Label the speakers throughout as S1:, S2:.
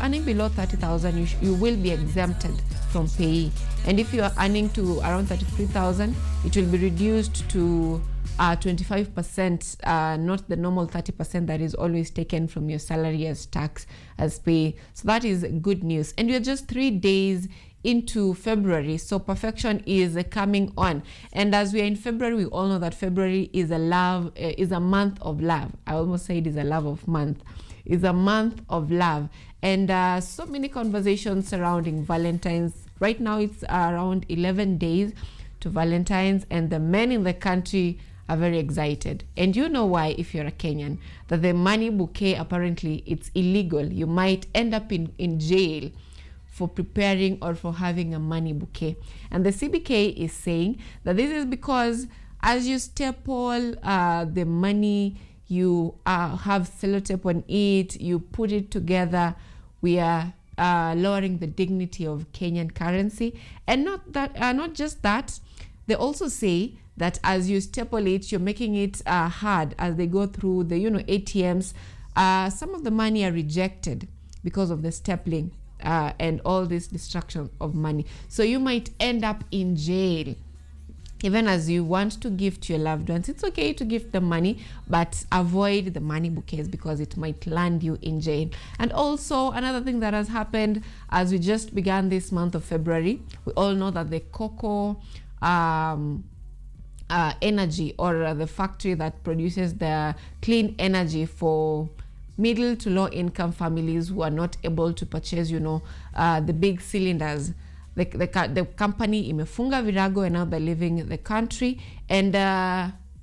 S1: earning below 30,000, you will be exempted from pay. And if you are earning to around 33,000, it will be reduced to 25%, not the normal 30% that is always taken from your salary as tax, as pay. So that is good news. And we are just 3 days into February, so perfection is coming on. And as we are in February, we all know that February is a month of love. I almost say it is a love of month. It's a month of love, and so many conversations surrounding Valentine's. Right now, it's around 11 days to Valentine's, and the men in the country are very excited. And you know why, if you're a Kenyan, that the money bouquet, apparently it's illegal. You might end up in jail for preparing or for having a money bouquet. And the CBK is saying that this is because as you staple the money, you have sellotape on it, you put it together, we are lowering the dignity of Kenyan currency. And not just that, they also say that as you staple it, you're making it hard as they go through the ATMs. Some of the money are rejected because of the stapling and all this destruction of money. So you might end up in jail. Even as you want to gift your loved ones, it's okay to gift them money, but avoid the money bouquets because it might land you in jail. And also another thing that has happened as we just began this month of February, we all know that the cocoa energy, or the factory that produces the clean energy for middle to low income families who are not able to purchase, the big cylinders. The company imefunga virago, and now they're leaving the country. And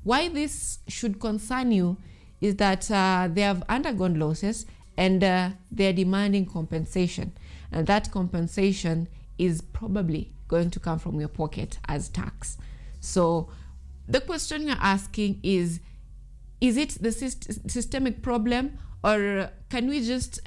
S1: why this should concern you is that they have undergone losses, and they're demanding compensation. And that compensation is probably going to come from your pocket as tax. So the question you're asking is it the systemic problem, or can we just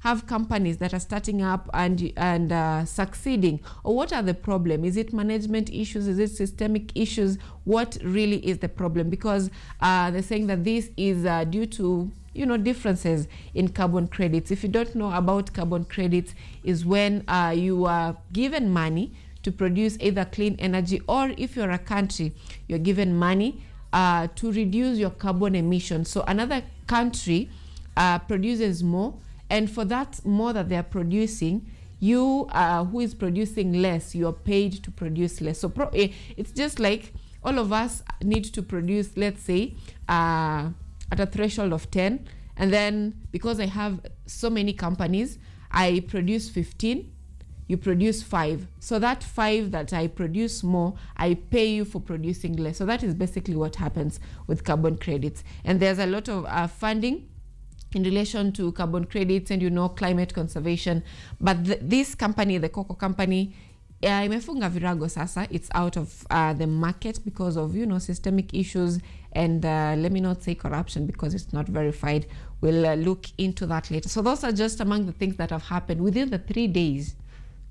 S1: have companies that are starting up and succeeding? Or what are the problem? Is it management issues? Is it systemic issues? What really is the problem? Because they're saying that this is due to differences in carbon credits. If you don't know about carbon credits, is when you are given money to produce either clean energy, or if you're a country, you're given money to reduce your carbon emissions. So another country produces more, and for that more that they are producing, you who is producing less, you are paid to produce less. So it's just like all of us need to produce, let's say, at a threshold of 10, and then because I have so many companies, I produce 15, you produce 5. So that 5 that I produce more, I pay you for producing less. So that is basically what happens with carbon credits. And there's a lot of funding in relation to carbon credits and climate conservation. But this company, the cocoa company, imefunga virago sasa. It's out of the market because of systemic issues, and let me not say corruption because it's not verified. We'll look into that later. So those are just among the things that have happened within the 3 days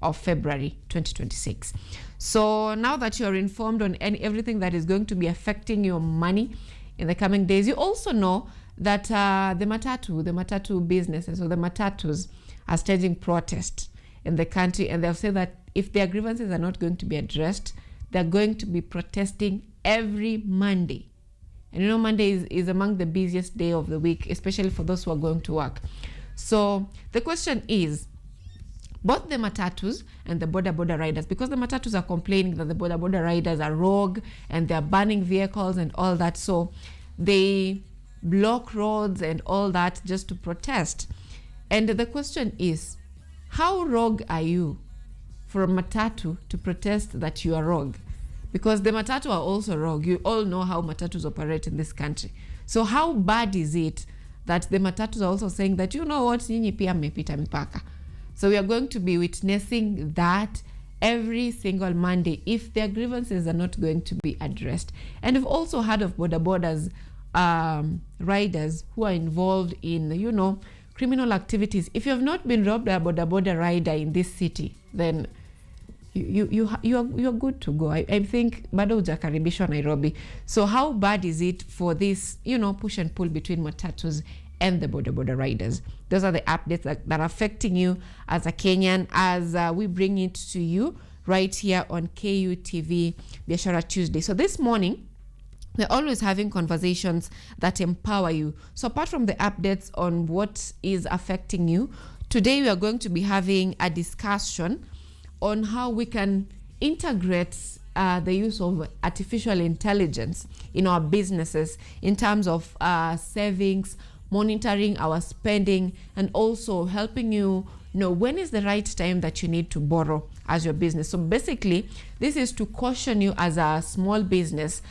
S1: of February 2026. So now that you're informed on everything that is going to be affecting your money in the coming days, you also know that the matatu businesses, or the matatus, are staging protest in the country, and they've said that if their grievances are not going to be addressed, they're going to be protesting every Monday. And Monday is among the busiest day of the week, especially for those who are going to work. So the question is, both the matatus and the border riders, because the matatus are complaining that the border riders are rogue and they're banning vehicles and all that, so they block roads and all that just to protest. And the question is, how rogue are you for a matatu to protest that you are rogue? Because the matatu are also rogue. You all know how matatus operate in this country. So how bad is it that the matatus are also saying that, nyinyi pia mmepita mipaka? So we are going to be witnessing that every single Monday if their grievances are not going to be addressed. And we've also heard of borders riders who are involved in, criminal activities. If you have not been robbed by a border rider in this city, then you are good to go. I think bado hujakaribishwa Nairobi. So how bad is it for this, push and pull between matatus and the border riders? Those are the updates that are affecting you as a Kenyan, as we bring it to you right here on KUTV Biashara Tuesday. So this morning, we're always having conversations that empower you. So apart from the updates on what is affecting you, today we are going to be having a discussion on how we can integrate the use of artificial intelligence in our businesses in terms of savings, monitoring our spending, and also helping you know when is the right time that you need to borrow as your business. So basically, this is to caution you as a small business,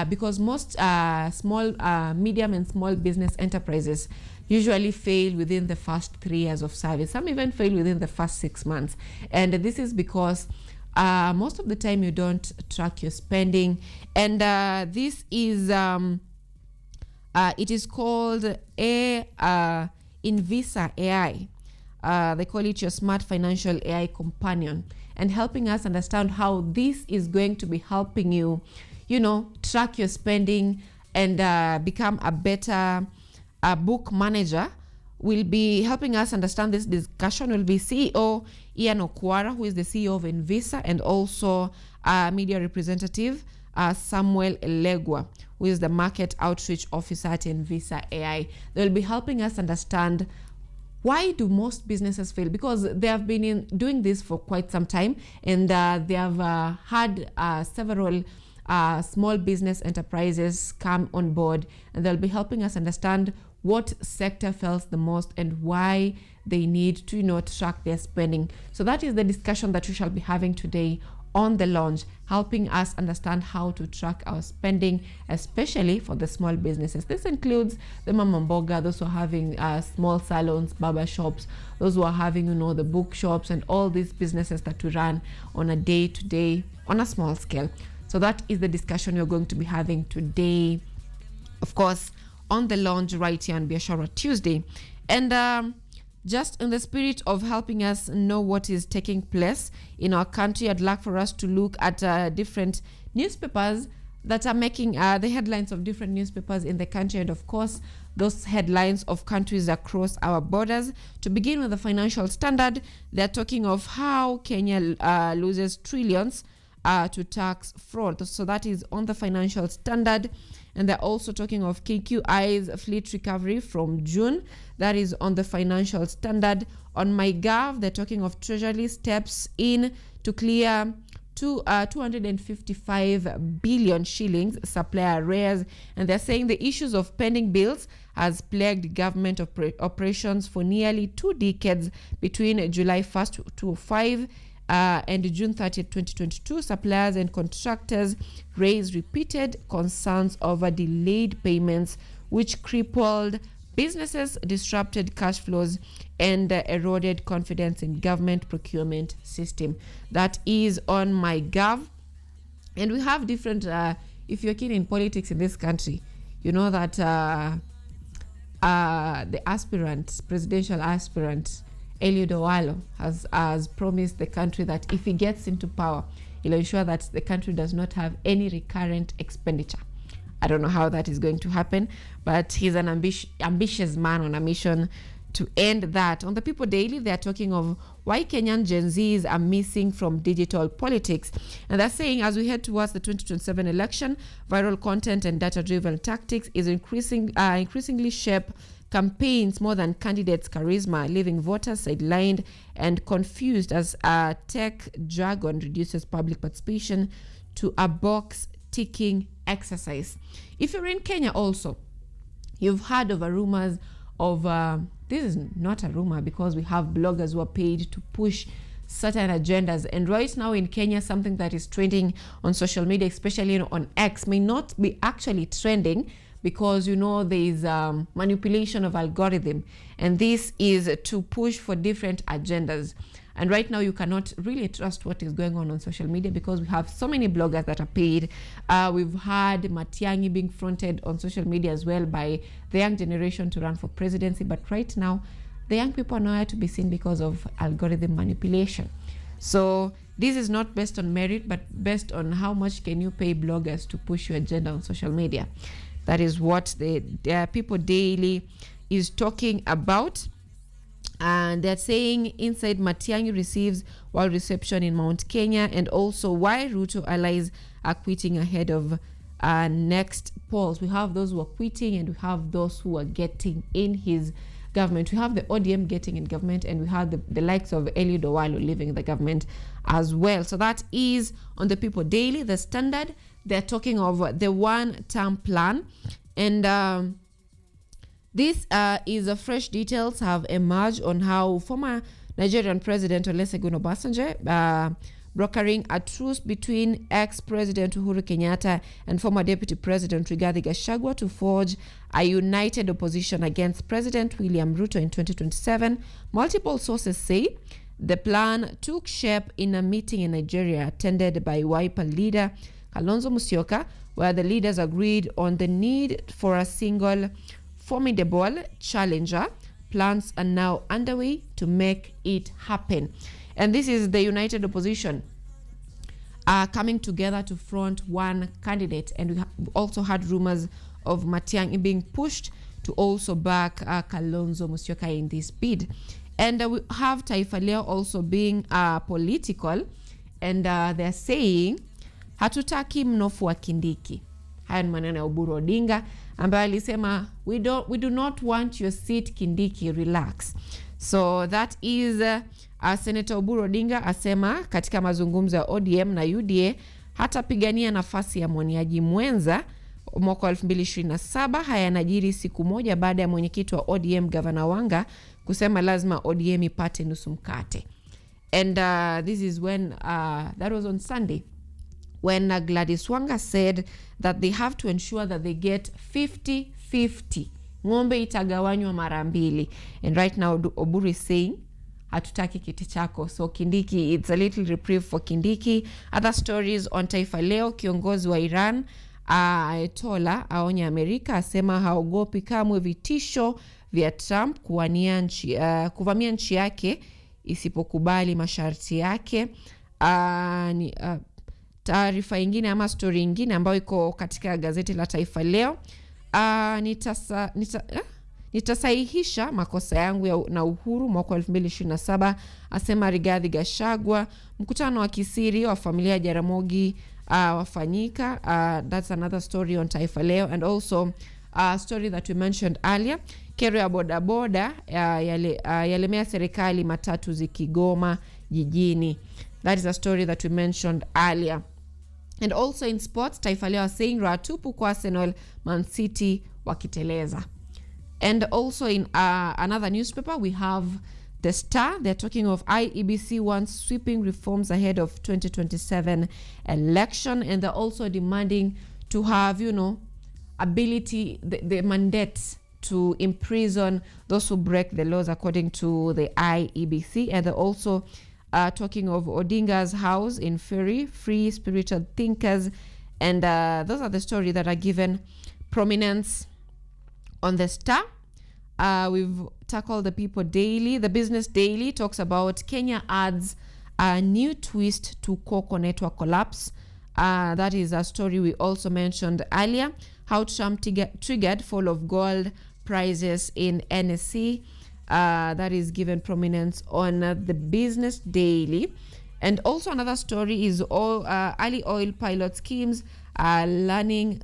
S1: because most small, medium and small business enterprises usually fail within the first 3 years of service. Some even fail within the first 6 months. And this is because most of the time you don't track your spending. And this is, it is called Invisa AI. They call it your smart financial AI companion, and helping us understand how this is going to be helping you, you know, track your spending and become a better book manager. Will be helping us understand this discussion will be CEO Ian Okwara, who is the CEO of Invisa, and also media representative Samuel Legwa, who is the market outreach officer at Invisa AI. They will be helping us understand why do most businesses fail, because they have been doing this for quite some time, and they have had several small business enterprises come on board, and they'll be helping us understand what sector fails the most and why they need to, you know, track their spending. So that is the discussion that we shall be having today on the launch, helping us understand how to track our spending, especially for the small businesses. This includes the mama mboga, those who are having small salons, barber shops, those who are having, you know, the bookshops, and all these businesses that we run on a day-to-day, on a small scale. So that is the discussion we're going to be having today, of course, on the launch right here on Biashara Tuesday. And just in the spirit of helping us know what is taking place in our country, I'd like for us to look at different newspapers that are making the headlines of different newspapers in the country, and of course those headlines of countries across our borders. To begin with the Financial Standard, they're talking of how Kenya loses trillions to tax fraud. So that is on the Financial Standard. And they're also talking of KQI's fleet recovery from June. That is on the Financial Standard. On MyGov, they're talking of Treasury steps in to clear 255 billion shillings supply arrears. And they're saying the issues of pending bills has plagued government operations for nearly 2 decades between July 1st, 2005 and June 30th, 2022, suppliers and contractors raised repeated concerns over delayed payments, which crippled businesses, disrupted cash flows, and eroded confidence in government procurement system. That is on MyGov. And we have different, if you're keen in politics in this country, you know that the presidential aspirant, Eliud Owalo has promised the country that if he gets into power, he'll ensure that the country does not have any recurrent expenditure. I don't know how that is going to happen, but he's an ambitious man on a mission to end that. On the People Daily, they're talking of why Kenyan Gen Zs are missing from digital politics. And they're saying as we head towards the 2027 election, viral content and data-driven tactics is increasingly shape campaigns more than candidates' charisma, leaving voters sidelined and confused as tech jargon reduces public participation to a box-ticking exercise. If you're in Kenya also, you've heard of rumors of, this is not a rumor because we have bloggers who are paid to push certain agendas. And right now in Kenya, something that is trending on social media, especially on X, may not be actually trending, because you know there is manipulation of algorithm, and this is to push for different agendas. And right now you cannot really trust what is going on social media, because we have so many bloggers that are paid. We've had Matiang'i being fronted on social media as well by the young generation to run for presidency, but right now the young people are nowhere to be seen because of algorithm manipulation. So this is not based on merit, but based on how much can you pay bloggers to push your agenda on social media. That is what the People Daily is talking about. And they're saying inside Matiang'i receives while reception in Mount Kenya, and also why Ruto allies are quitting ahead of next polls. We have those who are quitting and we have those who are getting in his government. We have the ODM getting in government, and we have the likes of Eliud Owalo leaving the government as well. So that is on the People Daily. The Standard, they're talking of the one-term plan, and this is fresh details have emerged on how former Nigerian President Olusegun Obasanjo brokering a truce between ex-President Uhuru Kenyatta and former Deputy President Rigathi Gachagua to forge a united opposition against President William Ruto in 2027. Multiple sources say the plan took shape in a meeting in Nigeria attended by Wiper leader Kalonzo Musyoka, where the leaders agreed on the need for a single formidable challenger. Plans are now underway to make it happen. And this is the united opposition coming together to front one candidate. And we also had rumors of Matiang'i being pushed to also back Kalonzo Musyoka in this bid. And we have Taifa Leo also being political. And they're saying, hatutaki mnofu wa Kindiki. Haya ni maneno ya Oburu Odinga ambaye alisema we do not want your seat Kindiki, relax. So that is Senator Oburu Odinga asema katika mazungumzo ya ODM na UDA hatapigania nafasi ya mwaniaji mwenza mwaka 2027. Haya yanajiri siku moja baada ya mwenyekiti wa ODM Governor Wanga kusema lazima ODM ipate nusu mkate. And this is when that was on Sunday, when Gladys Wanga said that they have to ensure that they get 50-50. Ng'ombe itagawanywa mara mbili. And right now Oburu is saying hatutaki kiti chako. So Kindiki, it's a little reprieve for Kindiki. Other stories on Taifa Leo, kiongozi wa Iran Ayatollah aonya Amerika, asema haogopi kamwe vitisho vya Trump kuvamia nchi yake isipokubali masharti yake. Taarifa nyingine ama story nyingine ambayo iko katika gazeti la Taifa Leo, nitasahihisha makosa yangu na Uhuru mwaka 2027, asema Rigathi Gachagua. Mkutano wa kisiri wa familia ya Jaramogi wafanyika. That's another story on Taifa Leo. And also a story that we mentioned earlier, kero ya bodaboda yalemea serikali, matatu zikigoma jijini. That is a story that we mentioned earlier. And also in sports, Taifa Leo are saying ratupu kwa Arsenal, Man City wakiteleza. And also in another newspaper, we have The Star. They're talking of IEBC wants sweeping reforms ahead of 2027 election. And they're also demanding to have, ability, the mandate to imprison those who break the laws according to the IEBC. And they're also talking of Odinga's house in Ferry, free spiritual thinkers. And those are the stories that are given prominence on The Star. We've tackled the People Daily. The Business Daily talks about Kenya adds a new twist to Coco network collapse. That is a story we also mentioned earlier. How Trump triggered fall of gold prices in NSC. That is given prominence on the Business Daily. And also another story is early oil pilot schemes are learning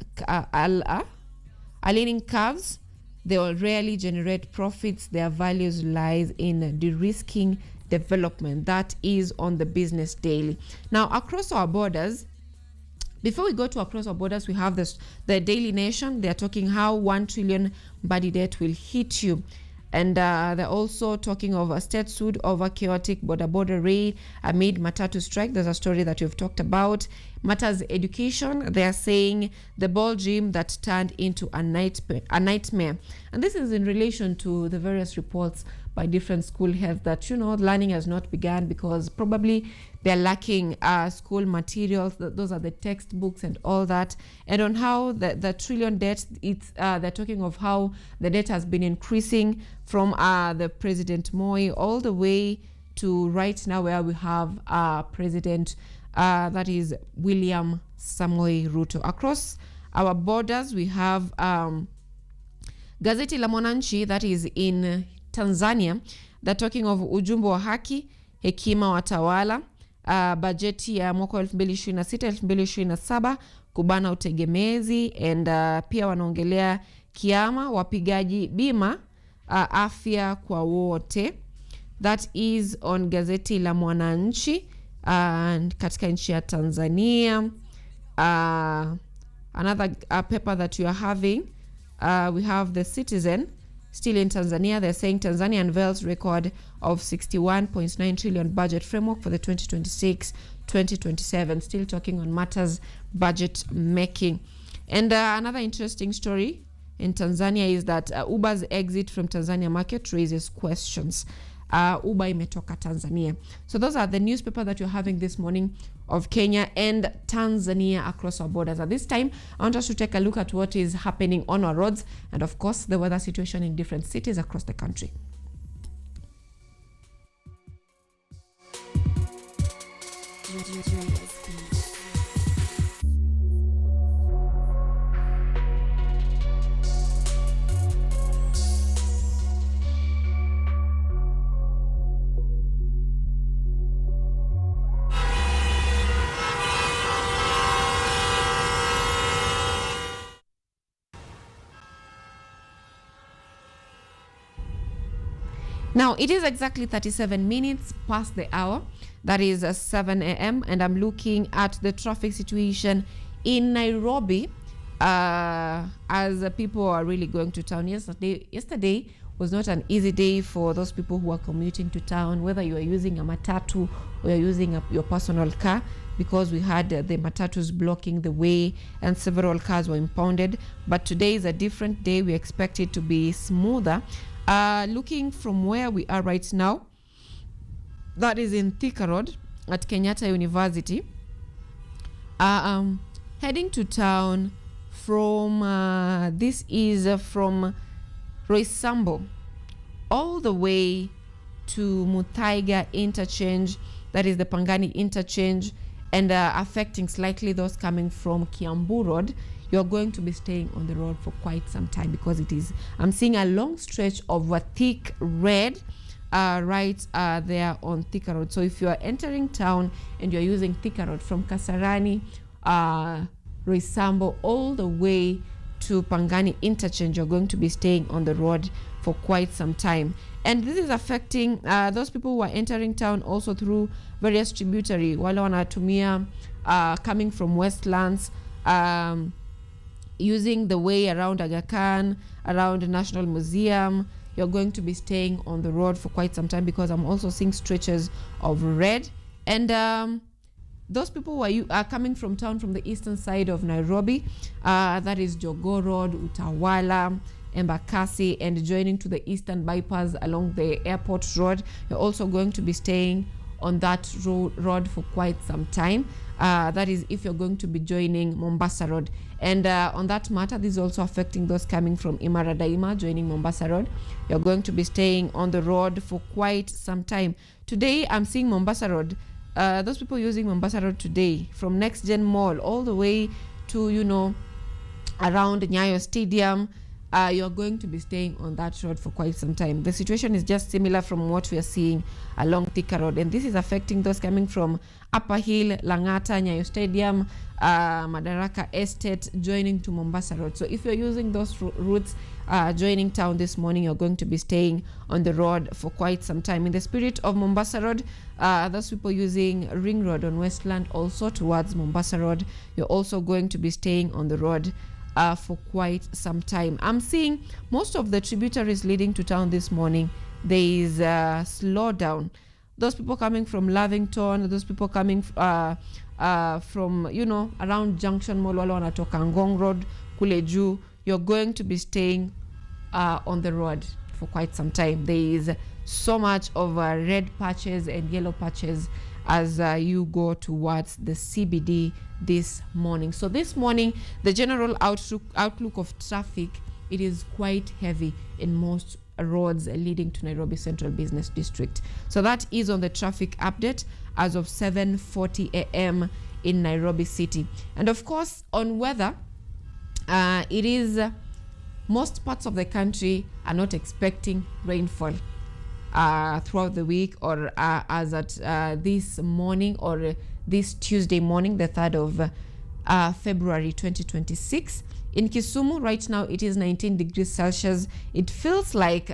S1: curves. They will rarely generate profits. Their values lies in de-risking development. That is on the Business Daily. Now, across our borders, before we go to across our borders, we have the Daily Nation. They're talking how 1 trillion body debt will hit you. And they're also talking of a state sued over chaotic border raid amid Matatu strike. There's a story that we've talked about. Matters education. They're saying the ball dream that turned into a nightmare. And this is in relation to the various reports by different school heads that, learning has not begun because probably they're lacking school materials. Those are the textbooks and all that. And on how the trillion debt, they're talking of how the debt has been increasing from the President Moi all the way to right now where we have President that is William Samoei Ruto. Across our borders, we have Gazeti la Mwananchi that is in Tanzania. they're talking of ujumbe wa haki, hekima watawala, bajeti ya mwaka 2026-2027 kubana utegemezi, and pia wanaongelea kiama, wapigaji bima, afya kwa wote. That is on gazeti la Mwananchi katika nchi ya Tanzania. Another paper that you are having, we have The Citizen. Still in Tanzania, they're saying Tanzania unveils record of 61.9 trillion budget framework for the 2026-2027. Still talking on matters budget making. And another interesting story in Tanzania is that Uber's exit from Tanzania market raises questions. Uber imetoka Tanzania. So those are the newspaper that you're having this morning of Kenya and Tanzania across our borders. At this time, I want us to take a look at what is happening on our roads and, of course, the weather situation in different cities across the country. Now, it is exactly 37 minutes past the hour. That is 7 a.m. And I'm looking at the traffic situation in Nairobi as people are really going to town. Yesterday was not an easy day for those people who are commuting to town, whether you are using a matatu or you're using your personal car, because we had the matatus blocking the way and several cars were impounded. But today is a different day. We expect it to be smoother. Looking from where we are right now, that is in Thika Road at Kenyatta University. Heading to town from, this is from Roysambo all the way to Muthaiga interchange, that is the Pangani interchange, and affecting slightly those coming from Kiambu Road. You're going to be staying on the road for quite some time because it is, I'm seeing a long stretch of a thick red right there on Thika Road. So if you are entering town and you're using Thika Road from Kasarani, Roysambo all the way to Pangani interchange, you're going to be staying on the road for quite some time. And this is affecting those people who are entering town also through various tributary, wale wanatumia coming from Westlands, using the way around Aga Khan, around the National Museum. You're going to be staying on the road for quite some time because I'm also seeing stretches of red. And those people who are coming from town from the eastern side of Nairobi, that is Jogoo Road, Utawala, Embakasi, and joining to the eastern bypass along the airport road, you're also going to be staying on that road for quite some time. That is if you're going to be joining Mombasa Road. And on that matter, this is also affecting those coming from Imara Daima, joining Mombasa Road. You're going to be staying on the road for quite some time. Today, I'm seeing Mombasa Road. Those people using Mombasa Road today, from Next Gen Mall all the way to, around Nyayo Stadium, you're going to be staying on that road for quite some time. The situation is just similar from what we are seeing along Thika Road, and this is affecting those coming from Upper Hill, Langata, Nyayo Stadium, Madaraka Estate, joining to Mombasa Road. So if you're using those routes joining town this morning, you're going to be staying on the road for quite some time. In the spirit of Mombasa Road, those people using Ring Road on Westland also towards Mombasa Road, you're also going to be staying on the road for quite some time. I'm seeing most of the tributaries leading to town this morning, there is a slowdown. Those people coming from Lavington, those people coming from, around Junction Mall, wale wanatoka Ngong Road, kule juu, you're going to be staying on the road for quite some time. There is so much of red patches and yellow patches as you go towards the CBD this morning. So this morning, the general outlook of traffic, it is quite heavy in most roads leading to Nairobi Central Business District. So that is on the traffic update as of 7:40 a.m. in Nairobi City. And of course, on weather, it is most parts of the country are not expecting rainfall. throughout the week, or as at this morning, or this Tuesday morning, the 3rd of February 2026. In Kisumu right now it is 19 degrees Celsius. It feels like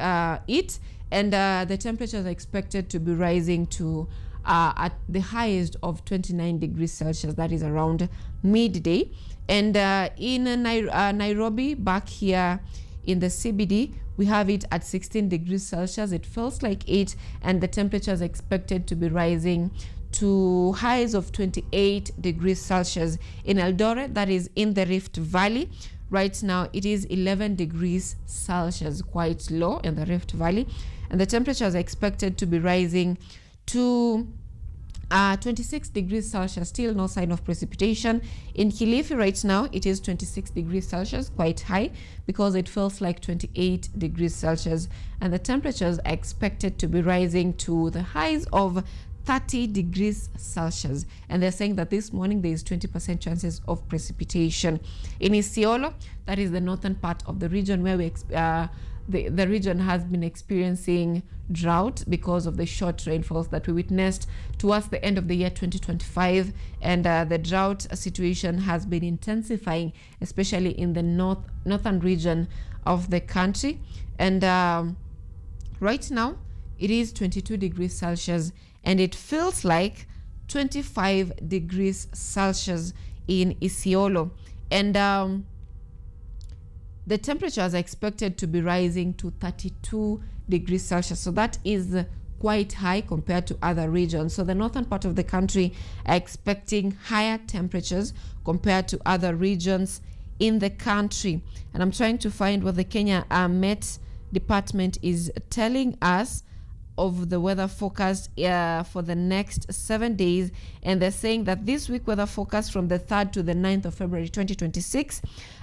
S1: it, and the temperatures are expected to be rising to at the highest of 29 degrees Celsius. That is around midday. And in Nairobi, back here in the CBD, we have it at 16 degrees Celsius. It feels like it, and the temperature is expected to be rising to highs of 28 degrees Celsius. In Eldoret, that is in the Rift Valley, right now it is 11 degrees Celsius, quite low in the Rift Valley, and the temperature is expected to be rising to 26 degrees Celsius. Still no sign of precipitation. In Kilifi right now it is 26 degrees Celsius, quite high because it feels like 28 degrees Celsius, and the temperatures are expected to be rising to the highs of 30 degrees Celsius, and they're saying that this morning there is 20% chances of precipitation. In Isiolo, that is the northern part of the region, where the region has been experiencing drought because of the short rainfalls that we witnessed towards the end of the year 2025, and the drought situation has been intensifying, especially in the northern region of the country. And right now it is 22 degrees Celsius, and it feels like 25 degrees Celsius in Isiolo. And the temperatures are expected to be rising to 32 degrees Celsius. So that is quite high compared to other regions. So the northern part of the country are expecting higher temperatures compared to other regions in the country. And I'm trying to find what the Kenya Met Department is telling us of the weather forecast for the next 7 days, and they're saying that this week weather forecast from the 3rd to the 9th of February 2026,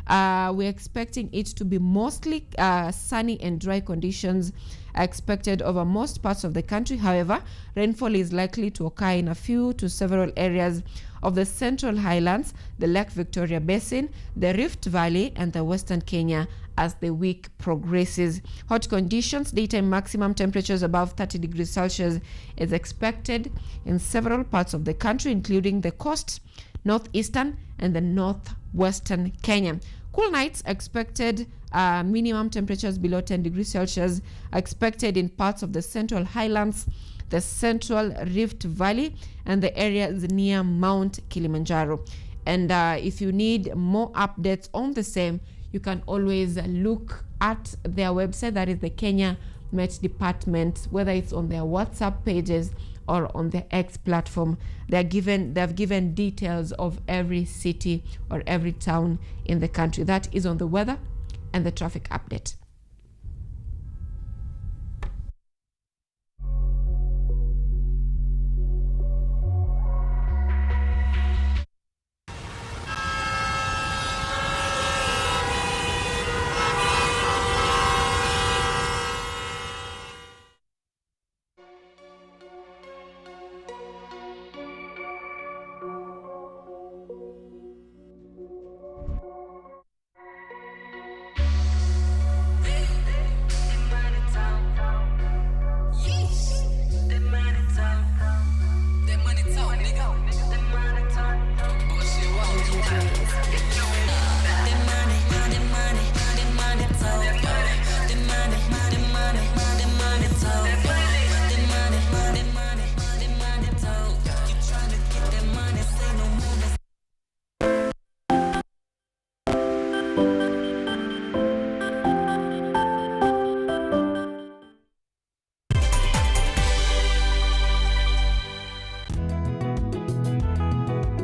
S1: we're expecting it to be mostly sunny and dry conditions expected over most parts of the country. However, rainfall is likely to occur in a few to several areas of the Central Highlands, the Lake Victoria Basin, the Rift Valley, and the Western Kenya as the week progresses. Hot conditions, daytime maximum temperatures above 30 degrees Celsius is expected in several parts of the country, including the coast, northeastern, and the northwestern Kenya. Cool nights expected, minimum temperatures below 10 degrees Celsius expected in parts of the Central Highlands, the Central Rift Valley, and the areas near Mount Kilimanjaro. And if you need more updates on the same, you can always look at their website, that is the Kenya Met Department, whether it's on their WhatsApp pages or on their X platform. They've given details of every city or every town in the country. That is on the weather and the traffic update.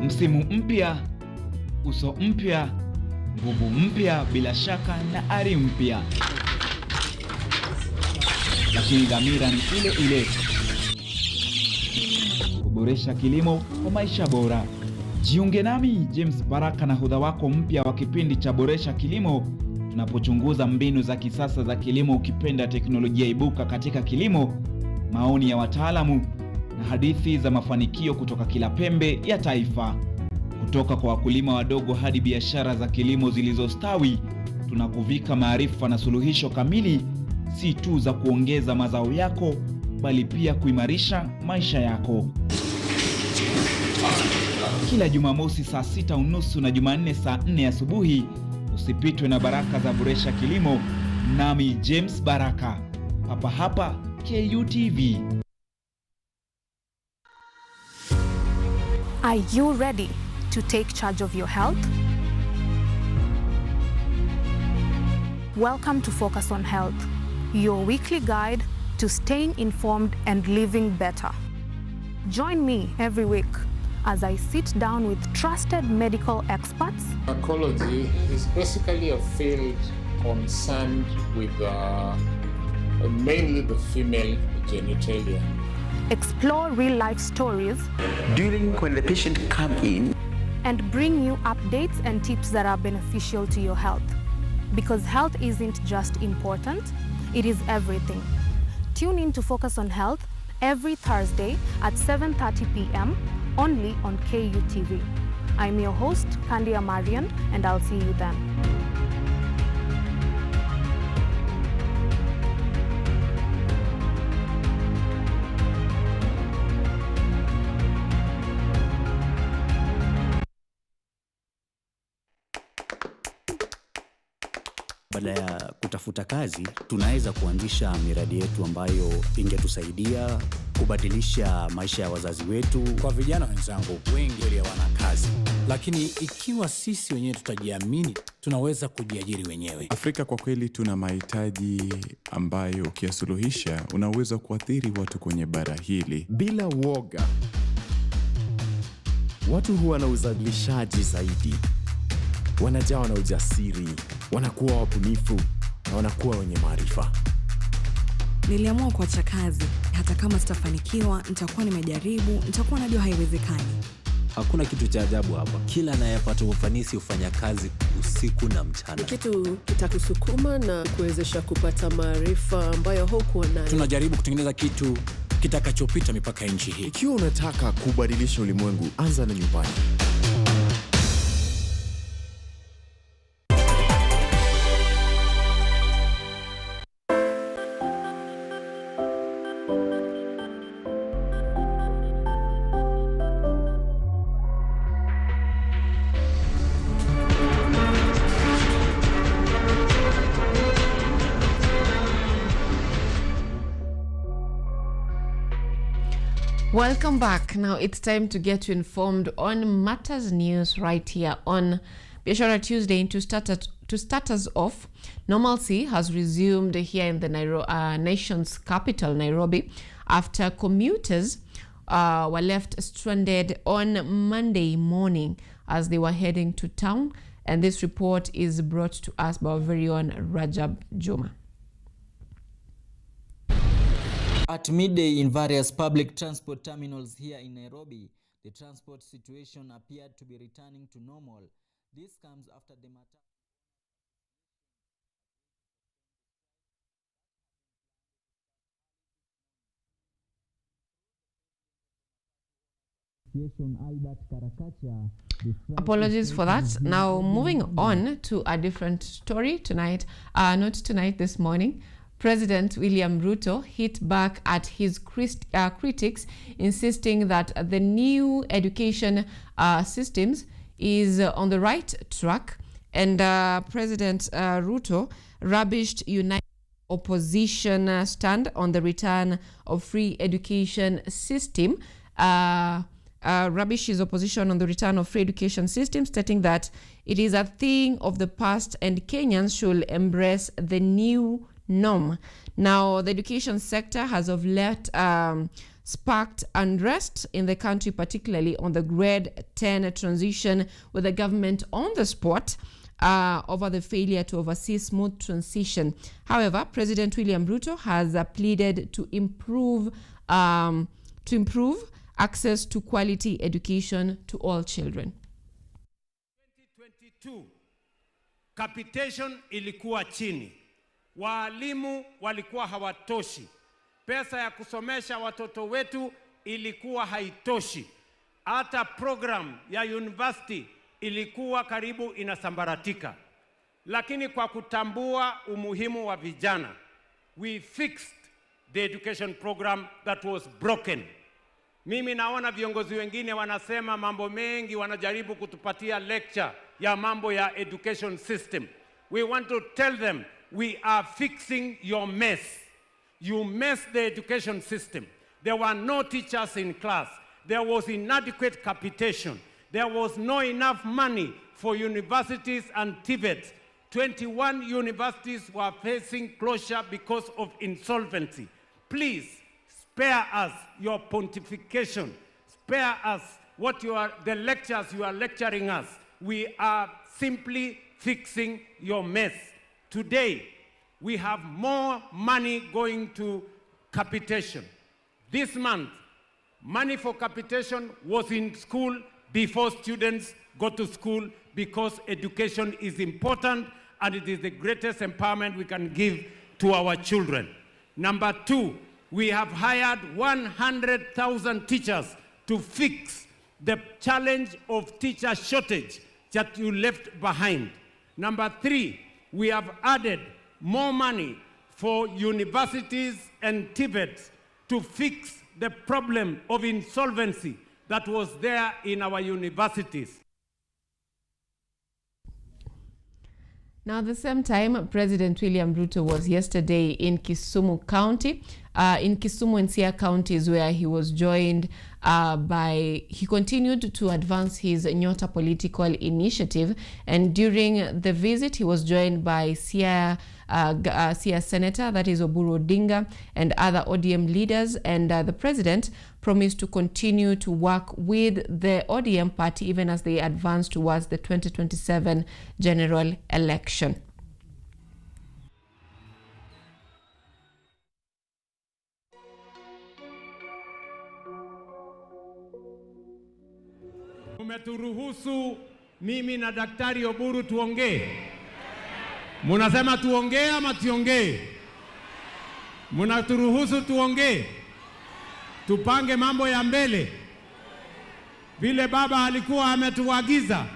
S2: Msimu mpya, uso mpya, nguvu mpya, bila shaka na ari mpya, lakini dhamira ni ile ile: kuboresha kilimo kwa maisha bora. Jiunge nami James Baraka na hodha wako mpya wa kipindi cha Boresha Kilimo, tunapochunguza mbinu za kisasa za kilimo, ukipenda teknolojia ibuka katika kilimo, maoni ya wataalamu na hadithi za mafanikio kutoka kila pembe ya taifa. Kutoka kwa wakulima wadogo hadi biashara za kilimo zilizostawi, tunakuvika maarifa na suluhisho kamili, si tu za kuongeza mazao yako, bali pia kuimarisha maisha yako. Kila Jumamosi saa 6:30 na Jumanne saa 4 asubuhi, usipitwe na baraka za Boresha Kilimo, nami James Baraka, hapa KUTV.
S3: Are you ready to take charge of your health? Welcome to Focus on Health, your weekly guide to staying informed and living better. Join me every week as I sit down with trusted medical experts.
S4: Gynecology is basically a field concerned with mainly the female genitalia.
S3: Explore real-life stories
S5: during when the patient come in,
S3: and bring you updates and tips that are beneficial to your health. Because health isn't just important, it is everything. Tune in to Focus on Health every Thursday at 7:30 p.m. only on KUTV. I'm your host, Kandia Marian, and I'll see you then.
S6: Badala ya kutafuta kazi, tunaweza kuanzisha miradi yetu ambayo ingetusaidia kubadilisha maisha ya wazazi wetu.
S7: Kwa vijana wenzangu, wengi hawana kazi, lakini ikiwa sisi wenyewe tutajiamini, tunaweza kujiajiri wenyewe.
S8: Afrika kwa kweli tuna mahitaji ambayo ukiyasuluhisha unaweza kuathiri watu kwenye bara hili.
S9: Bila woga, watu huwa na uzalishaji zaidi, wanajawa na ujasiri, wanakuwa wabunifu na wanakuwa wenye maarifa.
S10: Niliamua kuacha kazi. Hata kama sitafanikiwa, nitakuwa nimejaribu, nitakuwa najua haiwezekani.
S11: Hakuna kitu cha ajabu hapa. Kila anayepata ufanisi hufanya kazi usiku na mchana.
S12: Kitu kitakusukuma na kuwezesha kupata maarifa ambayo hukuwa nayo.
S7: Tunajaribu kutengeneza kitu kitakachopita mipaka ya nchi hii.
S9: Ikiwa unataka kubadilisha ulimwengu, anza na nyumbani.
S1: Welcome back. Now it's time to get you informed on matters news right here on Biashara Tuesday. To start us off, normalcy has resumed here in the nation's capital, Nairobi, after commuters were left stranded on Monday morning as they were heading to town. And this report is brought to us by our very own Rajab Juma.
S13: At midday in various public transport terminals here in Nairobi, the transport situation appeared to be returning to normal. This comes after the
S1: Apologies for that. Now moving on to a different story tonight, this morning. President William Ruto hit back at his critics, insisting that the new education systems is on the right track. And President Ruto rubbished United Opposition stand on the return of free education system. Rubbish his opposition on the return of free education system, stating that it is a thing of the past and Kenyans should embrace the new norm. Now, the education sector has of late sparked unrest in the country, particularly on the grade 10 transition, with the government on the spot over the failure to oversee smooth transition. However, President William Ruto has pleaded to improve access to quality education to all children.
S14: 2022 capitation ilikuwa chini, walimu walikuwa hawatoshi, pesa ya kusomesha watoto wetu ilikuwa haitoshi, hata program ya university ilikuwa karibu inasambaratika. Lakini kwa kutambua umuhimu wa vijana, we fixed the education program that was broken. Mimi naona viongozi wengine wanasema mambo mengi, wanajaribu kutupatia lecture ya mambo ya education system. We want to tell them, we are fixing your mess. You messed the education system. There were no teachers in class. There was inadequate capitation. There was not enough money for universities and TVETs. 21 universities were facing closure because of insolvency. Please, spare us your pontification. Spare us the lectures you are lecturing us. We are simply fixing your mess. Today, we have more money going to capitation. This month, money for capitation was in school before students go to school, because education is important and it is the greatest empowerment we can give to our children. Number 2, we have hired 100,000 teachers to fix the challenge of teacher shortage that you left behind. Number 3, we have added more money for universities and TVETs to fix the problem of insolvency that was there in our universities.
S1: Now, at the same time, President William Ruto was yesterday in Kisumu County, in Kisumu and Siaya counties, where he was joined he continued to advance his Nyota political initiative. And during the visit, he was joined by Siaya Senator, that is Oburu Odinga, and other ODM leaders. And the president promised to continue to work with the ODM party even as they advance towards the 2027 general election.
S14: Umeturuhusu mimi na Daktari Oburu tuongee. Munasema tuongee ama tuongee? Munaturuhusu tuongee? Tupange mambo ya mbele vile baba alikuwa ametuagiza,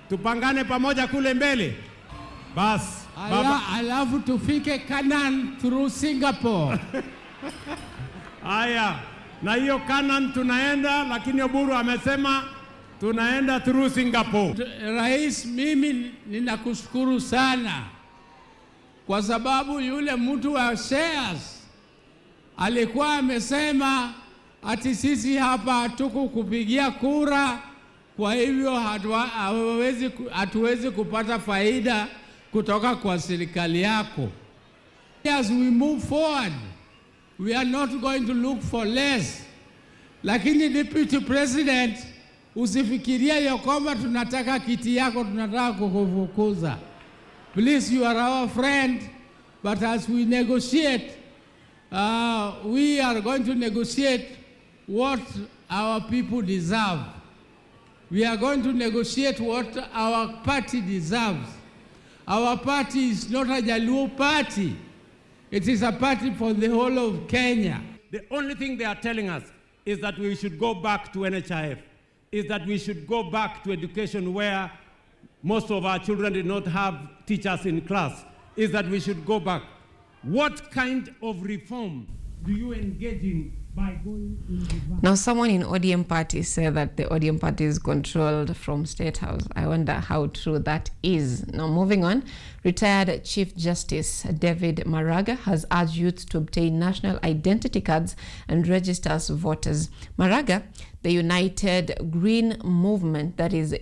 S14: tupangane pamoja kule mbele. Bas baba,
S15: alafu tufike Canaan through Singapore.
S14: Aya, na hiyo Canaan tunaenda, lakini Oburu amesema tunaenda through Singapore.
S15: Rais, mimi ninakushukuru sana kwa sababu yule mtu wa shares alikuwa amesema ati sisi hapa tuko kupigia kura, kwa hivyo hatuwezi kupata faida kutoka kwa serikali yako. As we move forward, we are not going to look for less. Lakini Deputy President, usifikiria ya kwamba tunataka kiti yako, tunataka kukufukuza. Please, you are our friend, but as we negotiate, we are going to negotiate what our people deserve. We are going to negotiate what our party deserves. Our party is not a Jaluo party. It is a party for the whole of Kenya.
S14: The only thing they are telling us is that we should go back to NHIF, is that we should go back to education where most of our children did not have teachers in class, is that we should go back. What kind of reform do you engage in by going in the back?
S1: Now, someone in ODM party said that the ODM party is controlled from State House. I wonder how true that is. Now, moving on, retired Chief Justice David Maraga has urged youth to obtain national identity cards and register as voters. Maraga, the United Green Movement, that is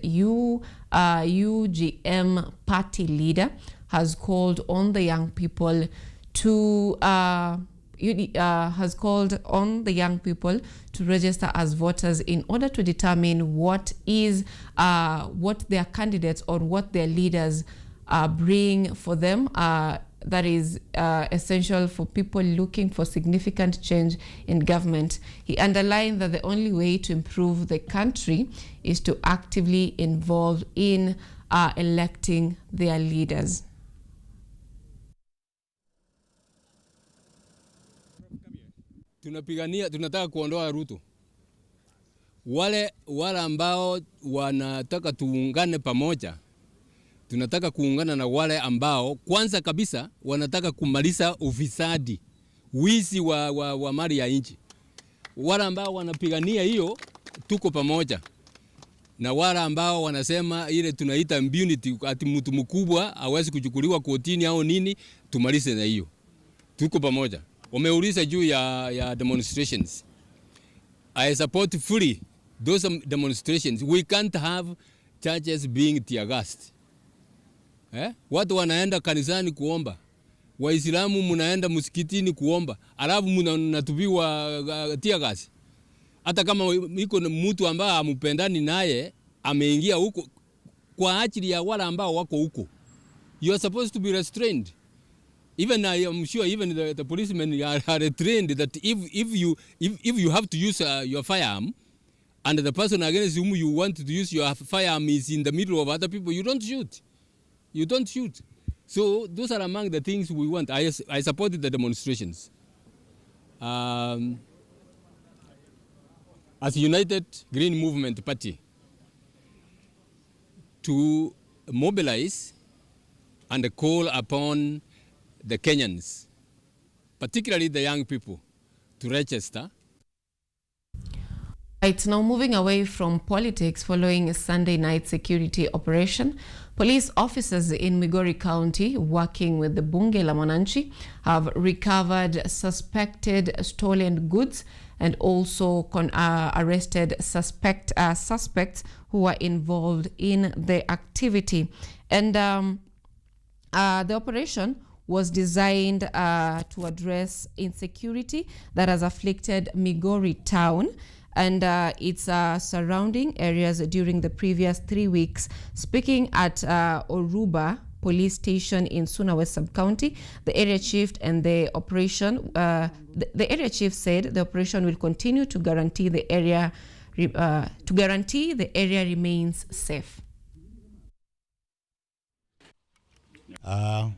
S1: UGM party leader, has called on the young people to register as voters in order to determine what their candidates or what their leaders bring for them. That is essential for people looking for significant change in government. He underlined that the only way to improve the country is to actively involve in electing their leaders.
S16: Tunataka kuondoa Ruto. Wale ambao wanataka tuungane pamoja, tunataka kuungana na wale ambao kwanza kabisa wanataka kumaliza ufisadi. wizi wa mali ya nchi. Wale ambao wanapigania hiyo tuko pamoja, na wale ambao wanasema ile tunaita impunity, ati mtu mkubwa hawezi kuchukuliwa kotini au nini, tumalize na hiyo. Tuko pamoja. Wameuliza juu ya demonstrations. I support fully those demonstrations. We can't have churches being tear gassed. Watu wanaenda kanisani kuomba. Waislamu mnaenda msikitini kuomba. Alafu mnatupiwa tear gas. Hata kama iko mtu ambaye amupendani naye ameingia huko kwa ajili ya wale ambao wako huko. You are supposed to be restrained. Even I am sure even the policemen are trained that if you have to use your firearm and the person against whom you want to use your firearm is in the middle of other people, you don't shoot. You don't shoot. So those are among the things we want. I supported the demonstrations. As United Green Movement Party, to mobilize and call upon the Kenyans, particularly the young people, to register.
S1: Right, now moving away from politics following a Sunday night security operation, police officers in Migori County working with the Bunge la Mwananchi have recovered suspected stolen goods and also arrested suspects who were involved in the activity. And the operation was designed to address insecurity that has afflicted Migori town and its surrounding areas during the previous 3 weeks. Speaking at Oruba Police Station in Suna West Sub-County, the area chief and the operation, the area chief said the operation will continue to guarantee the area remains safe.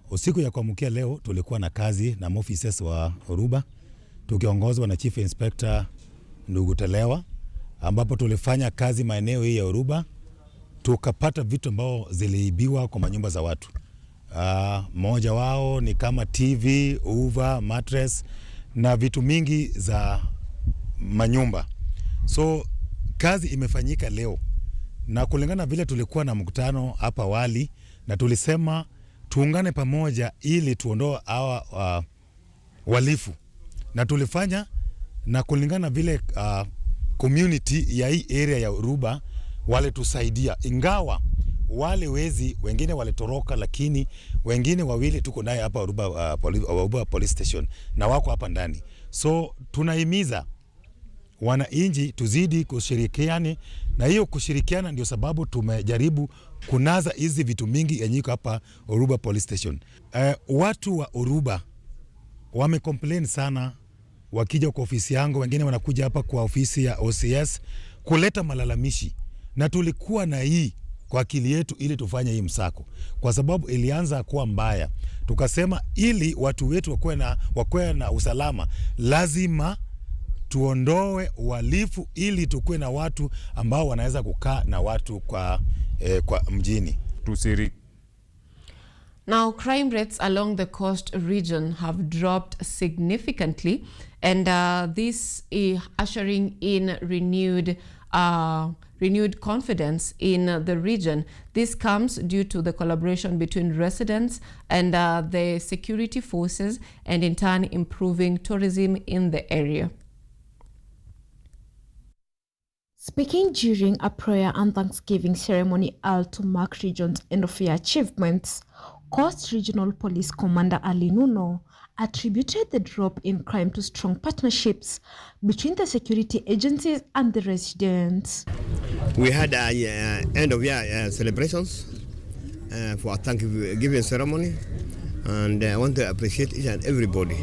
S17: Usiku ya kuamkia leo tulikuwa na kazi na officers wa Oruba tukiongozwa na Chief Inspector Ndugu Telewa, ambapo tulifanya kazi maeneo hii ya Oruba, tukapata vitu ambao ziliibiwa kwa manyumba za watu. Moja wao ni kama TV, uva, mattress na vitu mingi za manyumba. So kazi imefanyika leo, na kulingana vile tulikuwa na mkutano hapa awali, na tulisema tuungane pamoja ili tuondoe hawa walifu, na tulifanya, na kulingana vile community ya hii area ya Uruba wale tusaidia, ingawa wale wezi wengine walitoroka, lakini wengine wawili tuko naye hapa Uruba Police Station na wako hapa ndani. So tunahimiza wananchi tuzidi kushirikiane, na hiyo kushirikiana ndio sababu tumejaribu kunaza hizi vitu mingi yenyiko hapa Uruba Police Station. Watu wa Uruba wamecomplain sana wakija kwa ofisi yangu, wengine wanakuja hapa kwa ofisi ya OCS kuleta malalamishi, na tulikuwa na hii kwa akili yetu ili tufanye hii msako, kwa sababu ilianza kuwa mbaya. Tukasema ili watu wetu wakuwe na usalama, lazima tuondoe uhalifu ili tukue na watu ambao wanaweza kukaa na watu kwa mjini.
S1: Now, crime rates along the coast region have dropped significantly, and this is ushering in renewed confidence in the region. This comes due to the collaboration between residents and the security forces, and in turn improving tourism in the area.
S18: Speaking during a prayer and Thanksgiving ceremony held to mark region's end-of-year achievements, Coast Regional Police Commander Ali Nuno attributed the drop in crime to strong partnerships between the security agencies and the residents.
S19: We had end-of-year celebrations for a Thanksgiving ceremony, and I want to appreciate each and everybody,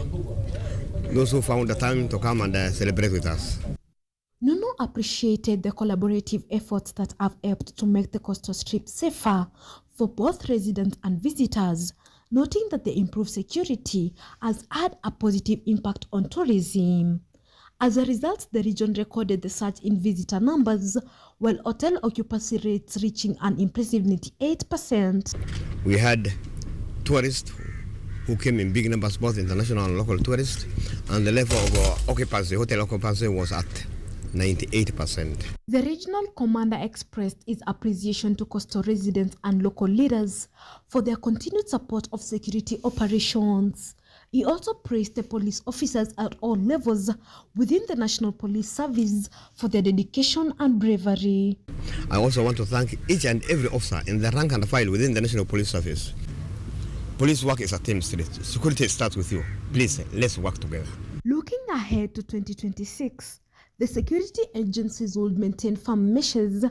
S19: those who found the time to come and celebrate with us.
S18: Nuno appreciated the collaborative efforts that have helped to make the coastal strip safer for both residents and visitors, noting that the improved security has had a positive impact on tourism. As a result, the region recorded the surge in visitor numbers, while hotel occupancy rates reaching an impressive 98%.
S19: We had tourists who came in big numbers, both international and local tourists, and the level of occupancy, hotel occupancy was at 98%.
S18: The regional commander expressed his appreciation to coastal residents and local leaders for their continued support of security operations. He also praised the police officers at all levels within the National Police Service for their dedication and bravery.
S19: I also want to thank each and every officer in the rank and file within the National Police Service. Police work is a team spirit. Security starts with you. Please, let's work together.
S18: Looking ahead to 2026, the security agencies will maintain firm measures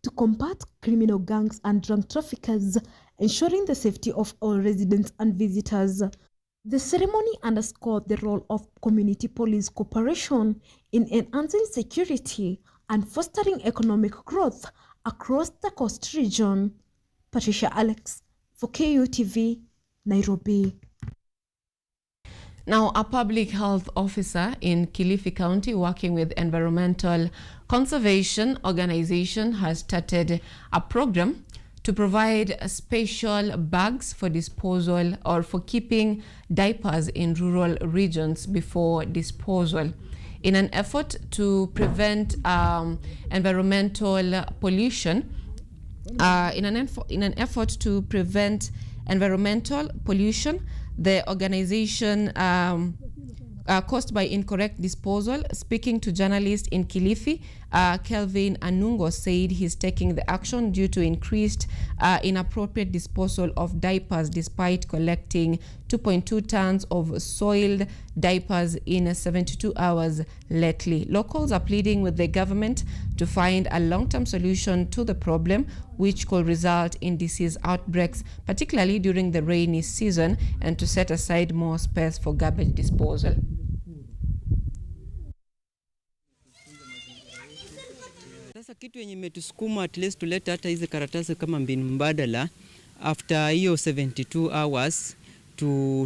S18: to combat criminal gangs and drug traffickers, ensuring the safety of all residents and visitors. The ceremony underscored the role of community police cooperation in enhancing security and fostering economic growth across the coast region. Patricia Alex for KUTV, Nairobi.
S1: Now, a public health officer in Kilifi County working with environmental conservation organization has started a program to provide special bags for disposal or for keeping diapers in rural regions before disposal. In an effort to prevent environmental pollution, the organization caused by incorrect disposal. Speaking to journalists in Kilifi, Kelvin Anungo said he's taking the action due to increased inappropriate disposal of diapers despite collecting 2.2 tons of soiled diapers in 72 hours lately. Locals are pleading with the government to find a long-term solution to the problem, which could result in disease outbreaks, particularly during the rainy season, and to set aside more space for garbage disposal.
S20: Sasa kitu yenye imetusukuma at least tuleta hata hizi karatasi kama mbinu mbadala, after hiyo 72 hours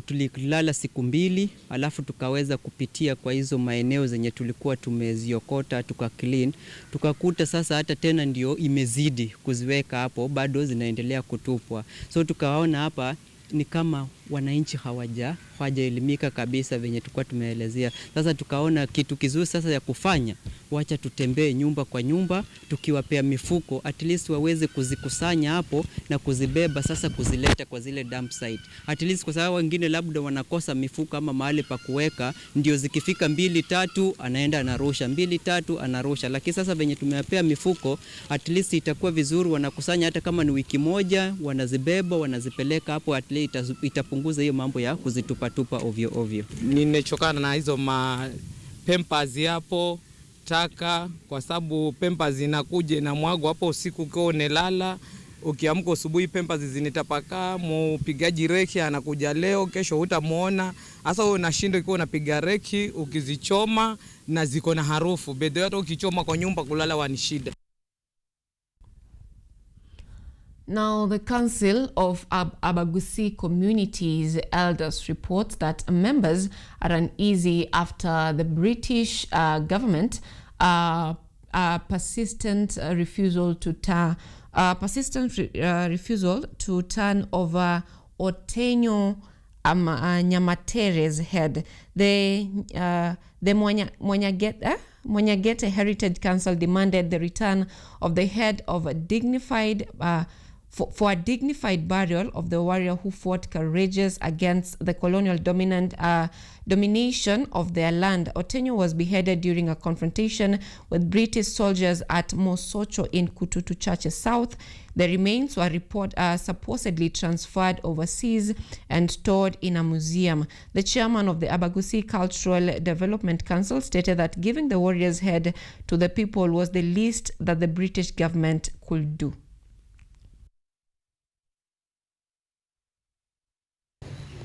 S20: tulilala siku 2, alafu tukaweza kupitia kwa hizo maeneo zenye tulikuwa tumeziokota clean, tukakuta sasa hata tena ndio imezidi kuziweka hapo, bado zinaendelea kutupwa. So tukaona hapa ni kama wananchi hawajaelimika kabisa venye tulikuwa tumeelezea. Sasa tukaona kitu kizuri sasa ya kufanya, wacha tutembee nyumba kwa nyumba tukiwapea mifuko, at least waweze kuzikusanya hapo na kuzibeba sasa kuzileta kwa zile dump site. At least kwa sababu wengine labda wanakosa mifuko ama mahali pa kuweka, ndio zikifika 2-3 anaenda anarusha, 2-3 anarusha. Lakini sasa venye tumewapea mifuko, at least itakuwa vizuri, wanakusanya hata kama ni wiki moja, wanazibeba, wanazipeleka hapo, at least itapunguza hiyo mambo ya kuzitupa ovyo ovyo.
S21: Nimechokana na hizo pampers hapo taka, kwa sababu pampers inakuja na mwago hapo usiku kwa unelala, ukiamka asubuhi pampers zinitapakaa, mpigaji reki anakuja leo, kesho hutamuona. Sasa wewe unashinda ukiwa unapiga reki, ukizichoma na ziko na harufu. Bedhe hata ukichoma kwa nyumba kulala wani shida.
S1: Now, the Council of Abagusi Communities Elders reports that members are uneasy after the British government persistent refusal to turn over Otenyo Nyamatere's head. The Mwanyagete Heritage Council demanded the return of the head of a dignified for a dignified burial of the warrior who fought courageous against the colonial domination of their land. Otenyo was beheaded during a confrontation with British soldiers at Mosocho in Kututu Church South. The remains were supposedly transferred overseas and stored in a museum. The chairman of the Abagusi Cultural Development Council stated that giving the warrior's head to the people was the least that the British government could do.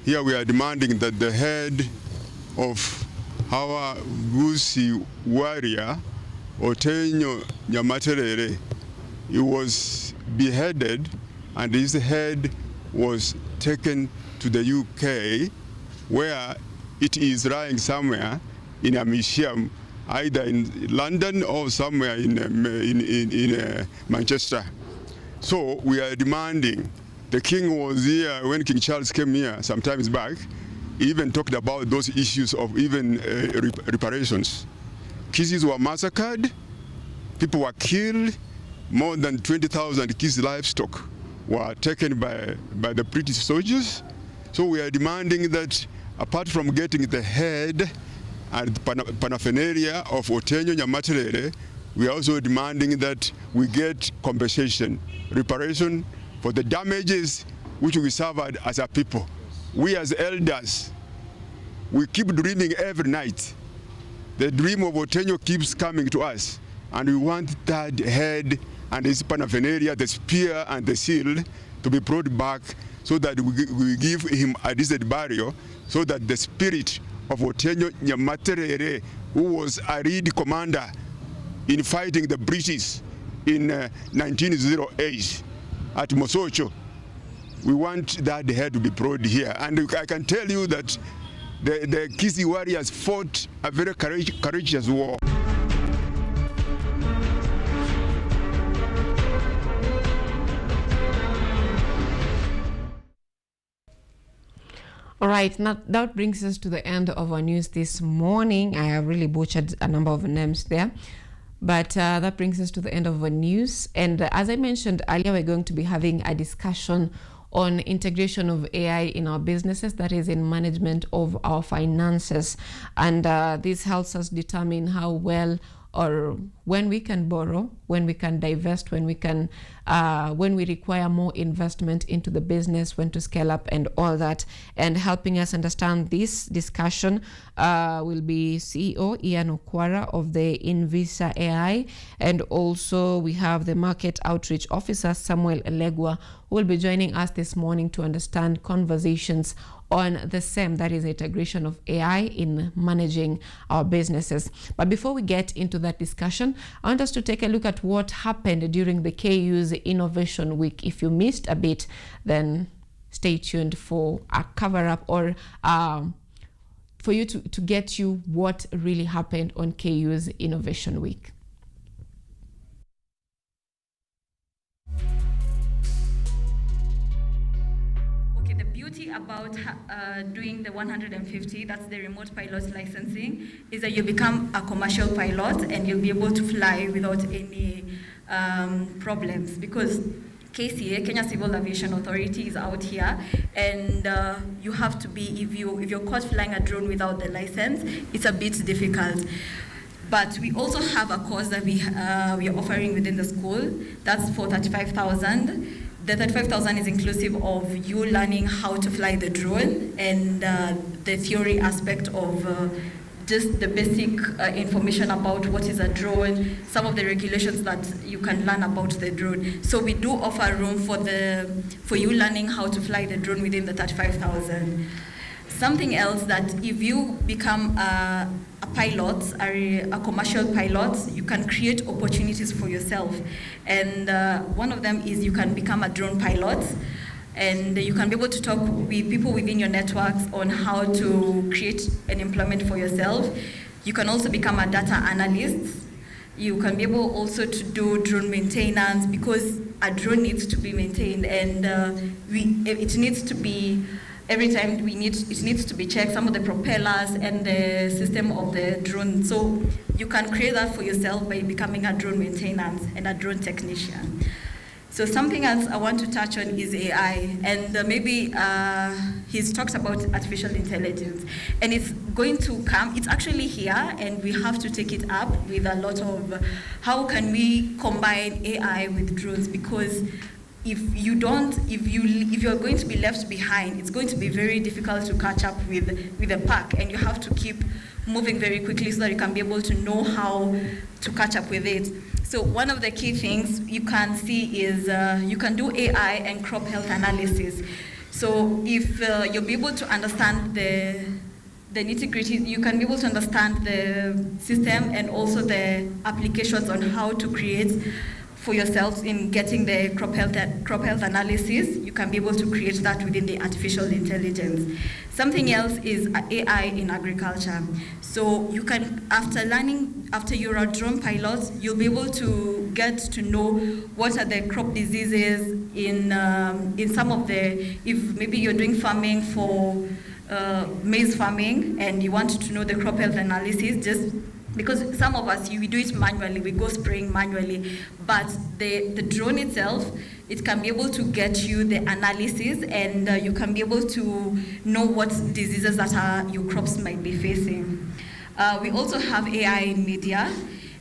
S22: Here we are demanding that the head of our Gusi warrior, Otenyo Nyamaterere, he was beheaded and his head was taken to the UK, where it is lying somewhere in a museum, either in London or somewhere in Manchester. So we are demanding The king was here when King Charles came here some times back. He even talked about those issues of even reparations. Kisses were massacred, people were killed, more than 20,000 Kisi livestock were taken by the British soldiers. So we are demanding that apart from getting the head and paraphernalia of Otenyo Nyamaterere, we are also demanding that we get compensation, reparation for the damages which we suffered as a people. We as elders, we keep dreaming every night. The dream of Otenyo keeps coming to us, and we want that head and his paraphernalia, the spear and the shield, to be brought back so that we give him a decent burial, so that the spirit of Otenyo Nyamaterere, who was a lead commander in fighting the British in 1908 at Mosocho, we want that head to be brought here. And I can tell you that the Kisi warriors fought a very courageous war.
S1: All right, now that brings us to the end of our news this morning. I have really butchered a number of names there, but that brings us to the end of our news. And as I mentioned earlier, we're going to be having a discussion on integration of AI in our businesses, that is in management of our finances. And this helps us determine how well or when we can borrow, when we can divest, when we can, when we require more investment into the business, when to scale up and all that. And helping us understand this discussion will be CEO Ian Okwara of the Invisa AI. And also we have the Market Outreach Officer Samuel Elegwa, who will be joining us this morning to understand conversations on the same, that is integration of AI in managing our businesses. But before we get into that discussion, I want us to take a look at what happened during the KU's Innovation Week. If you missed a bit, then stay tuned for a cover-up or for you to get you what really happened on KU's Innovation Week.
S2: About doing the 150, that's the remote pilot licensing, is that you become a commercial pilot and you'll be able to fly without any problems, because KCA, Kenya Civil Aviation Authority, is out here, and you have to be, if you're caught flying a drone without the license, it's a bit difficult. But we also have a course that we are offering within the school. That's for 35,000. The 35,000 is inclusive of you learning how to fly the drone and the theory aspect of just the basic information about what is a drone, some of the regulations that you can learn about the drone. So we do offer room for you learning how to fly the drone within the 35,000. Something else, that if you become a pilot, a commercial pilot, you can create opportunities for yourself. And one of them is you can become a drone pilot, and you can be able to talk with people within your networks on how to create an employment for yourself. You can also become a data analyst. You can be able also to do drone maintenance, because a drone needs to be maintained, and it needs to be, every time it needs to be checked, some of the propellers and the system of the drone. So you can create that for yourself by becoming a drone maintenance and a drone technician. So something else I want to touch on is AI, and maybe he's talked about artificial intelligence, and it's going to come, it's actually here, and we have to take it up with a lot of how can we combine AI with drones, because if you're going to be left behind, it's going to be very difficult to catch up with the pack, and you have to keep moving very quickly so that you can be able to know how to catch up with it. So one of the key things you can see is you can do AI and crop health analysis. So if you'll be able to understand the nitty-gritty, you can be able to understand the system and also the applications on how to create for yourselves in getting the crop health analysis, you can be able to create that within the artificial intelligence. Something else is AI in agriculture. So you can, after you're a drone pilot, you'll be able to get to know what are the crop diseases in some of the, if maybe you're doing farming for maize farming and you want to know the crop health analysis, just because some of us, we do it manually, we go spraying manually, but the drone itself, it can be able to get you the analysis, and you can be able to know what diseases that your crops might be facing. We also have AI in media.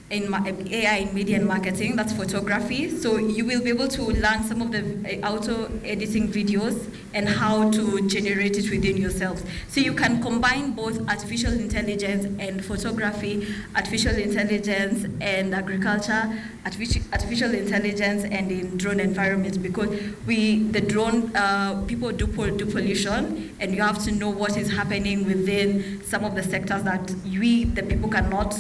S2: AI in media and marketing, that's photography. So you will be able to learn some of the auto editing videos and how to generate it within yourselves. So you can combine both artificial intelligence and photography, artificial intelligence and agriculture, artificial intelligence and in drone environments, because the drone, people do pollution, and you have to know what is happening within some of the sectors that the people cannot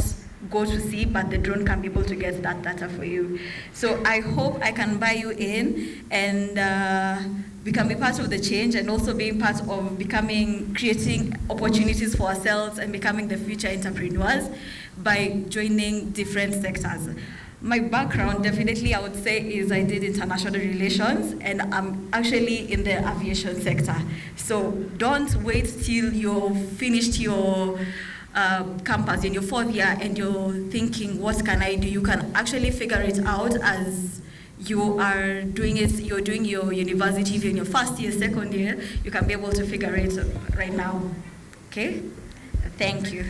S2: go to see, but the drone can be able to get that data for you. So I hope I can buy you in, and we can be part of the change, and also being part of creating opportunities for ourselves and becoming the future entrepreneurs by joining different sectors. My background, definitely, I would say, is I did international relations, and I'm actually in the aviation sector. So don't wait till you've finished your campus in your 4th year and you're thinking, what can I do? You can actually figure it out as you are doing it. You're doing your university, you're in your 1st year, 2nd year, you can be able to figure it right now. Okay? Thank you.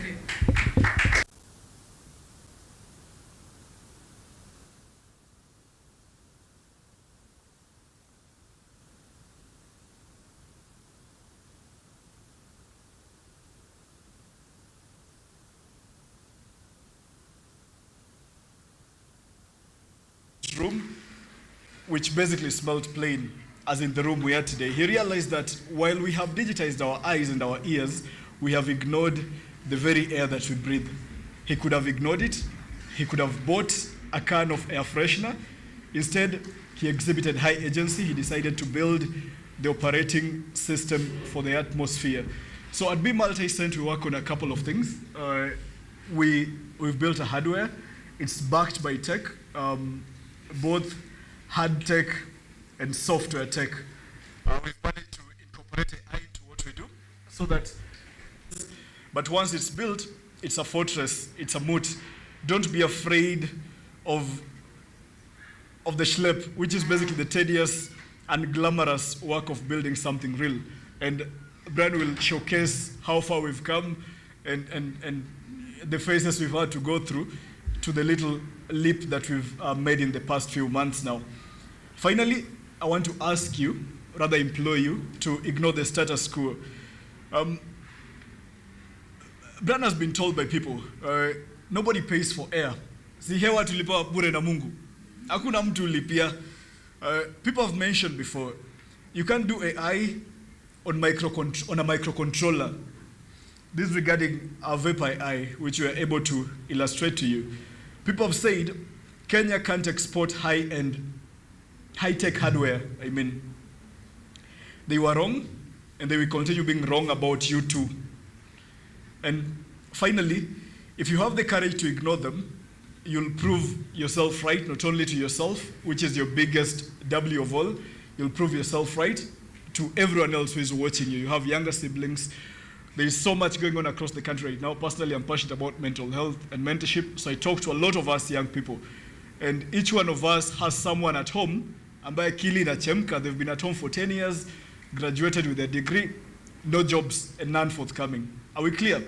S4: Room, which basically smelled plain, as in the room we are today. He realized that while we have digitized our eyes and our ears, we have ignored the very air that we breathe. He could have ignored it. He could have bought a can of air freshener. Instead, he exhibited high agency. He decided to build the operating system for the atmosphere. So at Be Multi-Cent, we work on a couple of things. We've built a hardware. It's backed by tech. Both hard tech and software tech. We've managed to incorporate AI into what we do, so that, but once it's built, it's a fortress, it's a moat. Don't be afraid of the schlep, which is basically the tedious and glamorous work of building something real. And Brian will showcase how far we've come and the phases we've had to go through to the little leap that we've made in the past few months now. Finally, I want to ask you, rather implore you, to ignore the status quo. Brian has been told by people, nobody pays for air. Si hewa tulipewa bure na Mungu. Hakuna mtu ulipia. People have mentioned before, you can't do AI on a microcontroller. This is regarding our Vapor AI, which we are able to illustrate to you. People have said Kenya can't export high-tech hardware. I mean, they were wrong, and they will continue being wrong about you too. And finally, if you have the courage to ignore them, you'll prove yourself right, not only to yourself, which is your biggest W of all, you'll prove yourself right to everyone else who is watching you. You have younger siblings. There is so much going on across the country right now. Personally, I'm passionate about mental health and mentorship, so I talk to a lot of us young people. And each one of us has someone at home, ambaye akili inachemka. They've been at home for 10 years, graduated with a degree, no jobs, and none forthcoming. Are we clear?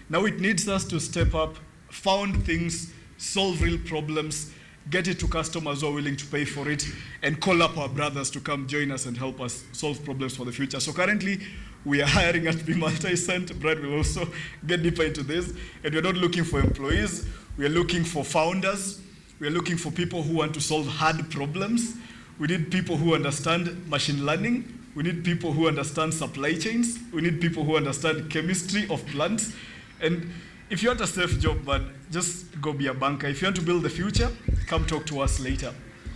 S4: Now it needs us to step up, found things, solve real problems, get it to customers who are willing to pay for it, and call up our brothers to come join us and help us solve problems for the future. So currently, we are hiring at Be Multi-Cent. Brad will also get deeper into this. And we're not looking for employees. We are looking for founders. We are looking for people who want to solve hard problems. We need people who understand machine learning. We need people who understand supply chains. We need people who understand chemistry of plants. And if you want a safe job, man, just go be a banker. If you want to build the future, come talk to us later.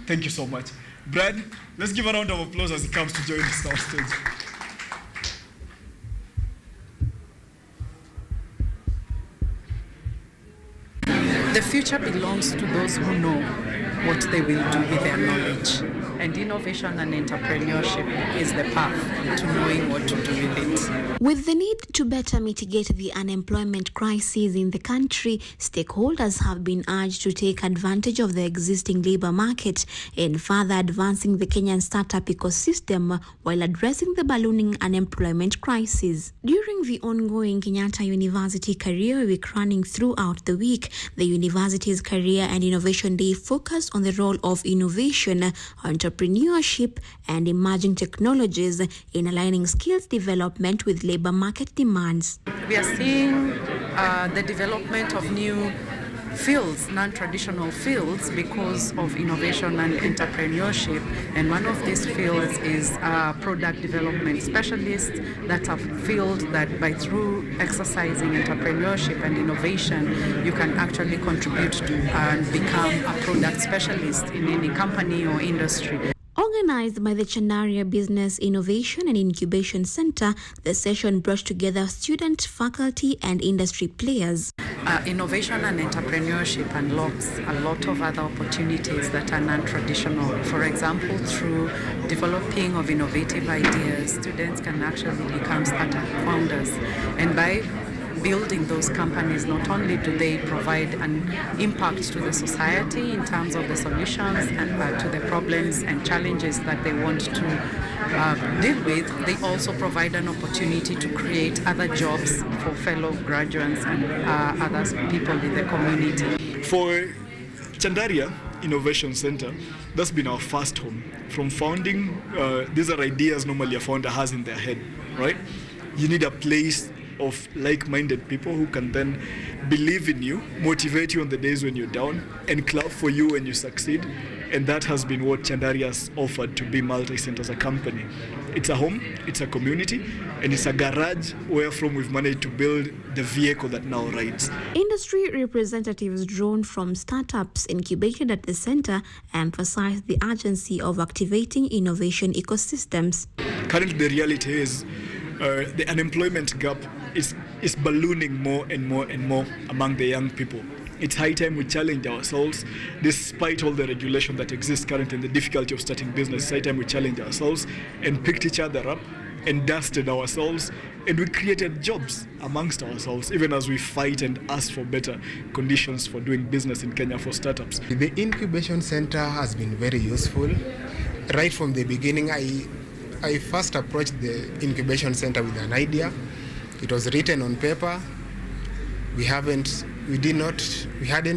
S4: Thank you so much. Brad, let's give a round of applause as he comes to join us on stage.
S3: The future belongs to those who know what they will do with their knowledge. And innovation and entrepreneurship is the path to knowing what to do with it.
S5: With the need to better mitigate the unemployment crisis in the country, stakeholders have been urged to take advantage of the existing labor market in further advancing the Kenyan startup ecosystem while addressing the ballooning unemployment crisis. During the ongoing Kenyatta University Career Week running throughout the week, the university's Career and Innovation Day focused on the role of innovation, entrepreneurship, and emerging technologies in aligning skills development with labor market demands.
S3: We are seeing the development of new fields, non-traditional fields, because of innovation and entrepreneurship. And one of these fields is product development specialists. That's a field that through exercising entrepreneurship and innovation, you can actually contribute to and become a product specialist in any company or industry.
S5: Organized by the Chandaria Business Innovation and Incubation Center, the session brought together student, faculty, and industry players.
S3: Innovation and entrepreneurship unlocks a lot of other opportunities that are non-traditional. For example, through developing of innovative ideas, students can actually become startup founders. And by building those companies, not only do they provide an impact to the society in terms of the solutions and to the problems and challenges that they want to deal with, they also provide an opportunity to create other jobs for fellow graduates and other people in the community.
S4: For Chandaria Innovation Center, that's been our first home. From founding, these are ideas normally a founder has in their head, right? You need a place of like-minded people who can then believe in you, motivate you on the days when you're down, and clap for you when you succeed. And that has been what Chandaria has offered to be Multicent as a company. It's a home, it's a community, and it's a garage wherefrom we've managed to build the vehicle that now rides.
S5: Industry representatives drawn from startups incubated at the center emphasized the urgency of activating innovation ecosystems.
S4: Currently, the reality is the unemployment gap is ballooning more and more and more among the young people. It's high time we challenge ourselves, despite all the regulation that exists currently and the difficulty of starting business. It's high time we challenge ourselves and picked each other up and dusted ourselves, and we created jobs amongst ourselves, even as we fight and ask for better conditions for doing business in Kenya for startups.
S23: The incubation center has been very useful. Right from the beginning, I first approached the incubation center with an idea. It was written on paper. We hadn't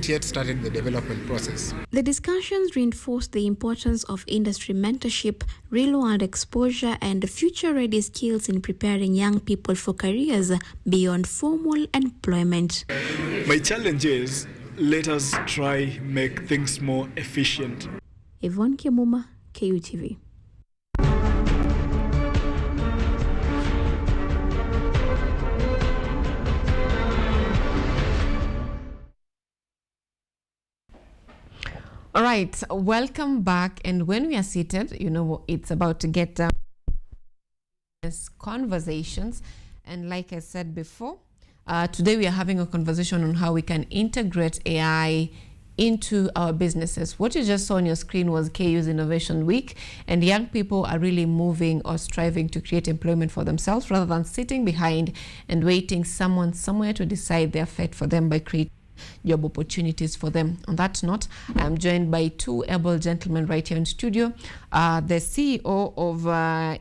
S23: yet started the development process.
S5: The discussions reinforced the importance of industry mentorship, real-world exposure, and future-ready skills in preparing young people for careers beyond formal employment.
S4: My challenge is, let us try make things more efficient.
S5: Yvonne Kimuma, KUTV.
S1: All right, welcome back. And when we are seated, it's about to get conversations. And like I said before, today we are having a conversation on how we can integrate AI into our businesses. What you just saw on your screen was KU's Innovation Week, and young people are really moving or striving to create employment for themselves rather than sitting behind and waiting someone somewhere to decide their fate for them by creating job opportunities for them. On that note, I'm joined by two able gentlemen right here in studio, the CEO of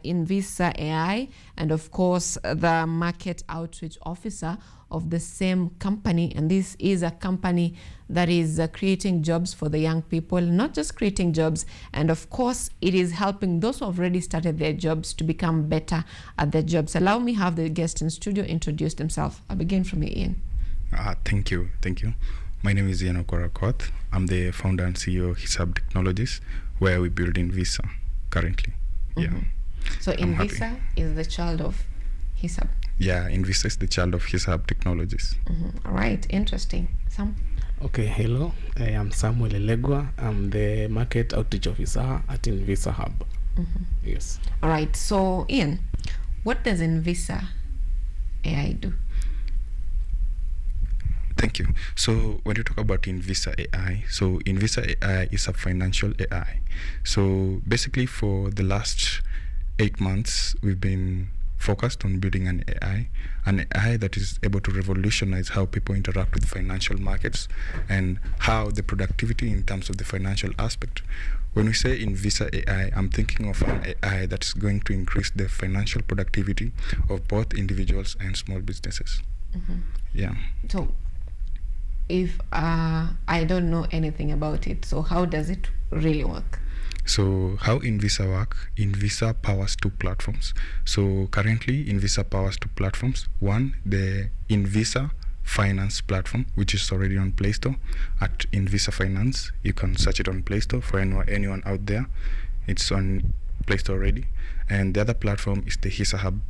S1: Invisa AI, and of course the market outreach officer of the same company. And this is a company that is creating jobs for the young people, not just creating jobs, and of course it is helping those who have already started their jobs to become better at their jobs. Allow me to have the guest in studio introduce themselves. I'll begin from you, Ian.
S24: Thank you. My name is Ian Okorakoth. I'm the founder and CEO of Hisab Technologies, where we build Invisa currently.
S1: Mm-hmm. Yeah. So Invisa is the child of Hisab.
S24: Yeah, Invisa is the child of Hisab Technologies.
S1: Mm-hmm. All right, interesting. Sam?
S6: Okay, hello. I am Samuel Elegwa. I'm the market outreach officer at Invisa Hub. Yes.
S1: All right. So, Ian, what does Invisa AI do?
S24: Thank you. So when you talk about Invisa AI, so Invisa AI is a financial AI. So basically for the last 8 months, we've been focused on building an AI that is able to revolutionize how people interact with financial markets and how the productivity in terms of the financial aspect. When we say Invisa AI, I'm thinking of an AI that's going to increase the financial productivity of both individuals and small businesses. Yeah.
S1: So if I don't know anything about it, so how does it really work?
S24: So how Invisa work? Invisa powers 2 platforms. So currently Invisa powers 2 platforms. One, the Invisa Finance platform, which is already on Play Store at Invisa Finance. You can search it on Play Store for anyone out there. It's on Play Store already. And the other platform is the HISA Hub.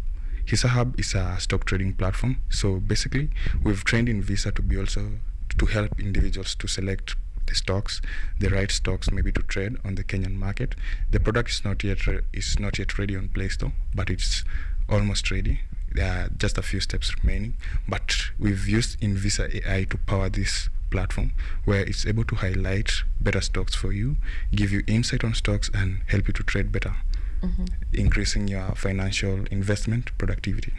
S24: HISA Hub is a stock trading platform. So basically, we've trained Invisa to be also to help individuals to select the stocks, the right stocks maybe to trade on the Kenyan market. The product is not yet ready on Play Store, but it's almost ready. There are just a few steps remaining, but we've used Invisa AI to power this platform where it's able to highlight better stocks for you, give you insight on stocks, and help you to trade better, increasing your financial investment productivity.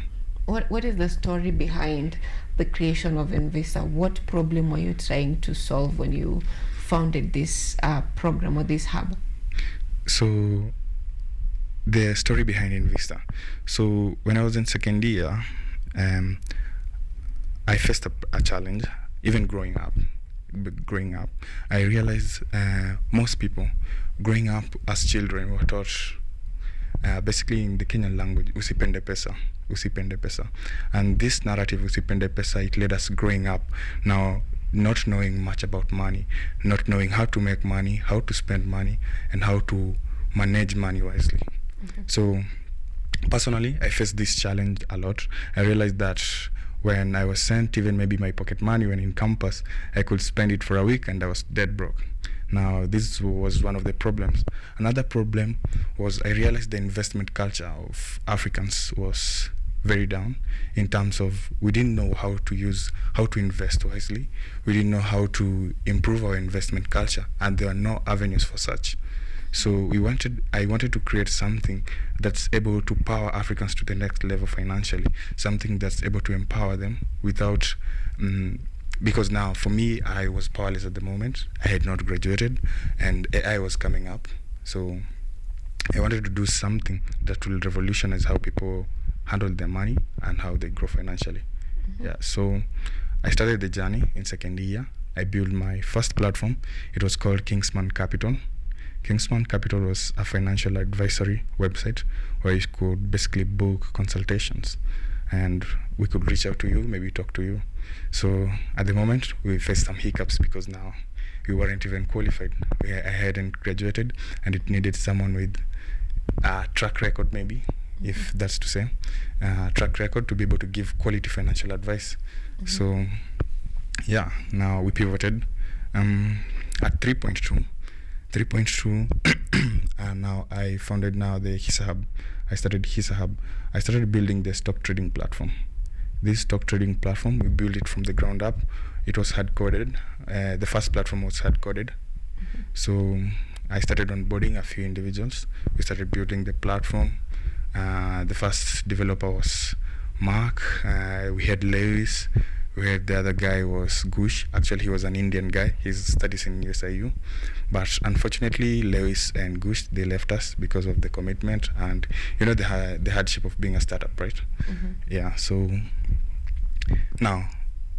S1: What is the story behind the creation of Invisa? What problem were you trying to solve when you founded this program or this hub?
S24: So the story behind Invisa. So when I was in second year, I faced a challenge. Even growing up, I realized most people growing up as children were taught basically in the Kenyan language, usipende pesa. And this narrative, usipende pesa, it led us growing up now not knowing much about money, not knowing how to make money, how to spend money, and how to manage money wisely. So personally, I faced this challenge a lot. I realized that when I was sent even maybe my pocket money when in campus, I could spend it for a week and I was dead broke. Now, this was one of the problems. Another problem was I realized the investment culture of Africans was very down in terms of we didn't know how to invest wisely. We didn't know how to improve our investment culture, and there are no avenues for such. So I wanted to create something that's able to power Africans to the next level financially, something that's able to empower them without because now for me, I was powerless at the moment. I had not graduated and AI was coming up. So I wanted to do something that will revolutionize how people handle their money and how they grow financially. Yeah, so I started the journey in second year. I built my first platform. It was called Kingsman Capital. Kingsman Capital was a financial advisory website where you could basically book consultations and we could reach out to you, maybe talk to you. So at the moment, we faced some hiccups because now we weren't even qualified. I hadn't graduated and it needed someone with a track record maybe, if that's to say, track record to be able to give quality financial advice. So yeah, now we pivoted at 3.2, and now I founded now the HISA Hub. I started HISA Hub. I started building the stock trading platform. This stock trading platform, we built it from the ground up. It was hard-coded. The first platform was hard-coded. So I started onboarding a few individuals. We started building the platform. The first developer was Mark. We had Lewis. We had the other guy was Gush. Actually, he was an Indian guy. He studies in USIU. But unfortunately, Lewis and Gush, they left us because of the commitment and, you know, the hardship of being a startup, right? Yeah, so now,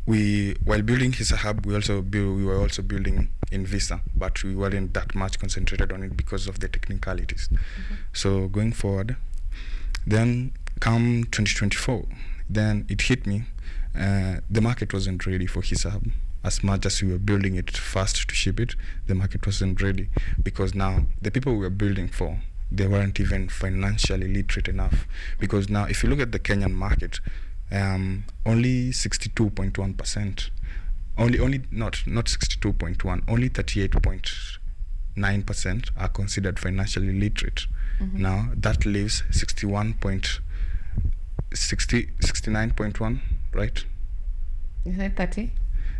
S24: while building HISA Hub, we were also building Invisa, but we weren't that much concentrated on it because of the technicalities. So going forward, then come 2024, then it hit me. The market wasn't ready for HISA Hub. As much as we were building it fast to ship it, the market wasn't ready because now the people we were building for, they weren't even financially literate enough. Because now if you look at the Kenyan market, only 62.1% only not 62.1, only 38.9% are considered financially literate. Now that leaves 69.1, right?
S1: Is it 30?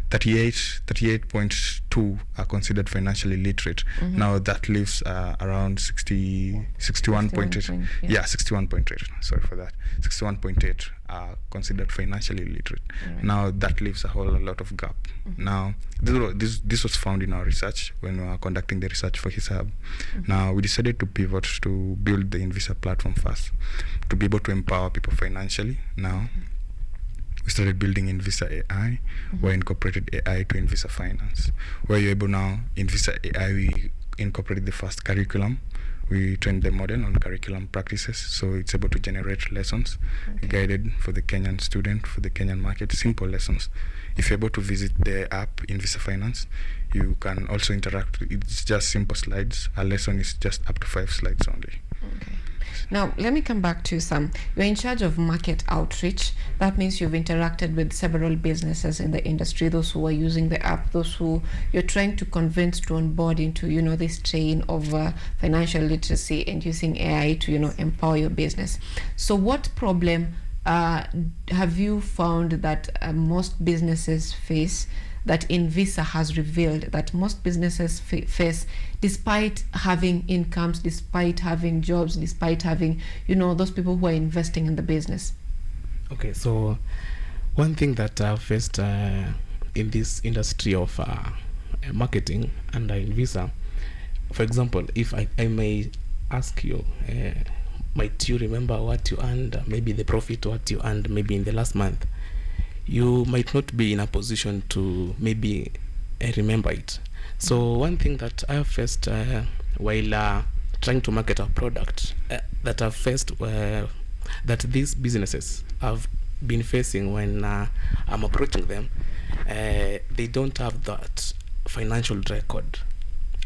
S24: 38.2 are considered financially literate. Now that leaves around 61.8. Yeah, 61.8. Sorry for that. 61.8 are considered financially literate.
S1: Right.
S24: Now that leaves a whole lot of gap. Now this was found in our research when we were conducting the research for his hub. Now we decided to pivot to build the Invisa platform first to be able to empower people financially. Now we started building Invisa AI, where incorporated AI to Invisa Finance. Where you're able now, Invisa AI, we incorporated the first curriculum. We trained the model on curriculum practices, so it's able to generate lessons guided for the Kenyan student, for the Kenyan market, simple lessons. If you're able to visit the app, Invisa Finance, you can also interact. It's just simple slides. A lesson is just up to 5 slides only.
S1: Okay. Now, let me come back to Sam. You're in charge of market outreach. That means you've interacted with several businesses in the industry, those who are using the app, those who you're trying to convince to onboard into, this chain of financial literacy and using AI to, empower your business. So what problem have you found that most businesses face that Invisa has revealed that most businesses face, despite having incomes, despite having jobs, despite having, those people who are investing in the business?
S6: Okay, so one thing that I've faced in this industry of marketing under Invisa, for example, if I may ask you, might you remember what you earned, maybe the profit, what you earned maybe in the last month? You might not be in a position to maybe remember it. So one thing that I have faced while trying to market our product that I've faced that these businesses have been facing when I'm approaching them, they don't have that financial record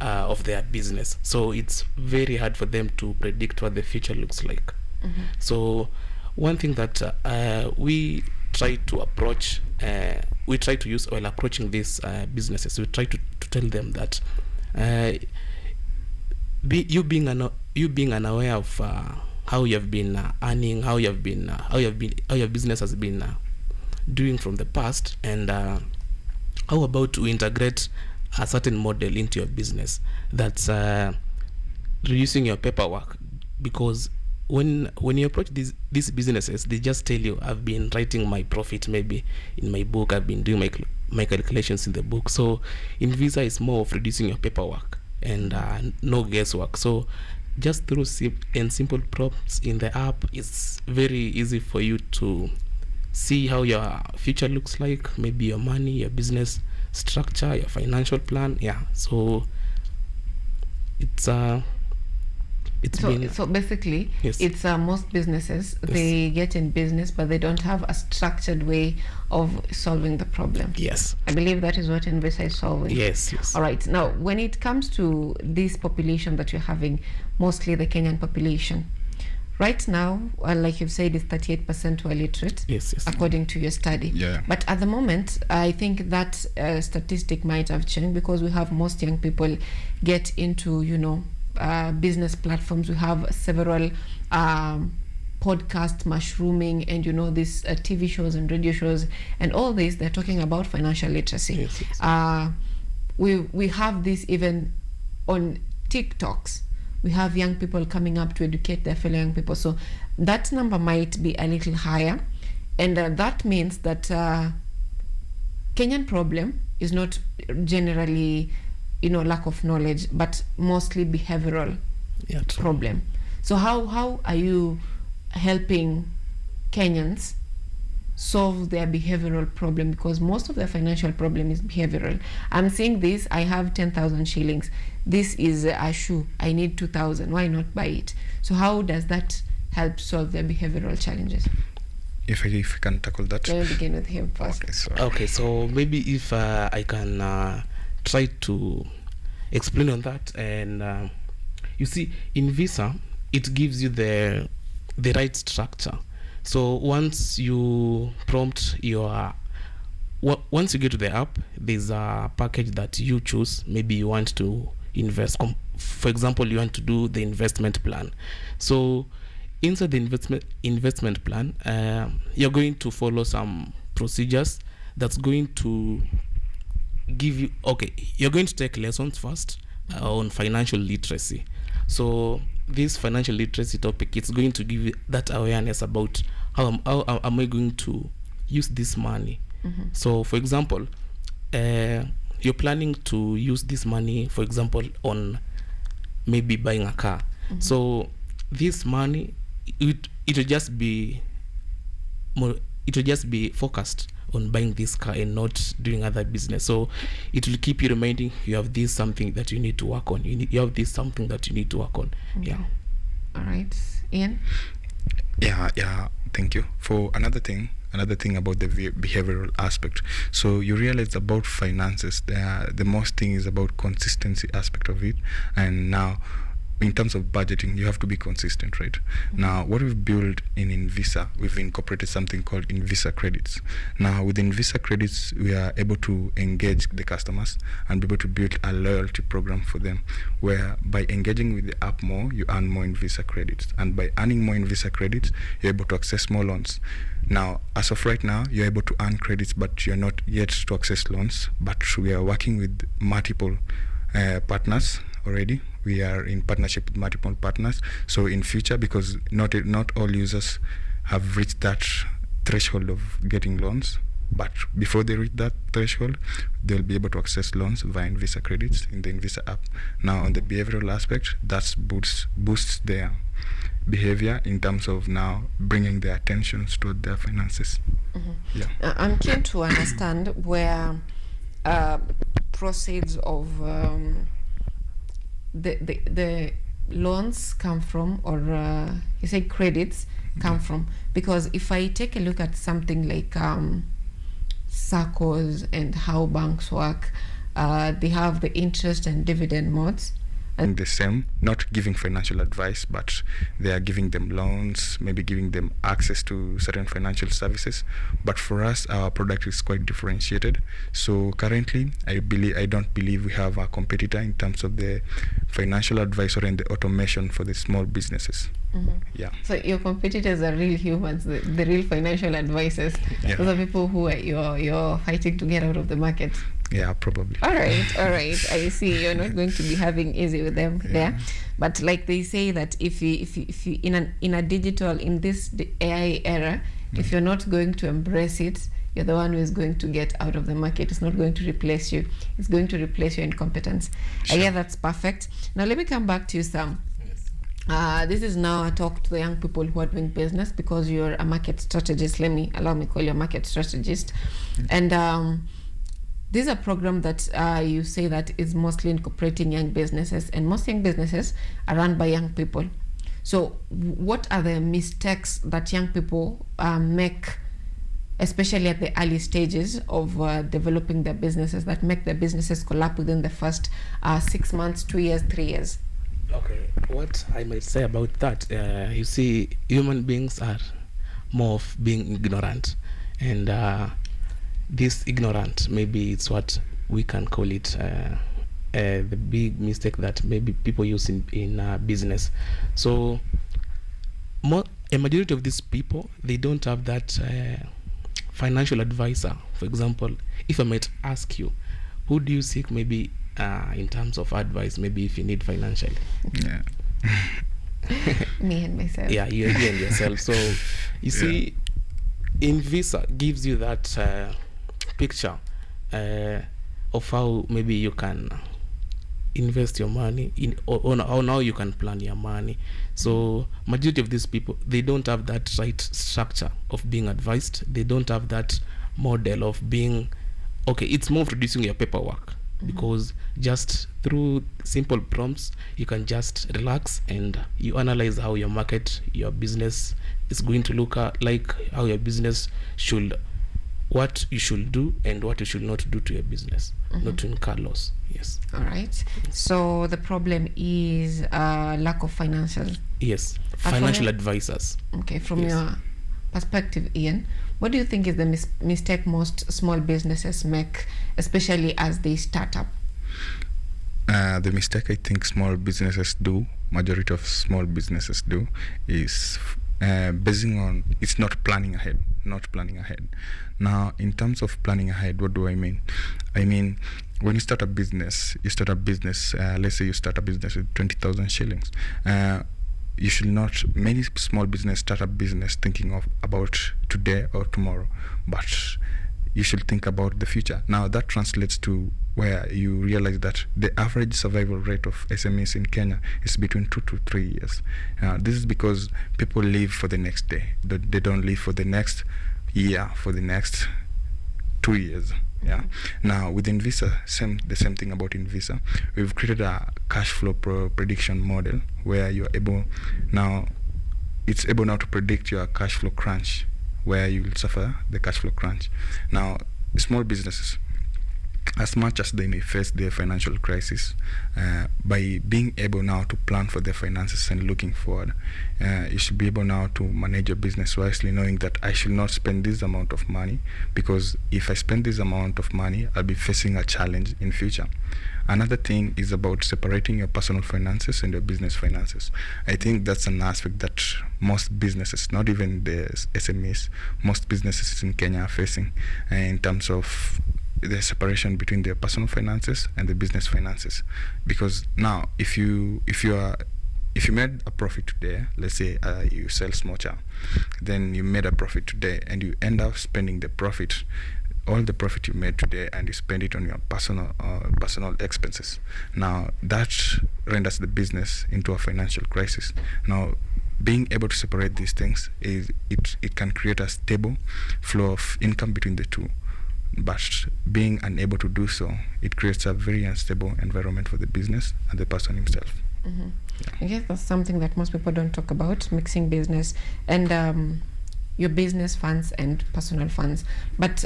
S6: of their business. So it's very hard for them to predict what the future looks like. So one thing that we try to approach, we try to use while approaching these businesses, we try to tell them that you being unaware of how you have been earning, how your business has been doing from the past, and how about to integrate a certain model into your business that's reducing your paperwork, because when you approach these businesses, they just tell you, I've been writing my profit maybe in my book, I've been doing my calculations in the book. So Invisa is more of reducing your paperwork and no guesswork. So just through simple prompts in the app, it's very easy for you to see how your future looks like, maybe your money, your business structure, your financial plan. Yeah, so so
S1: basically,
S6: yes.
S1: It's most businesses, they get in business, but they don't have a structured way of solving the problem.
S6: Yes.
S1: I believe that is what Invisa is solving.
S6: Yes.
S1: All right. Now, when it comes to this population that you're having, mostly the Kenyan population, right now, like you've said, it's 38% who are literate,
S6: yes,
S1: according to your study.
S24: Yeah.
S1: But at the moment, I think that statistic might have changed, because we have most young people get into, business platforms. We have several podcast mushrooming and these TV shows and radio shows and all this. They're talking about financial literacy.
S6: Yes.
S1: We have this even on TikToks. We have young people coming up to educate their fellow young people. So that number might be a little higher, and that means that Kenyan problem is not generally lack of knowledge, but mostly behavioral problem. So how are you helping Kenyans solve their behavioral problem? Because most of their financial problem is behavioral. I'm saying this, I have 10,000 shillings. This is a shoe. I need 2,000. Why not buy it? So how does that help solve their behavioral challenges?
S24: If I can tackle that.
S1: Let me begin with him first.
S6: Okay, so maybe if I can try to explain on that. And you see, Invisa, it gives you the right structure. So once you prompt your once you get to the app, there's a package that you choose. Maybe you want to invest. For example, you want to do the investment plan. So inside the investment plan, you're going to follow some procedures that's going to give you, you're going to take lessons first on financial literacy. So this financial literacy topic, it's going to give you that awareness about how am I going to use this money. So for example, you're planning to use this money, for example, on maybe buying a car. So this money, it will just be focused on buying this car and not doing other business. So it will keep you reminding you have this something that you need to work on. You have this something that you need to work on. Yeah.
S1: All right, Ian.
S24: Yeah. Thank you. For another thing about the behavioral aspect. So you realize about finances, the most thing is about consistency aspect of it. And now, in terms of budgeting, you have to be consistent, right? Now, what we've built in Invisa, we've incorporated something called Invisa credits. Now, with Invisa credits, we are able to engage the customers and be able to build a loyalty program for them, where by engaging with the app more, you earn more Invisa credits. And by earning more Invisa credits, you're able to access more loans. Now, as of right now, you're able to earn credits, but you're not yet to access loans. But we are working with multiple partners already. We are in partnership with multiple partners. So in future, because not all users have reached that threshold of getting loans, but before they reach that threshold, they'll be able to access loans via Invisa credits in the Invisa app. Now, on the behavioral aspect, that boosts their behavior in terms of now bringing their attentions toward their finances. Yeah.
S1: I'm keen to understand where proceeds of the loans come from, or you say credits come from, because if I take a look at something like SACCOs and how banks work, they have the interest and dividend modes.
S24: And the same, not giving financial advice, but they are giving them loans, maybe giving them access to certain financial services. But for us, our product is quite differentiated. So currently, I don't believe we have a competitor in terms of the financial advisor and the automation for the small businesses. Yeah.
S1: So your competitors are real humans, the real financial advisors.
S24: Yeah.
S1: Those are people who are you're fighting to get out of the market.
S24: Yeah, probably.
S1: All right. I see. You're not going to be having easy with them there, but like they say that if you in a digital, in this AI era, if you're not going to embrace it, you're the one who is going to get out of the market. It's not going to replace you. It's going to replace your incompetence.
S6: Sure.
S1: Yeah, that's perfect. Now let me come back to you, Sam. This is now a talk to the young people who are doing business, because you're a market strategist. Allow me call you a market strategist, and this is a program that you say that is mostly incorporating young businesses, and most young businesses are run by young people. So what are the mistakes that young people make, especially at the early stages of developing their businesses, that make their businesses collapse within the first 6 months, 2 years, 3 years?
S6: Okay, what I might say about that, you see, human beings are more of being ignorant, and this ignorant, maybe it's what we can call it the big mistake that maybe people use in business. So a majority of these people, they don't have that financial advisor. For example, if I might ask you, who do you seek maybe in terms of advice, maybe if you need financially?
S24: Yeah.
S1: Me and myself.
S6: Yeah, you and yourself. So you see, Invisa gives you that picture of how maybe you can invest your money or how you can plan your money. So majority of these people, they don't have that right structure of being advised. They don't have that model of being it's more of reducing your paperwork, because just through simple prompts you can just relax and you analyze how your market, your business is going to look like, how your business should, what you should do and what you should not do to your business, not to incur loss. Yes.
S1: All right. So the problem is lack of financial.
S6: Yes. Financial advisors.
S1: Okay. From your perspective, Ian, What do you think is the mistake most small businesses make, especially as they start up?
S24: The mistake I think small businesses do, majority of small businesses do, is basing on, it's not planning ahead. Now, in terms of planning ahead, what do I mean? I mean, when you start a business, let's say you start a business with 20,000 shillings. You should not, many small business start a business thinking about today or tomorrow, but you should think about the future. Now, that translates to where you realize that the average survival rate of SMEs in Kenya is between 2 to 3 years. This is because people live for the next day. They don't live for the next year, for the next 2 years. Yeah. Now, with Invisa, the same thing about Invisa. We've created a cash flow prediction model where you're able now, it's able now to predict your cash flow crunch, where you will suffer the cash flow crunch. Now, small businesses, as much as they may face their financial crisis, by being able now to plan for their finances and looking forward, you should be able now to manage your business wisely, knowing that I should not spend this amount of money, because if I spend this amount of money, I'll be facing a challenge in future. Another thing is about separating your personal finances and your business finances. I think that's an aspect that most businesses, not even the SMEs, most businesses in Kenya are facing in terms of the separation between their personal finances and the business finances. Because now, if you made a profit today, let's say you sell smocha, then you made a profit today and you end up spending the profit, all the profit you made today, and you spend it on your personal expenses. Now, that renders the business into a financial crisis. Now, being able to separate these things, it can create a stable flow of income between the two. But being unable to do so, it creates a very unstable environment for the business and the person himself.
S1: Mm-hmm. Yeah. I guess that's something that most people don't talk about, mixing business and your business funds and personal funds. But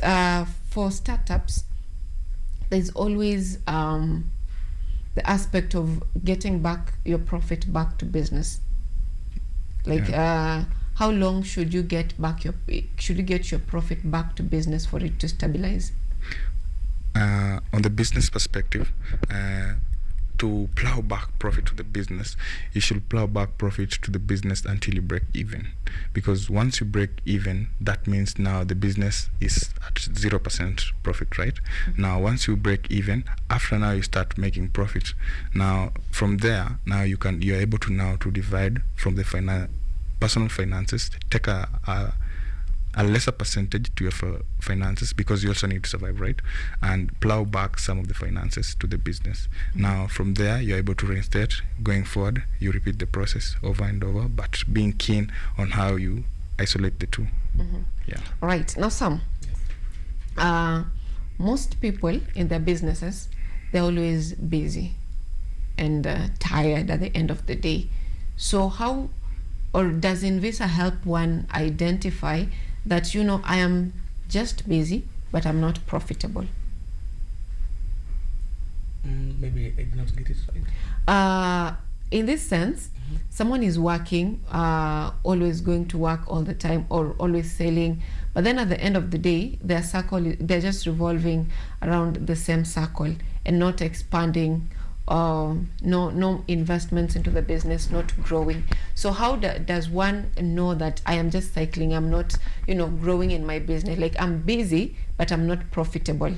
S1: for startups, there's always the aspect of getting back your profit back to business. Like, how long should you get your profit back to business for it to stabilize?
S24: On the business perspective, to plow back profit to the business, you should plow back profit to the business until you break even. Because once you break even, that means now the business is at 0% profit, right? Mm-hmm. Now, once you break even, after now you start making profit. Now, from there, now you're able to now to divide from the personal finances, take a lesser percentage to your finances, because you also need to survive, right? And plow back some of the finances to the business. Mm-hmm. Now, from there, you're able to reinstate. Going forward, you repeat the process over and over, but being keen on how you isolate the two.
S1: Mm-hmm.
S24: Yeah.
S1: All right. Now, Sam, most people in their businesses, they're always busy and tired at the end of the day. So how, or does Invisa help one identify that, I am just busy, but I'm not profitable?
S6: Maybe I did not get it right.
S1: In this sense, someone is working, always going to work all the time, or always selling, but then at the end of the day, they're just revolving around the same circle and not expanding. No investments into the business, not growing. So how does one know that I am just cycling, I'm not growing in my business? Like, I'm busy but I'm not profitable.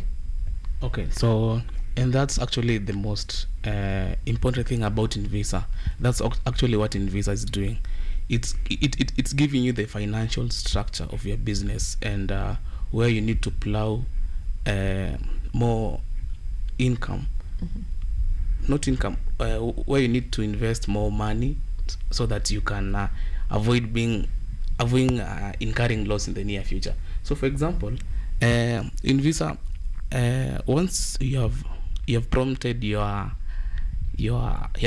S6: Okay, so and that's actually the most important thing about Invisa. That's actually what Invisa is doing. It's giving you the financial structure of your business and where you need to plow more income. Mm-hmm. Not income, where you need to invest more money so that you can avoid incurring loss in the near future. So, for example, Invisa, once you have prompted your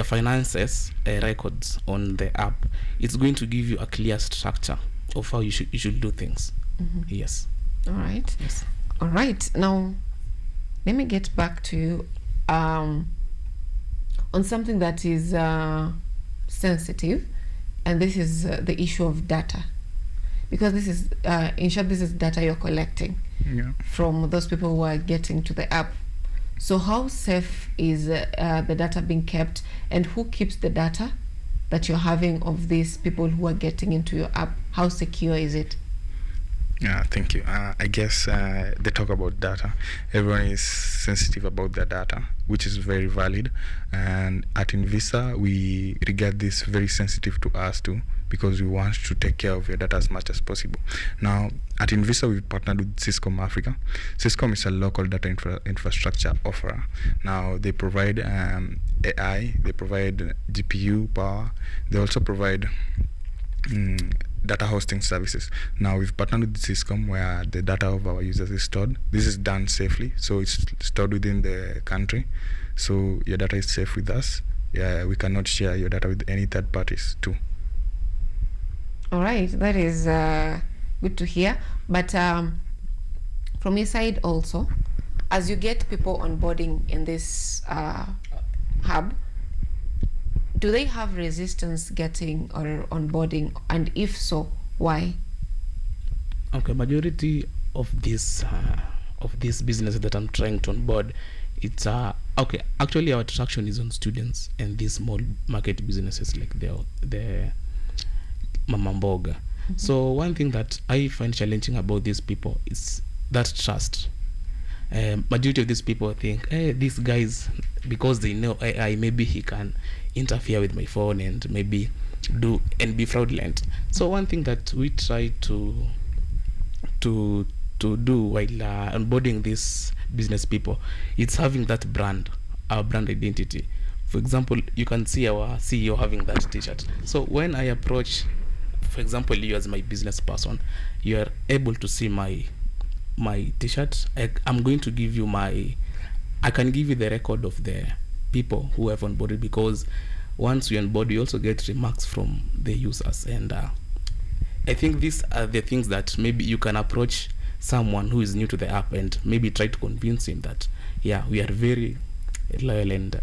S6: finances records on the app, it's going to give you a clear structure of how you should do things. Mm-hmm. Yes.
S1: All right.
S6: Yes.
S1: All right. Now, let me get back to you. On something that is sensitive, and this is the issue of data. because this is, in short, this is data you're collecting from those people who are getting to the app. So how safe is the data being kept, and who keeps the data that you're having of these people who are getting into your app? How secure is it?
S24: Yeah, thank you. I guess they talk about data. Everyone is sensitive about their data, which is very valid. And at Invisa, we regard this very sensitive to us too, because we want to take care of your data as much as possible. Now, at Invisa, we've partnered with Ciscom Africa. Ciscom is a local data infrastructure offerer. Now, they provide AI, they provide GPU power, they also provide data hosting services. Now, we've partnered with Ciscom where the data of our users is stored. This is done safely, so it's stored within the country. So your data is safe with us. Yeah, we cannot share your data with any third parties too.
S1: All right, that is good to hear. But from your side also, as you get people onboarding in this hub, do they have resistance getting or onboarding, and if so, why?
S6: Okay, majority of these businesses that I'm trying to onboard, it's okay. Actually, our attraction is on students and these small market businesses like the Mama Mboga. So one thing that I find challenging about these people is that trust. Majority of these people think, hey, these guys, because they know AI, maybe he can interfere with my phone and maybe do and be fraudulent. So one thing that we try to do while onboarding these business people, it's having that brand, our brand identity. For example, you can see our CEO having that t-shirt. So when I approach, for example, you as my business person, you are able to see my t-shirt. I'm going to give you I can give you the record of the people who have onboarded, because once we onboard, we also get remarks from the users. And I think these are the things that maybe you can approach someone who is new to the app and maybe try to convince him that, yeah, we are very loyal and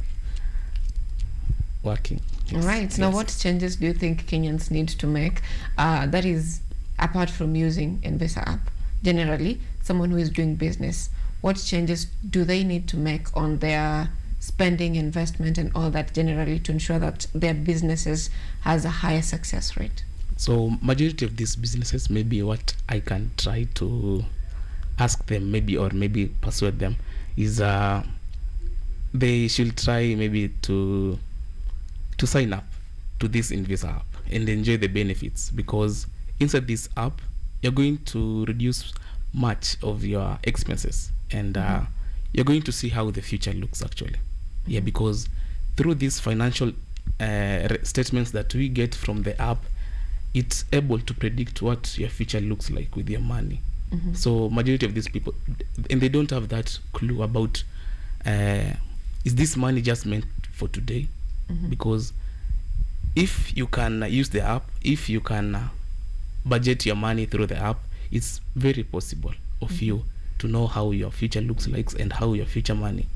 S6: working.
S1: All right. Yes. Now, what changes do you think Kenyans need to make? That is, apart from using Invisa app, generally, someone who is doing business, what changes do they need to make on their spending, investment, and all that generally to ensure that their businesses has a higher success rate?
S6: So majority of these businesses, maybe what I can try to ask them or maybe persuade them is they should try maybe to sign up to this Invisa app and enjoy the benefits, because inside this app you're going to reduce much of your expenses, and you're going to see how the future looks actually. Yeah, because through these financial statements that we get from the app, it's able to predict what your future looks like with your money. So majority of these people, and they don't have that clue about is this money just meant for today? Because if you can use the app, if you can budget your money through the app, it's very possible of you to know how your future looks like and how your future money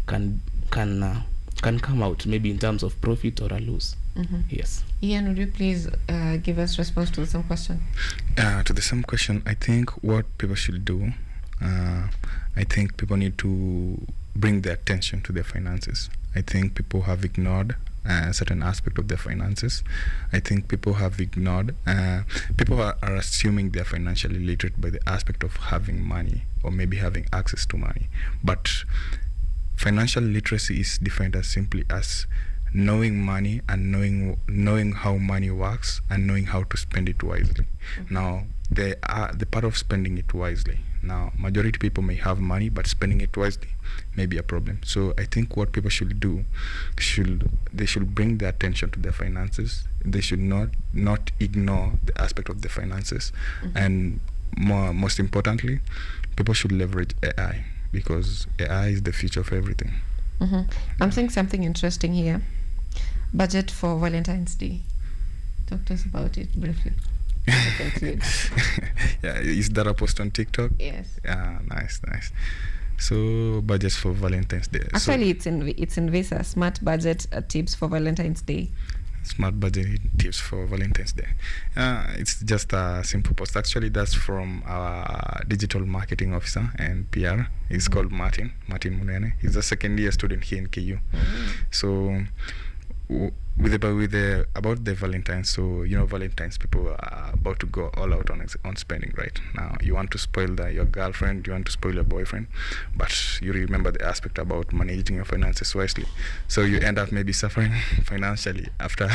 S6: can come out, maybe in terms of profit or a loss. Yes.
S1: Ian, would you please give us response to the same question?
S24: To the same question, I think what people should do, I think people need to bring their attention to their finances. I think people have ignored a certain aspect of their finances. I think people have ignored, people are assuming they're financially literate by the aspect of having money or maybe having access to money. But financial literacy is defined as simply as knowing money and knowing how money works and knowing how to spend it wisely. Now, the part of spending it wisely. Now, majority people may have money, but spending it wisely may be a problem. So I think what people should do, they should bring their attention to their finances. They should not ignore the aspect of the finances. And most importantly, people should leverage AI, because AI is the future of everything.
S1: I'm seeing something interesting here. Budget for Valentine's Day. Talk to us about it briefly.
S24: Yeah, is that a post on TikTok?
S1: Yes.
S24: Yeah, nice. So budgets for Valentine's Day.
S1: Actually, it's in Visa Smart Budget Tips for Valentine's Day.
S24: smart budgeting tips for Valentine's Day. It's just a simple post. Actually, that's from our digital marketing officer and PR. He's called Martin Munene. He's a second year student here in KU. So about the Valentine's, so Valentine's, people are about to go all out on spending right now. You want to spoil your girlfriend, you want to spoil your boyfriend, but you remember the aspect about managing your finances wisely. So you end up maybe suffering financially after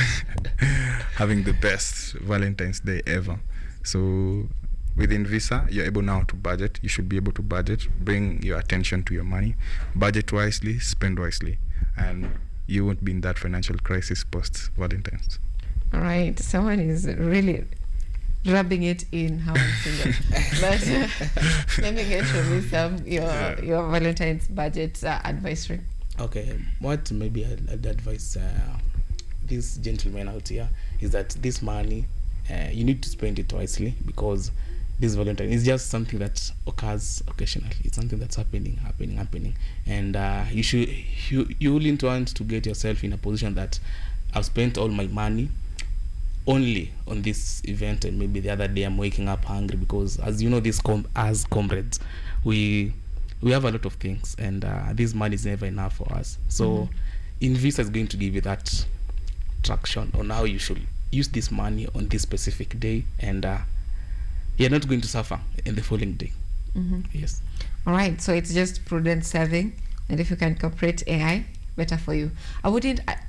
S24: having the best Valentine's Day ever. So within Visa, you're able now to budget. You should be able to budget, bring your attention to your money, budget wisely, spend wisely, and you won't be in that financial crisis post Valentine's.
S1: All right, someone is really rubbing it in how I'm single. But let me get from you some your Valentine's budget advisory.
S6: Okay, what maybe I'd advise this gentleman out here is that this money, you need to spend it wisely, because this Valentine is just something that occurs occasionally. It's something that's happening, and you wouldn't want to get yourself in a position that I've spent all my money only on this event, and maybe the other day I'm waking up hungry, because as you know, as comrades, we have a lot of things, and this money is never enough for us. So Invisa is going to give you that traction on how you should use this money on this specific day, and you're not going to suffer in the following day. Yes.
S1: All right, so it's just prudent saving, and if you can incorporate AI, better for you.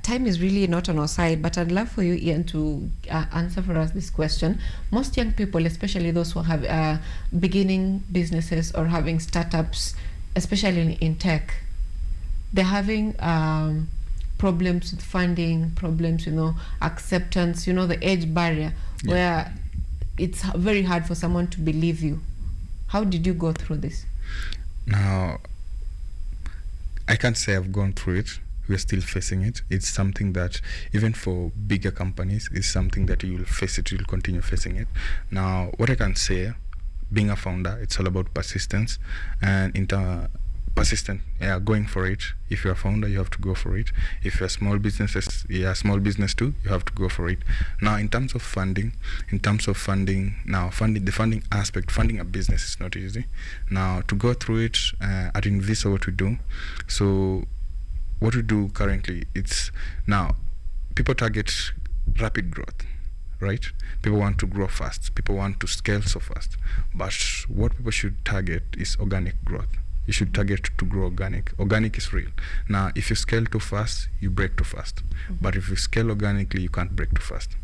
S1: Time is really not on our side, but I'd love for you, Ian, to answer for us this question. Most young people, especially those who have beginning businesses or having startups, especially in tech, they're having problems with funding, problems, acceptance, the age barrier, where it's very hard for someone to believe you. How did you go through this?
S24: Now, I can't say I've gone through it. We're still facing it. It's something that, even for bigger companies, is something that you'll face it, you'll continue facing it. Now, what I can say, being a founder, it's all about persistence, and going for it. If you're a founder, you have to go for it. If you're a small business too, you have to go for it. Now, in terms of funding, the funding aspect, funding a business is not easy. Now, to go through it, at Invisa, what we do, so what we do currently, it's now people target rapid growth, right? People want to grow fast. People want to scale so fast. But what people should target is organic growth. You should target to grow organic. Organic is real. Now, if you scale too fast, you break too fast. But if you scale organically, you can't break too fast.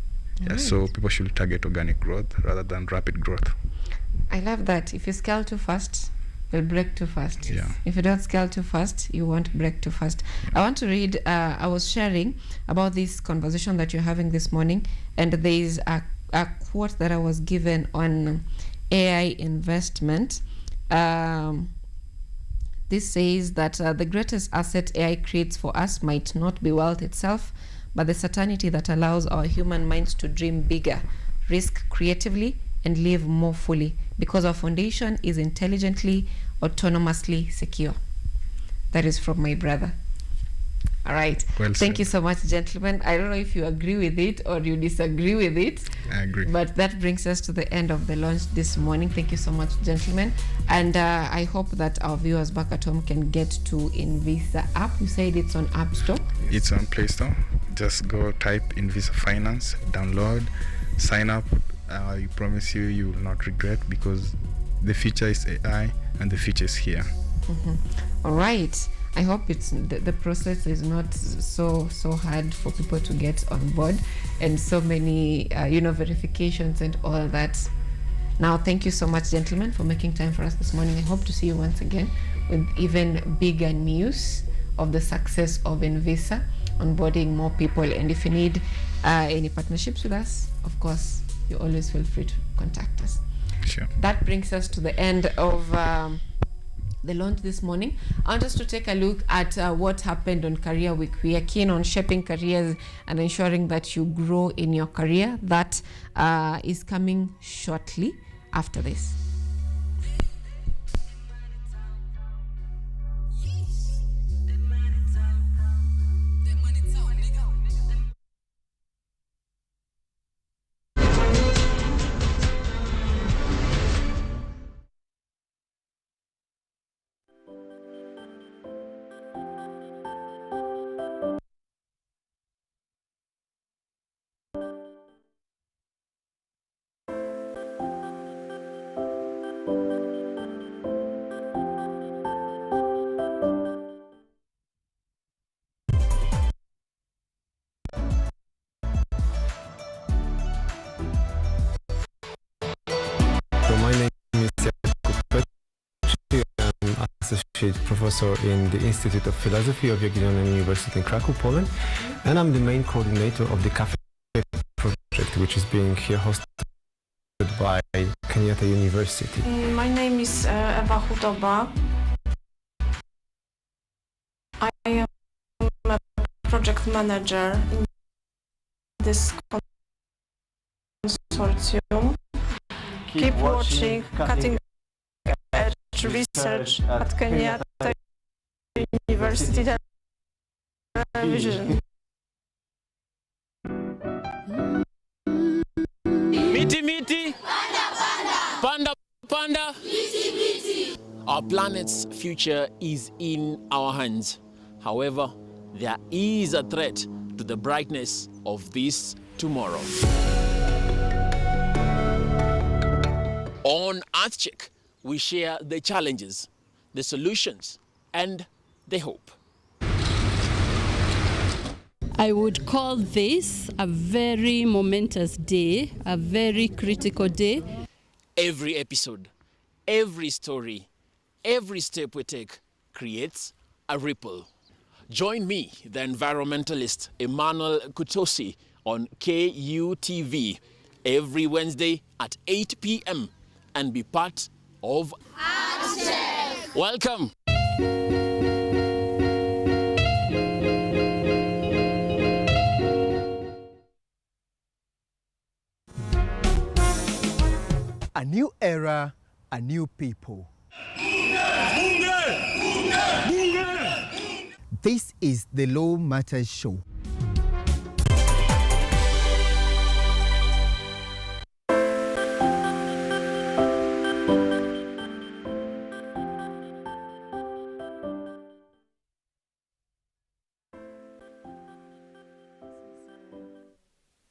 S24: So people should target organic growth rather than rapid growth.
S1: I love that. If you scale too fast, you'll break too fast.
S24: Yeah.
S1: If you don't scale too fast, you won't break too fast. I want to read, I was sharing about this conversation that you're having this morning, and there is a quote that I was given on AI investment. This says that the greatest asset AI creates for us might not be wealth itself, but the certainty that allows our human minds to dream bigger, risk creatively, and live more fully, because our foundation is intelligently, autonomously secure. That is from my brother. All right.
S24: Well
S1: Thank
S24: said.
S1: you so much, gentlemen. I don't know if you agree with it or you disagree with it.
S24: I agree.
S1: But that brings us to the end of the launch this morning. Thank you so much, gentlemen. And I hope that our viewers back at home can get to Invisa app. You said it's on App Store.
S24: It's on Play Store. Just go type Invisa Finance, download, sign up. I promise you will not regret, because the future is AI and the future is here.
S1: All right. I hope it's the process is not so hard for people to get on board, and so many verifications and all that. Now, thank you so much, gentlemen, for making time for us this morning. I hope to see you once again with even bigger news of the success of Invisa, onboarding more people. And if you need any partnerships with us, of course, you always feel free to contact us.
S24: Sure.
S1: That brings us to the end of the launch this morning. I want us to take a look at what happened on Career Week. We are keen on shaping careers and ensuring that you grow in your career. That is coming shortly after this.
S8: Associate Professor in the Institute of Philosophy of Jagiellonian University in Krakow, Poland, and I'm the main coordinator of the Cafe project, which is being here hosted by Kenyatta University.
S10: My name is Eva Hudoba. I am a project manager in this consortium. Keep watching cutting edge research at Kenyatta University Television.
S11: Miti miti, panda panda. Our planet's future is in our hands. However, there is a threat to the brightness of this tomorrow. On EarthCheck, we share the challenges, the solutions, and the hope.
S12: I would call this a very momentous day, a very critical day.
S11: Every episode, every story, every step we take creates a ripple. Join me, the environmentalist Emmanuel Kutosi, on KUTV every Wednesday at 8 p.m. and be part of EarthCheck. Welcome.
S25: A new era, a new people. This is the Law Matters Show.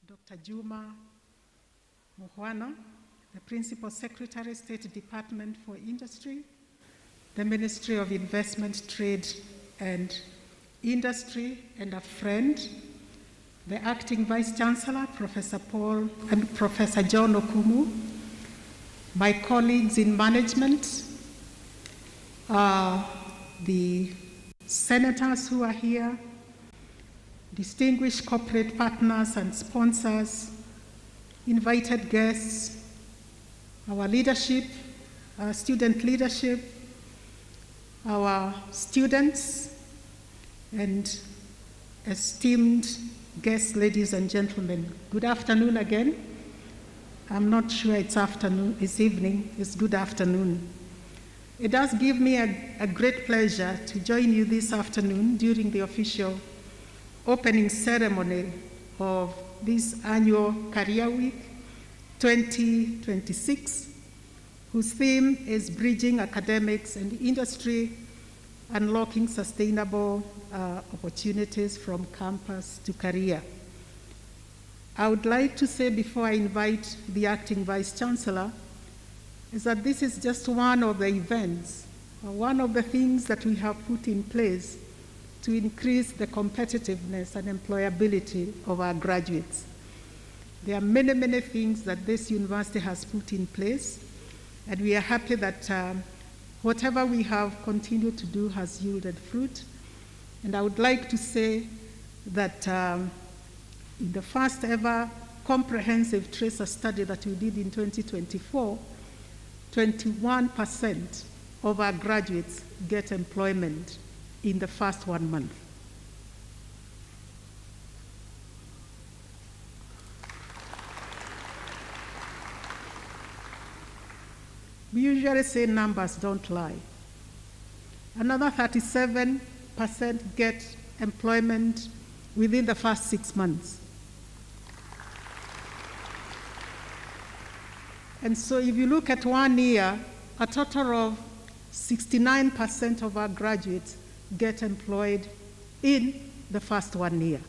S26: Dr. Juma Muhwana, the Principal Secretary, State Department for Industry, the Ministry of Investment, Trade and Industry, and a friend, the Acting Vice Chancellor, Professor John Okumu, my colleagues in management, the senators who are here, distinguished corporate partners and sponsors, invited guests, our leadership, our student leadership, our students, and esteemed guests, ladies and gentlemen. Good afternoon again. I'm not sure it's afternoon, it's evening, it's good afternoon. It does give me a great pleasure to join you this afternoon during the official opening ceremony of this annual Career Week 2026, whose theme is Bridging Academics and Industry, Unlocking Sustainable Opportunities from Campus to Career. I would like to say before I invite the Acting Vice Chancellor, is that this is just one of the events, one of the things that we have put in place to increase the competitiveness and employability of our graduates. There are many, many things that this university has put in place, and we are happy that whatever we have continued to do has yielded fruit. And I would like to say that in the first ever comprehensive tracer study that we did in 2024, 21% of our graduates get employment in the first 1 month. We usually say numbers don't lie. Another 37% get employment within the first 6 months. And so if you look at 1 year, a total of 69% of our graduates get employed in the first 1 year.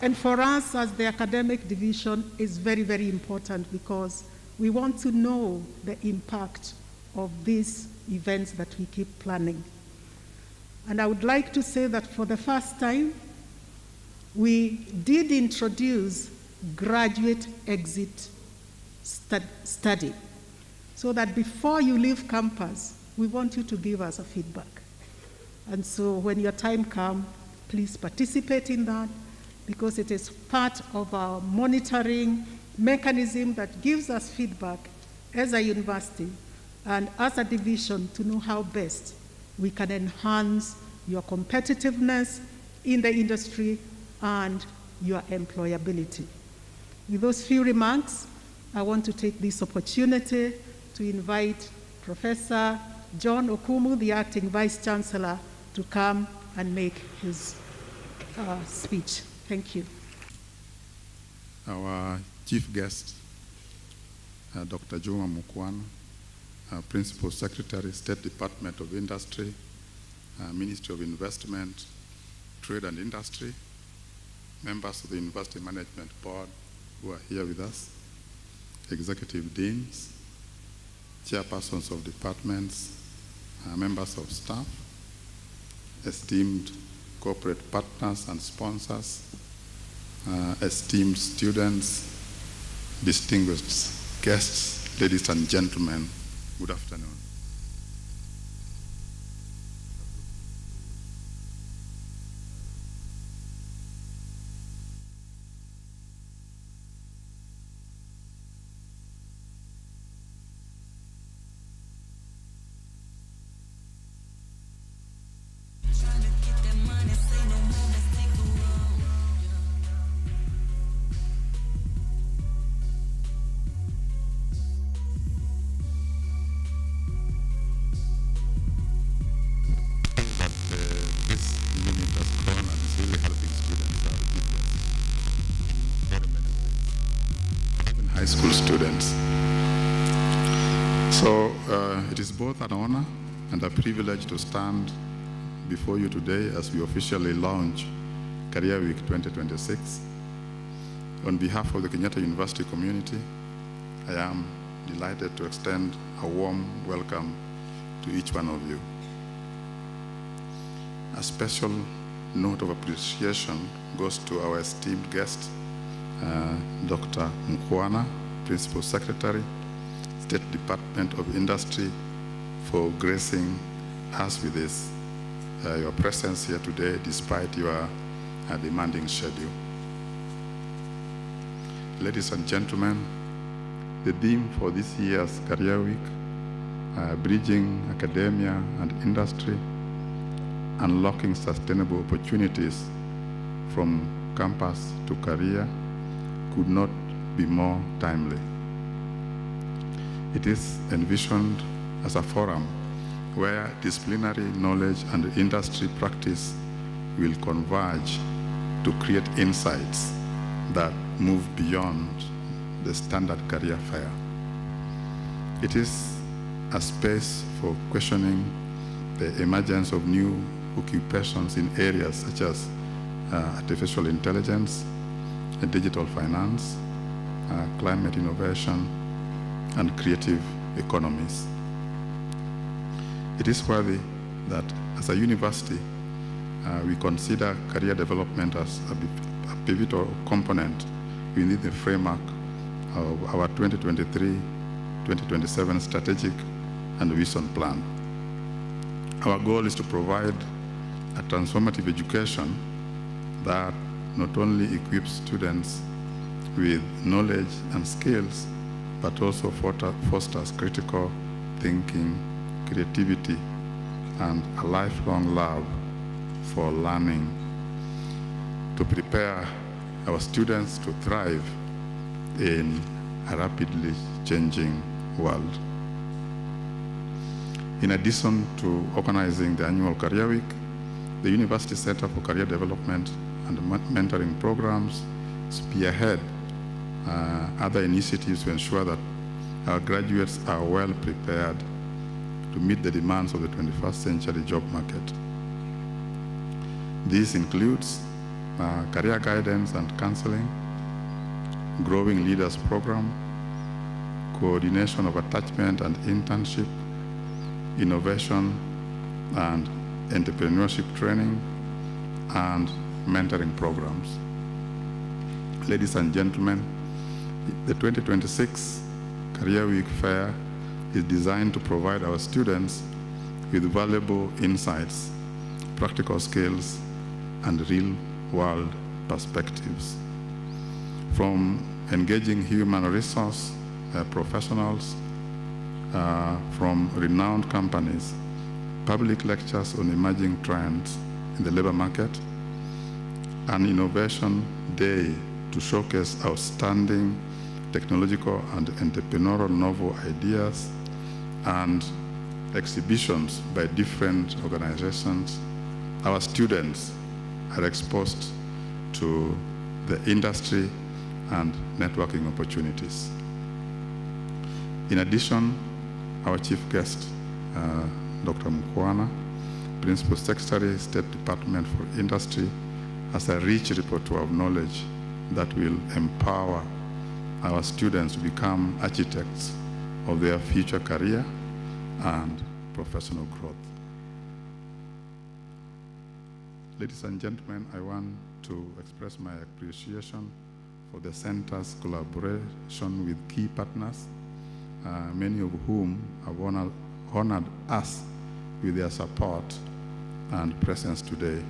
S26: And for us as the academic division is very, very important because we want to know the impact of these events that we keep planning. And I would like to say that for the first time, we did introduce graduate exit study. so that before you leave campus, we want you to give us a feedback. And so when your time comes, please participate in that, because it is part of our monitoring mechanism that gives us feedback as a university and as a division to know how best we can enhance your competitiveness in the industry and your employability. With those few remarks, I want to take this opportunity to invite Professor John Okumu, the Acting Vice Chancellor, to come and make his speech. Thank you.
S7: Our chief guest, Dr. Juma Mukwana, Principal Secretary, State Department of Industry, Ministry of Investment, Trade and Industry, members of the University Management Board who are here with us, executive deans, chairpersons of departments, members of staff, esteemed corporate partners and sponsors, esteemed students, distinguished guests, ladies and gentlemen, good afternoon. High school students. So it is both an honor and a privilege to stand before you today as we officially launch Career Week 2026. On behalf of the Kenyatta University community, I am delighted to extend a warm welcome to each one of you. A special note of appreciation goes to our esteemed guest, Dr. Mukwana, Principal Secretary, State Department of Industry, for gracing us with this, your presence here today despite your demanding schedule. Ladies and gentlemen, the theme for this year's Career Week, Bridging Academia and Industry, Unlocking Sustainable Opportunities from Campus to Career, could not be more timely. It is envisioned as a forum where disciplinary knowledge and industry practice will converge to create insights that move beyond the standard career fair. It is a space for questioning the emergence of new occupations in areas such as artificial intelligence, digital finance, climate innovation, and creative economies. It is worthy that as a university, we consider career development as a pivotal component within the framework of our 2023-2027 strategic and vision plan. Our goal is to provide a transformative education that not only equips students with knowledge and skills, but also fosters critical thinking, creativity, and a lifelong love for learning to prepare our students to thrive in a rapidly changing world. In addition to organizing the annual Career Week, the University Center for Career Development and Mentoring Programs spearhead other initiatives to ensure that our graduates are well prepared to meet the demands of the 21st century job market. This includes career guidance and counseling, growing leaders program, coordination of attachment and internship, innovation and entrepreneurship training, and mentoring programs. Ladies and gentlemen, the 2026 Career Week Fair is designed to provide our students with valuable insights, practical skills, and real-world perspectives. From engaging human resource professionals from renowned companies, public lectures on emerging trends in the labor market, an innovation day to showcase outstanding technological and entrepreneurial novel ideas, and exhibitions by different organizations, our students are exposed to the industry and networking opportunities. In addition, our chief guest, Dr. Mukwana, Principal Secretary, State Department for Industry, has a rich repertoire of knowledge that will empower our students to become architects of their future career and professional growth. Ladies and gentlemen, I want to express my appreciation for the Center's collaboration with key partners, many of whom have honored us with their support and presence today.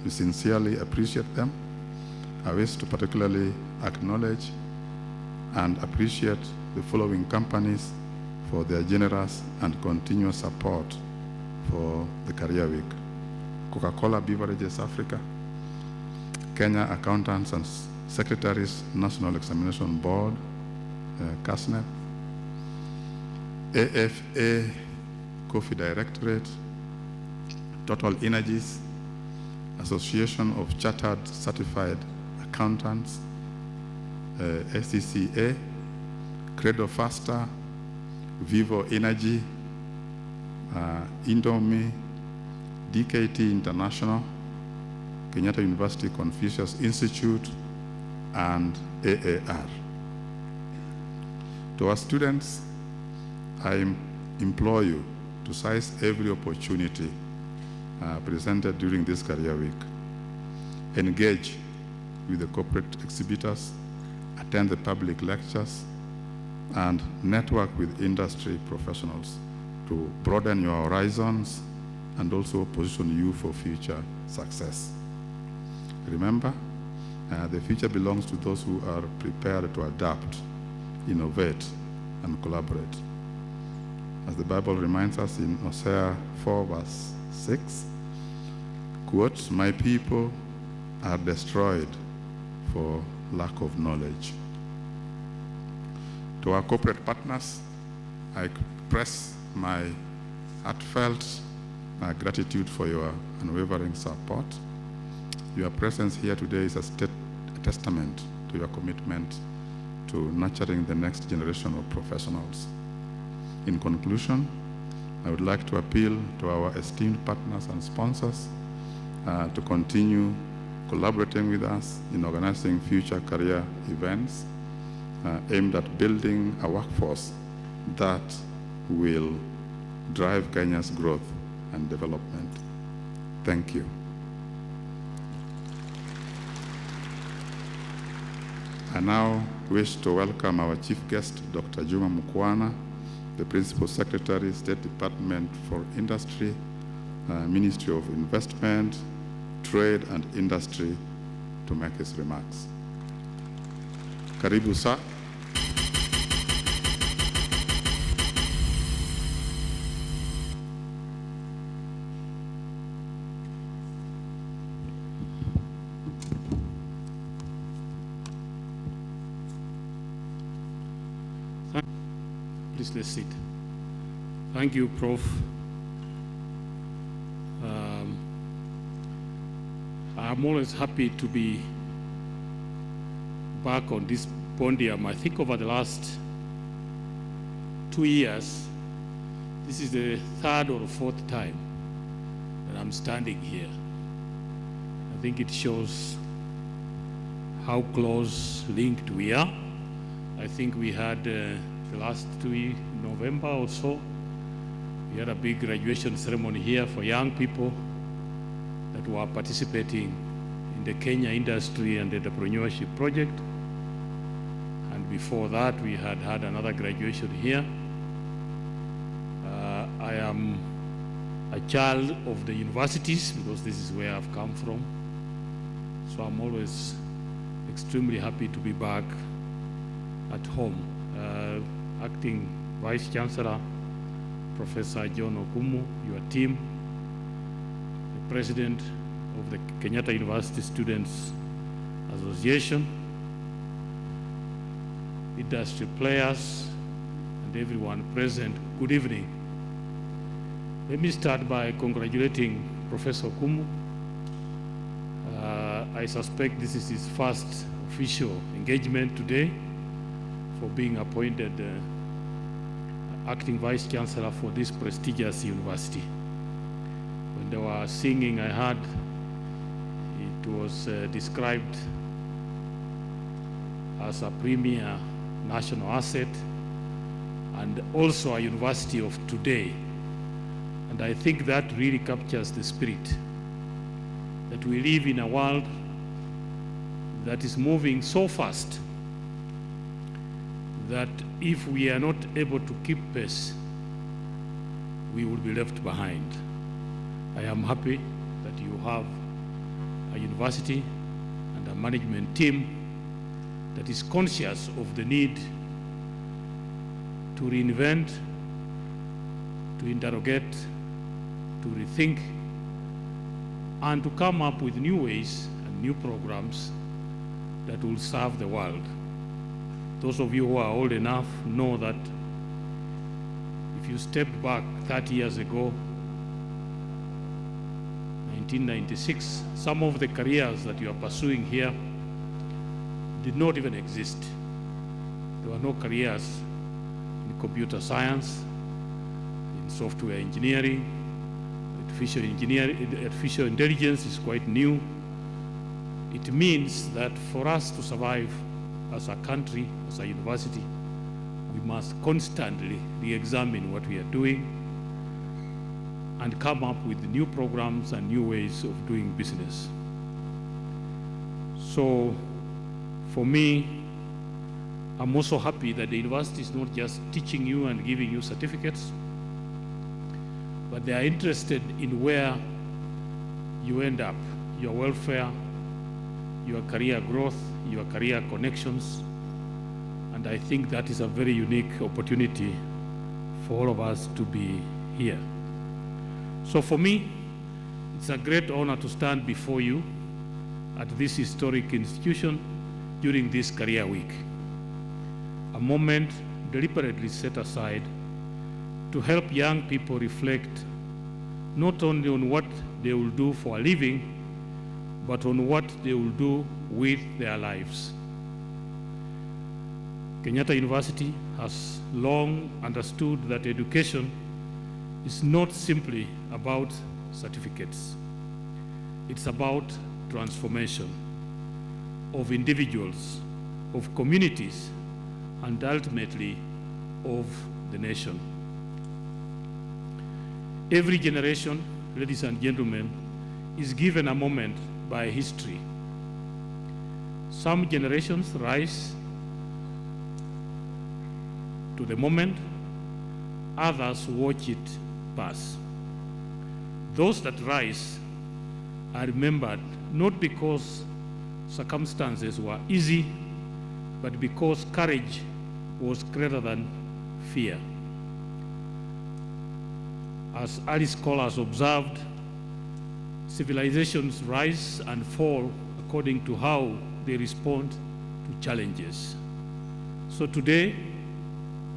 S7: We sincerely appreciate them. I wish to particularly acknowledge and appreciate the following companies for their generous and continuous support for the Career Week: Coca-Cola Beverages Africa, Kenya Accountants and Secretaries National Examination Board, CASNEP, AFA Coffee Directorate, Total Energies, Association of Chartered Certified Accountants, SCCA, Credo Faster, Vivo Energy, Indomie, DKT International, Kenyatta University Confucius Institute, and AAR. To our students, I implore you to seize every opportunity presented during this Career Week. Engage with the corporate exhibitors, attend the public lectures, and network with industry professionals to broaden your horizons and also position you for future success. Remember, the future belongs to those who are prepared to adapt, innovate, and collaborate. As the Bible reminds us in Hosea 4 verse 6, quote, "My people are destroyed for lack of knowledge." To our corporate partners, I express my heartfelt gratitude for your unwavering support. Your presence here today is a testament to your commitment to nurturing the next generation of professionals. In conclusion, I would like to appeal to our esteemed partners and sponsors to continue collaborating with us in organizing future career events aimed at building a workforce that will drive Kenya's growth and development. Thank you. I now wish to welcome our chief guest, Dr. Juma Mukwana, the Principal Secretary, State Department for Industry, Ministry of Investment, Trade and Industry, to make his remarks. Karibu sir.
S9: Please let's sit. Thank you, Prof. I'm always happy to be back on this podium. I think over the last 2 years, this is the third or fourth time that I'm standing here. I think it shows how close linked we are. I think we had the last November or so, we had a big graduation ceremony here for young people that were participating in the Kenya Industry and Entrepreneurship Project. And before that, we had another graduation here. am a child of the universities because this is where I've come from. So I'm always extremely happy to be back at home. Acting Vice Chancellor, Professor John Okumu, your team, the President of the Kenyatta University Students Association, industry players, and everyone present, good evening. Let me start by congratulating Professor Okumu. I suspect this is his first official engagement today for being appointed acting Vice Chancellor for this prestigious university. When they were singing, I heard it was described as a premier national asset and also a university of today. And I think that really captures the spirit that we live in a world that is moving so fast that if we are not able to keep pace, we will be left behind. I am happy that you have a university and a management team that is conscious of the need to reinvent, to interrogate, to rethink, and to come up with new ways and new programs that will serve the world. Those of you who are old enough know that if you stepped back 30 years ago, 1996, some of the careers that you are pursuing here did not even exist. There were no careers in computer science, in software engineering, artificial intelligence is quite new. It means that for us to survive as a country, as a university, we must constantly re-examine what we are doing and come up with new programs and new ways of doing business. So for me, I'm also happy that the university is not just teaching you and giving you certificates, but they are interested in where you end up, your welfare, your career growth, your career connections. And I think that is a very unique opportunity for all of us to be here. So for me, it's a great honor to stand before you at this historic institution during this career week. A moment deliberately set aside to help young people reflect not only on what they will do for a living, but on what they will do with their lives. Kenyatta University has long understood that education is not simply about certificates. It's about transformation of individuals, of communities, and ultimately of the nation. Every generation, ladies and gentlemen, is given a moment by history. Some generations rise to the moment, others watch it pass. Those that rise are remembered not because circumstances were easy, but because courage was greater than fear. As early scholars observed, civilizations rise and fall according to how they respond to challenges. So today,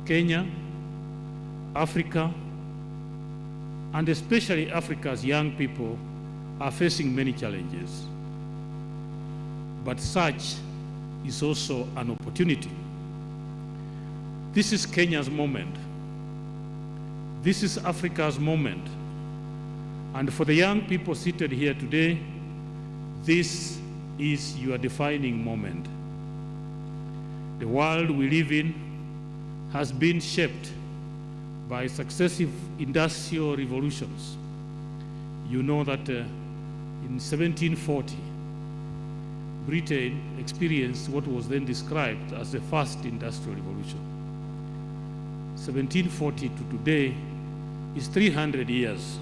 S9: Kenya, Africa, and especially Africa's young people are facing many challenges. But such is also an opportunity. This is Kenya's moment. This is Africa's moment. And for the young people seated here today, this is your defining moment. The world we live in has been shaped by successive industrial revolutions. You know that in 1740, Britain experienced what was then described as the first industrial revolution. 1740 to today is 300 years.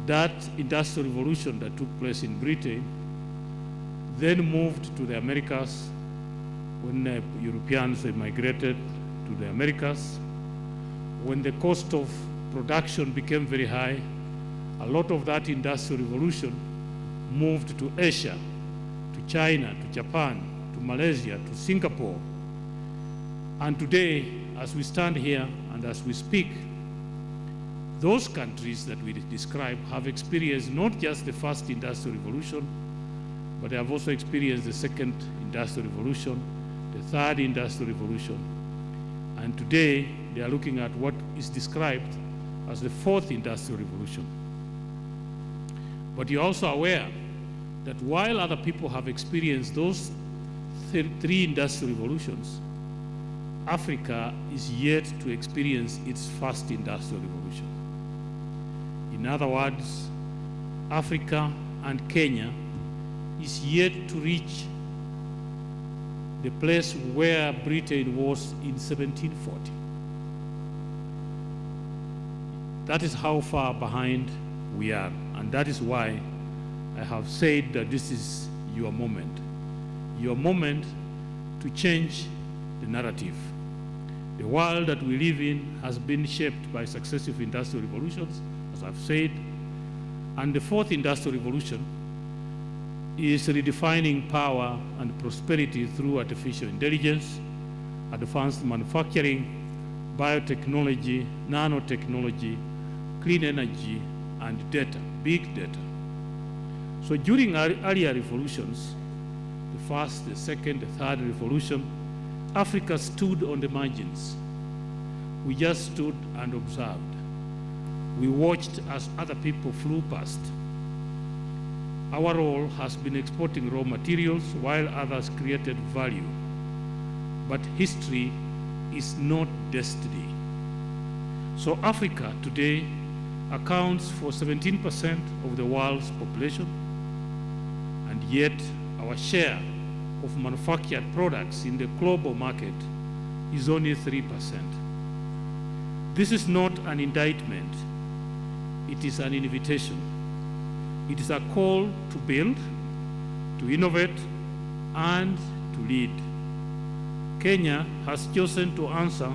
S9: That industrial revolution that took place in Britain then moved to the Americas when Europeans migrated to the Americas. When the cost of production became very high, a lot of that industrial revolution moved to Asia, to China, to Japan, to Malaysia, to Singapore. And today, as we stand here and as we speak, those countries that we describe have experienced not just the first industrial revolution, but they have also experienced the second industrial revolution, the third industrial revolution. And today, they are looking at what is described as the fourth industrial revolution. But you're also aware that while other people have experienced those three industrial revolutions, Africa is yet to experience its first industrial revolution. In other words, Africa and Kenya is yet to reach the place where Britain was in 1740. That is how far behind we are, and that is why I have said that this is your moment to change the narrative. The world that we live in has been shaped by successive industrial revolutions, as I've said, and the fourth industrial revolution is redefining power and prosperity through artificial intelligence, advanced manufacturing, biotechnology, nanotechnology, clean energy, and data, big data. So during earlier revolutions, the first, the second, the third revolution, Africa stood on the margins. We just stood and observed. We watched as other people flew past. Our role has been exporting raw materials while others created value. But history is not destiny. So Africa today accounts for 17% of the world's population, and yet our share of manufactured products in the global market is only 3%. This is not an indictment, it is an invitation. It is a call to build, to innovate, and to lead. Kenya has chosen to answer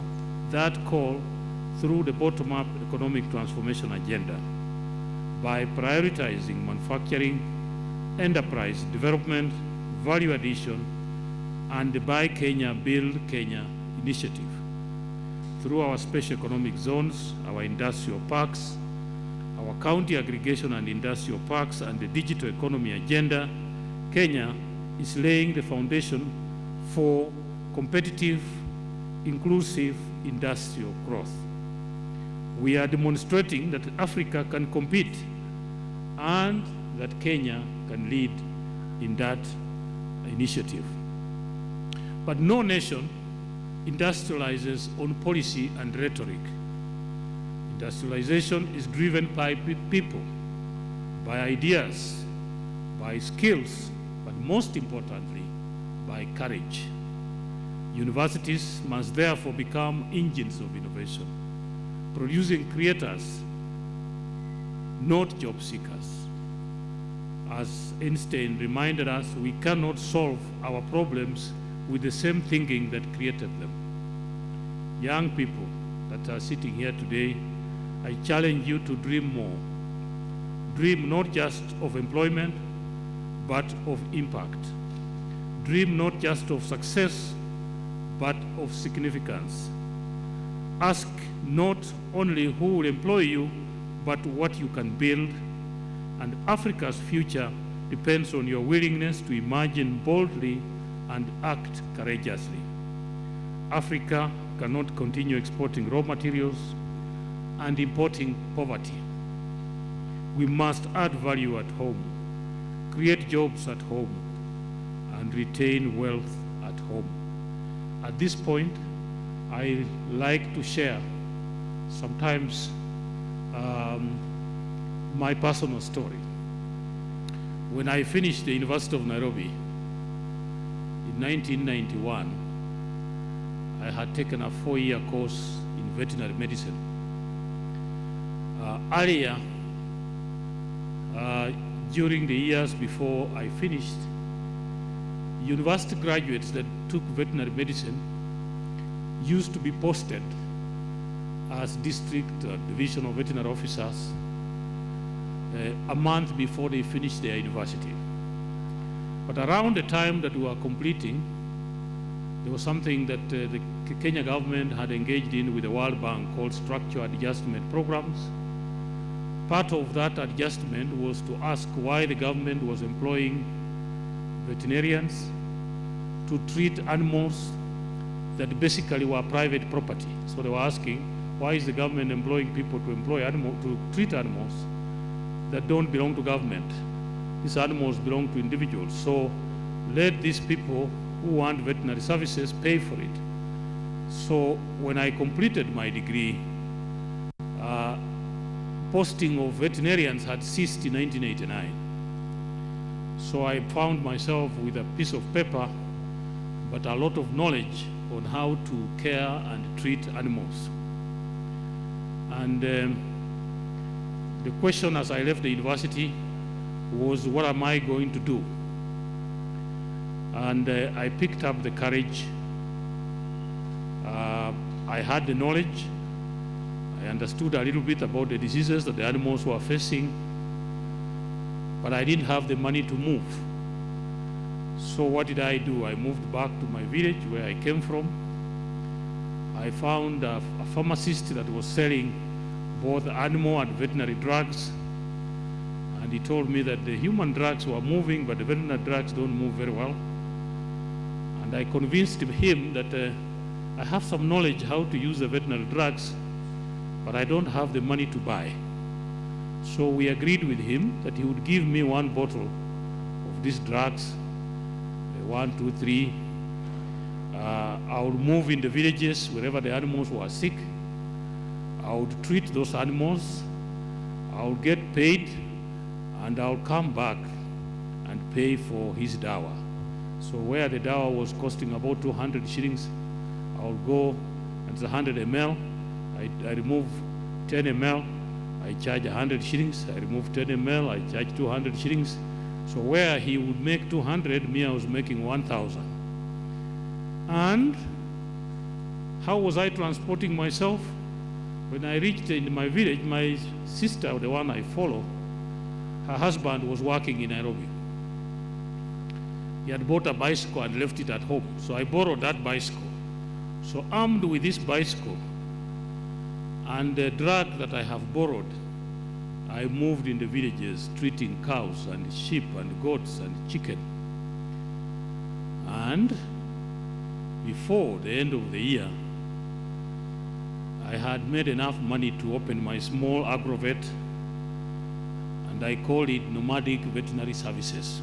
S9: that call through the bottom-up economic transformation agenda by prioritizing manufacturing, enterprise development, value addition, and the Buy Kenya, Build Kenya initiative. Through our special economic zones, our industrial parks, our county aggregation and industrial parks, and the digital economy agenda, Kenya is laying the foundation for competitive, inclusive industrial growth. We are demonstrating that Africa can compete and that Kenya can lead in that initiative. But no nation industrializes on policy and rhetoric. Industrialization is driven by people, by ideas, by skills, but most importantly, by courage. Universities must therefore become engines of innovation, producing creators, not job seekers. As Einstein reminded us, we cannot solve our problems with the same thinking that created them. Young people that are sitting here today, I challenge you to dream more. Dream not just of employment, but of impact. Dream not just of success, but of significance. Ask not only who will employ you, but what you can build. And Africa's future depends on your willingness to imagine boldly and act courageously. Africa cannot continue exporting raw materials and importing poverty. We must add value at home, create jobs at home, and retain wealth at home. At this point, I like to share sometimes my personal story. When I finished the University of Nairobi in 1991, I had taken a 4-year course in veterinary medicine. Earlier, during the years before I finished, university graduates that took veterinary medicine used to be posted as district divisional veterinary officers a month before they finished their university. But around the time that we were completing, there was something that the Kenya government had engaged in with the World Bank called structured adjustment programs. Part of that adjustment was to ask why the government was employing veterinarians to treat animals that basically were private property. So they were asking, why is the government employing people to treat animals that don't belong to government? These animals belong to individuals. So let these people who want veterinary services pay for it. So when I completed my degree, posting of veterinarians had ceased in 1989. So I found myself with a piece of paper, but a lot of knowledge on how to care and treat animals. And the question as I left the university was, what am I going to do? And I picked up the courage. I had the knowledge. I understood a little bit about the diseases that the animals were facing, but I didn't have the money to move. So what did I do? I moved back to my village where I came from. I found a pharmacist that was selling both animal and veterinary drugs, and he told me that the human drugs were moving, but the veterinary drugs don't move very well. And I convinced him that I have some knowledge how to use the veterinary drugs, but I don't have the money to buy. So we agreed with him that he would give me one bottle of these drugs, 1, 2, 3. I would move in the villages wherever the animals were sick. I would treat those animals. I would get paid, and I would come back and pay for his dawa. So where the dawa was costing about 200 shillings, I would go, and it's 100 ml. I remove 10 ml, I charge 100 shillings. I remove 10 ml, I charge 200 shillings. So where he would make 200, me I was making 1,000. And how was I transporting myself? When I reached in my village, my sister, the one I follow, her husband was working in Nairobi. He had bought a bicycle and left it at home. So I borrowed that bicycle. So armed with this bicycle and the drug that I have borrowed, I moved in the villages treating cows and sheep and goats and chicken. And before the end of the year, I had made enough money to open my small agrovet, and I called it Nomadic Veterinary Services.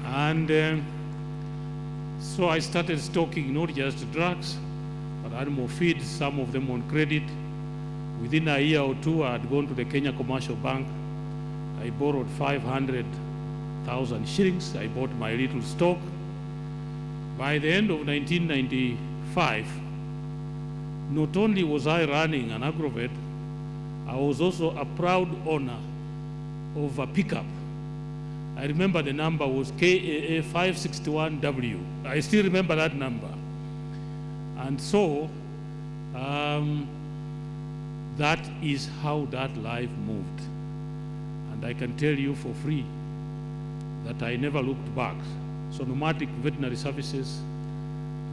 S9: And so I started stocking not just drugs, but animal feed, some of them on credit. Within a year or two, I had gone to the Kenya Commercial Bank. I borrowed 500,000 shillings. I bought my little stock. By the end of 1995, not only was I running an agrovet, I was also a proud owner of a pickup. I remember the number was KAA 561W. I still remember that number. And so that is how that life moved. And I can tell you for free that I never looked back. So Nomadic Veterinary Services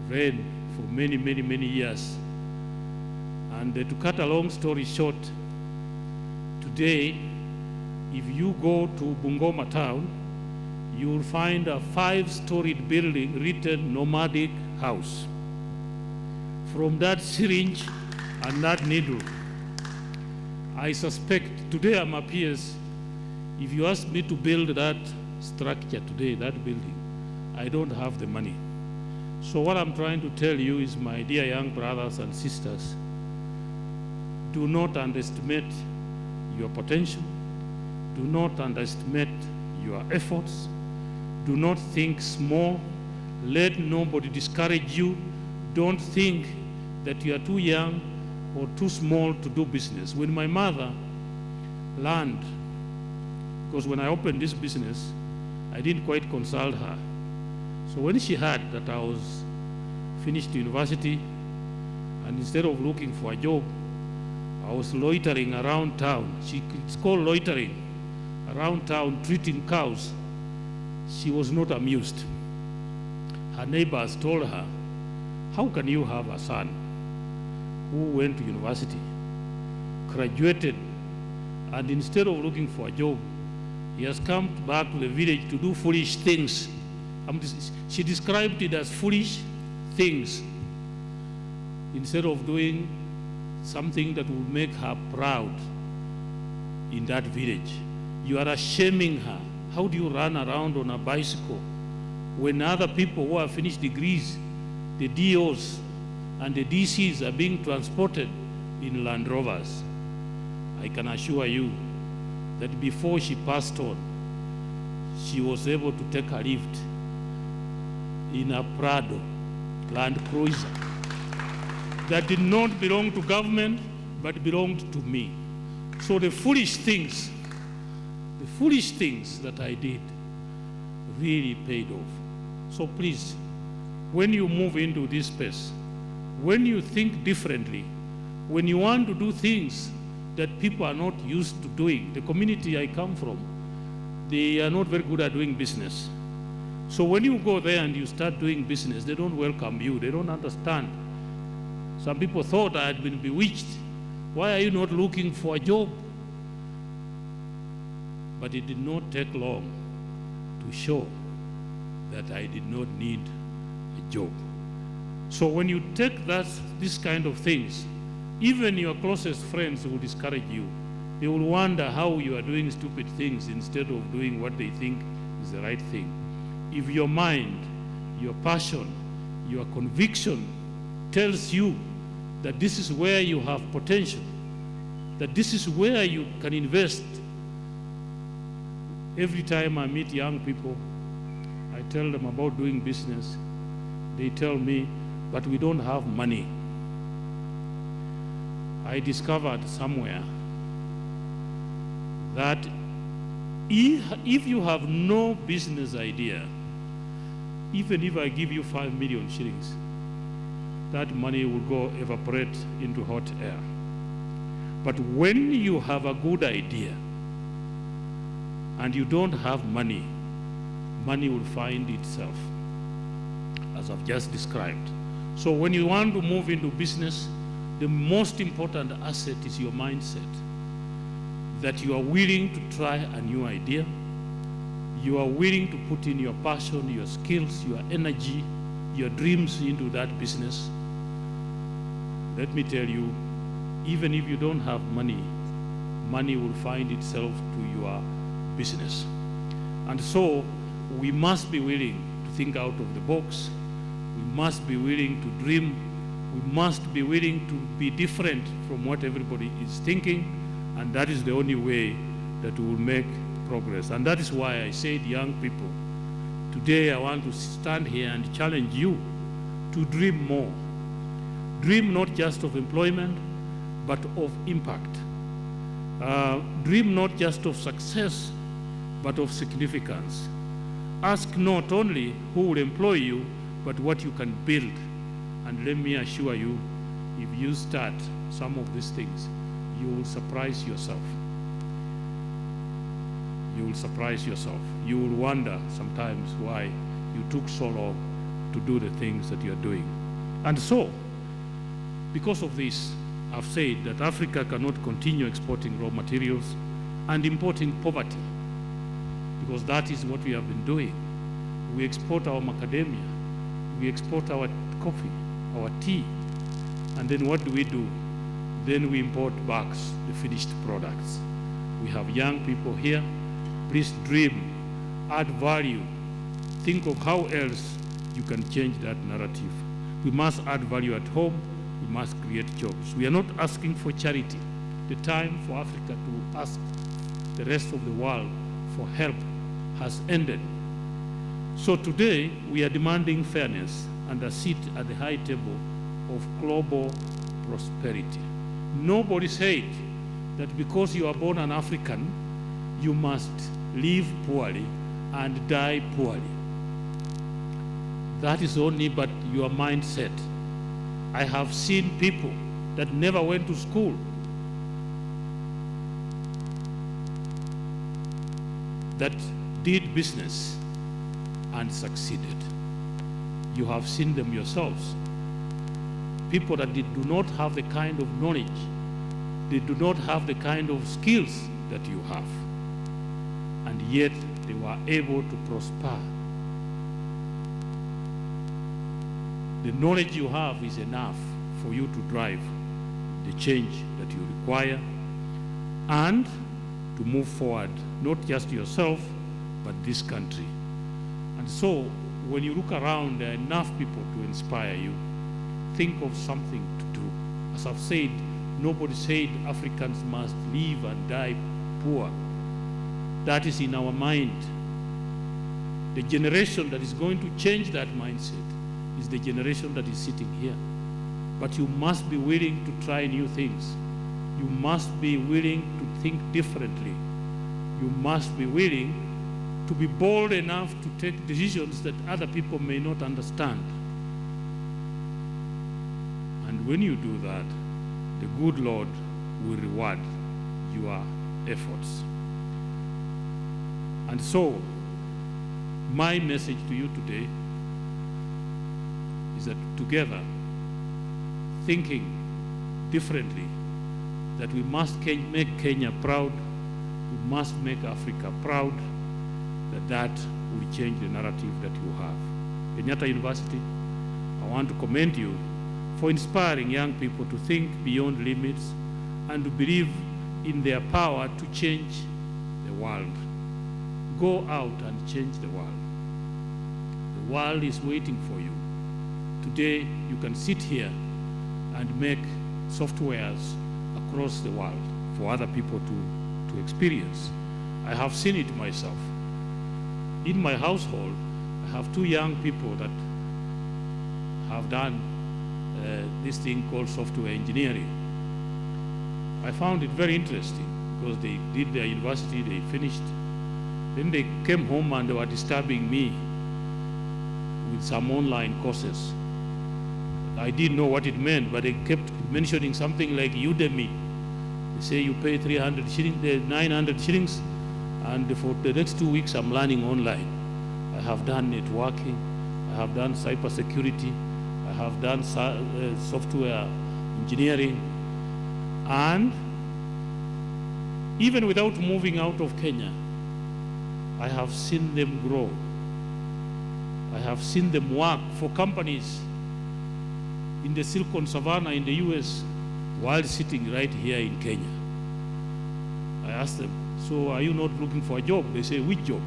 S9: ran for many, many, many years. And to cut a long story short, today, if you go to Bungoma town, you will find a 5-storied building written Nomadic House. From that syringe and that needle, I suspect, today I'm up here, if you ask me to build that structure today, that building, I don't have the money. So what I'm trying to tell you is, my dear young brothers and sisters, do not underestimate your potential. Do not underestimate your efforts. Do not think small. Let nobody discourage you. Don't think that you are too young or too small to do business. When my mother learned, because when I opened this business, I didn't quite consult her. So when she heard that I was finished university, and instead of looking for a job, I was loitering around town. It's called loitering around town, treating cows. She was not amused. Her neighbors told her, how can you have a son who went to university, graduated, and instead of looking for a job, he has come back to the village to do foolish things. She described it as foolish things instead of doing something that would make her proud in that village. You are shaming her. How do you run around on a bicycle when other people who have finished degrees, the DOs and the DCs, are being transported in Land Rovers? I can assure you that before she passed on, she was able to take a lift in a Prado Land Cruiser that did not belong to government but belonged to me. So the foolish things that I did really paid off. So please, when you move into this space, when you think differently, when you want to do things that people are not used to doing, the community I come from, they are not very good at doing business. So when you go there and you start doing business, they don't welcome you, they don't understand. Some people thought I had been bewitched. Why are you not looking for a job? But it did not take long to show that I did not need a job. So when you take this kind of things, even your closest friends will discourage you. They will wonder how you are doing stupid things instead of doing what they think is the right thing. If your mind, your passion, your conviction tells you that this is where you have potential, that this is where you can invest. Every time I meet young people, I tell them about doing business. They tell me, but we don't have money. I discovered somewhere that if you have no business idea, even if I give you 5 million shillings, that money will go evaporate into hot air. But when you have a good idea and you don't have money, money will find itself, as I've just described. So when you want to move into business, the most important asset is your mindset, that you are willing to try a new idea, you are willing to put in your passion, your skills, your energy, your dreams into that business. Let me tell you, even if you don't have money, money will find itself to your business. And so we must be willing to think out of the box. We must be willing to dream. We must be willing to be different from what everybody is thinking, and that is the only way that we will make progress. And that is why I said, young people, today I want to stand here and challenge you to dream more. Dream not just of employment, but of impact. Dream not just of success, but of significance. Ask not only who will employ you, but what you can build. And let me assure you, if you start some of these things, you will surprise yourself. You will surprise yourself. You will wonder sometimes why you took so long to do the things that you are doing. And so, because of this, I've said that Africa cannot continue exporting raw materials and importing poverty, because that is what we have been doing. We export our macadamia, we export our coffee, our tea, and then what do? Then we import back the finished products. We have young people here. Please dream, add value, think of how else you can change that narrative. We must add value at home, we must create jobs. We are not asking for charity. The time for Africa to ask the rest of the world for help has ended. So today we are demanding fairness and a seat at the high table of global prosperity. Nobody said that because you are born an African, you must live poorly and die poorly. That is only but your mindset. I have seen people that never went to school that did business and succeeded. You have seen them yourselves. People that do not have the kind of knowledge, they do not have the kind of skills that you have, and yet they were able to prosper. The knowledge you have is enough for you to drive the change that you require and to move forward, not just yourself, but this country. And so, when you look around, there are enough people to inspire you. Think of something to do. As I've said, nobody said Africans must live and die poor. That is in our mind. The generation that is going to change that mindset is the generation that is sitting here. But you must be willing to try new things. You must be willing to think differently. You must be willing to be bold enough to take decisions that other people may not understand. And when you do that, the good Lord will reward your efforts. And so, my message to you today is that together, thinking differently, that we must make Kenya proud, we must make Africa proud, that will change the narrative that you have. Kenyatta University, I want to commend you for inspiring young people to think beyond limits and to believe in their power to change the world. Go out and change the world. The world is waiting for you. Today, you can sit here and make softwares across the world for other people to experience. I have seen it myself. In my household, I have two young people that have done this thing called software engineering. I found it very interesting because they did their university, they finished. Then they came home and they were disturbing me with some online courses. I didn't know what it meant, but they kept mentioning something like Udemy. They say you pay 300 shillings, 900 shillings, and for the next 2 weeks I'm learning online. I have done networking, I have done cybersecurity, I have done software engineering, and even without moving out of Kenya, I have seen them grow. I have seen them work for companies in the Silicon Savannah in the US while sitting right here in Kenya. I asked them, so are you not looking for a job? They say, which job?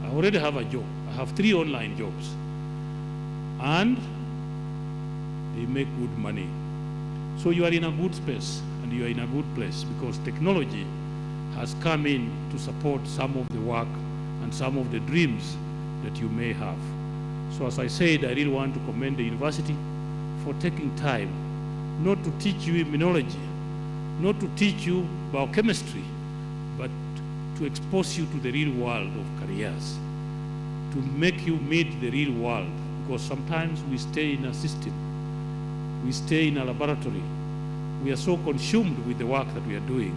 S9: I already have a job. I have 3 online jobs. And they make good money. So you are in a good space and you are in a good place because technology has come in to support some of the work and some of the dreams that you may have. So as I said, I really want to commend the university for taking time not to teach you immunology, not to teach you biochemistry, but to expose you to the real world of careers, to make you meet the real world, because sometimes we stay in a system, we stay in a laboratory, we are so consumed with the work that we are doing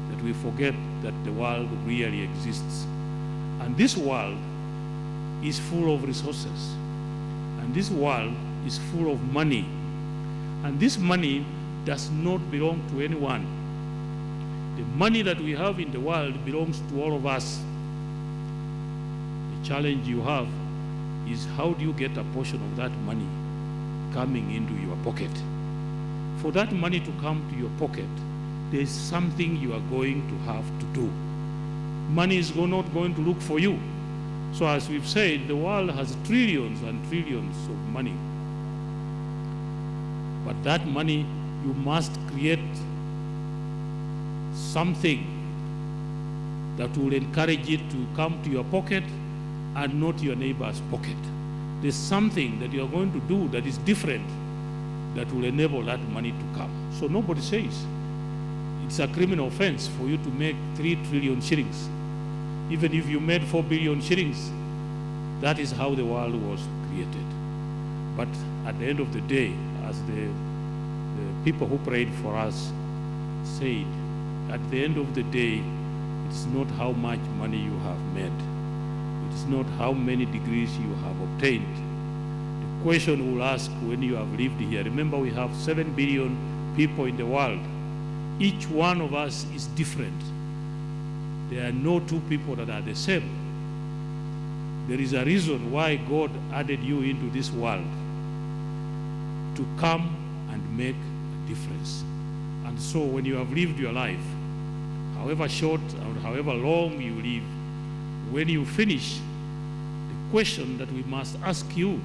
S9: that we forget that the world really exists. And this world is full of resources, and this world is full of money, and this money does not belong to anyone. The money that we have in the world belongs to all of us. The challenge you have is how do you get a portion of that money coming into your pocket? For that money to come to your pocket, there is something you are going to have to do. Money is not going to look for you. So as we've said, the world has trillions and trillions of money. But that money, you must create something that will encourage it to come to your pocket and not your neighbor's pocket. There's something that you are going to do that is different that will enable that money to come. So nobody says it's a criminal offense for you to make 3 trillion shillings. Even if you made 4 billion shillings, that is how the world was created. But at the end of the day, as the people who prayed for us said, at the end of the day, it's not how much money you have made. It's not how many degrees you have obtained. The question we'll ask when you have lived here, remember we have 7 billion people in the world. Each one of us is different. There are no two people that are the same. There is a reason why God added you into this world, to come and make a difference. And so when you have lived your life, however short or however long you live, when you finish, the question that we must ask you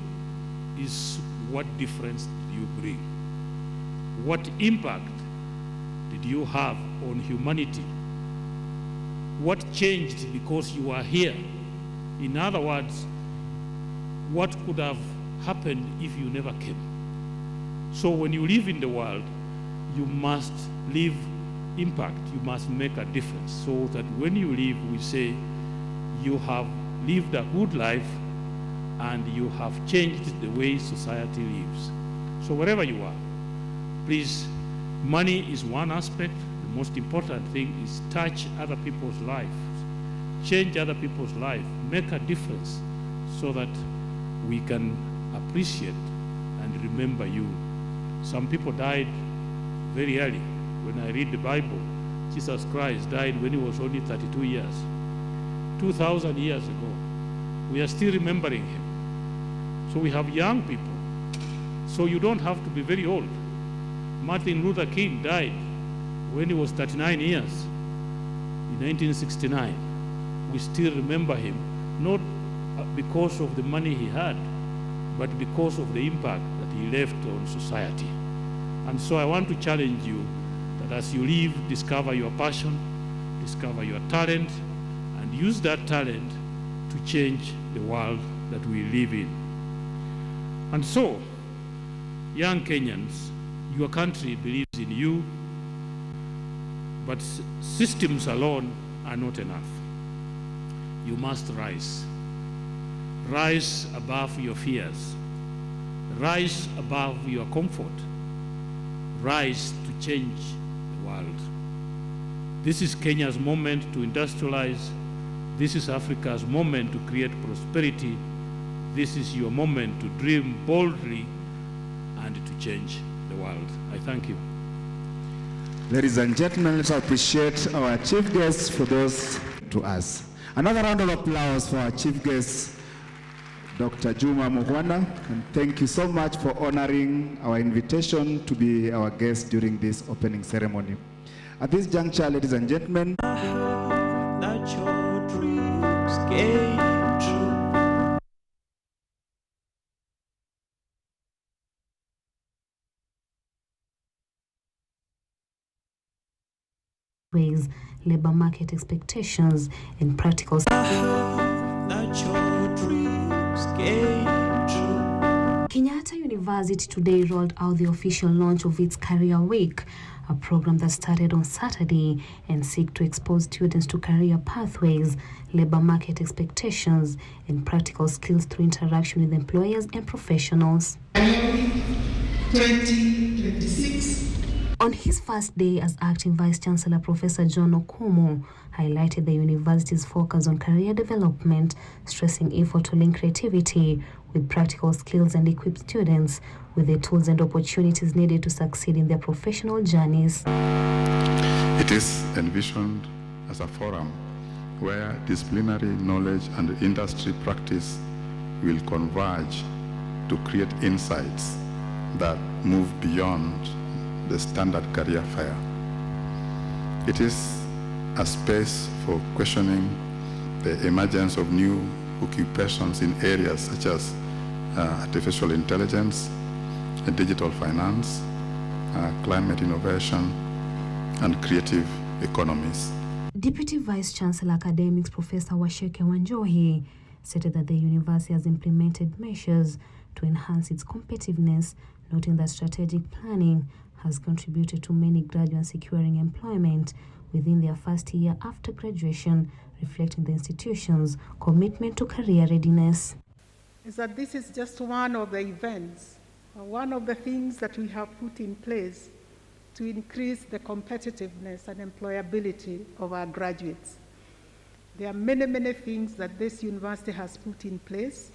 S9: is, what difference did you bring? What impact did you have on humanity? What changed because you are here? In other words, what could have happened if you never came? So when you live in the world, you must leave impact, you must make a difference, so that when you leave, we say you have lived a good life and you have changed the way society lives. So wherever you are, please, money is one aspect. The most important thing is touch other people's lives, change other people's life, make a difference, so that we can appreciate and remember you. Some people died very early. When I read the Bible, Jesus Christ died when he was only 32 years. 2,000 years ago. We are still remembering him. So we have young people. So you don't have to be very old. Martin Luther King died when he was 39 years, in 1969. We still remember him, not because of the money he had, but because of the impact that he left on society. And so I want to challenge you that as you live, discover your passion, discover your talent, and use that talent to change the world that we live in. And so, young Kenyans, your country believes in you, but systems alone are not enough. You must rise. Rise above your fears. Rise above your comfort. Rise to change the world. This is Kenya's moment to industrialize. This is Africa's moment to create prosperity. This is your moment to dream boldly and to change the world. I thank you.
S13: Ladies and gentlemen, let's appreciate our chief guests for those to us. Another round of applause for our chief guest, Dr. Juma Muhwana, and thank you so much for honoring our invitation to be our guest during this opening ceremony. At this juncture, ladies and gentlemen,
S14: that your dreams came true.
S15: Ways, labor market expectations, and practical.
S14: That your dreams came true.
S15: Kenyatta University today rolled out the official launch of its Career Week, a program that started on Saturday and seeks to expose students to career pathways, labor market expectations, and practical skills through interaction with employers and professionals.
S14: 2026.
S15: On his first day as acting Vice-Chancellor, Professor John Okumu highlighted the university's focus on career development, stressing effort to link creativity with practical skills and equip students with the tools and opportunities needed to succeed in their professional journeys.
S7: It is envisioned as a forum where disciplinary knowledge and industry practice will converge to create insights that move beyond the standard career fair. It is a space for questioning the emergence of new occupations in areas such as artificial intelligence, digital finance, climate innovation, and creative economies.
S15: Deputy Vice-Chancellor Academics Professor Washeke Wanjohi stated that the university has implemented measures to enhance its competitiveness, noting that strategic planning has contributed to many graduates securing employment within their first year after graduation, reflecting the institution's commitment to career readiness.
S26: Is that this is just one of the events, one of the things that we have put in place to increase the competitiveness and employability of our graduates. There are many, many things that this university has put in place,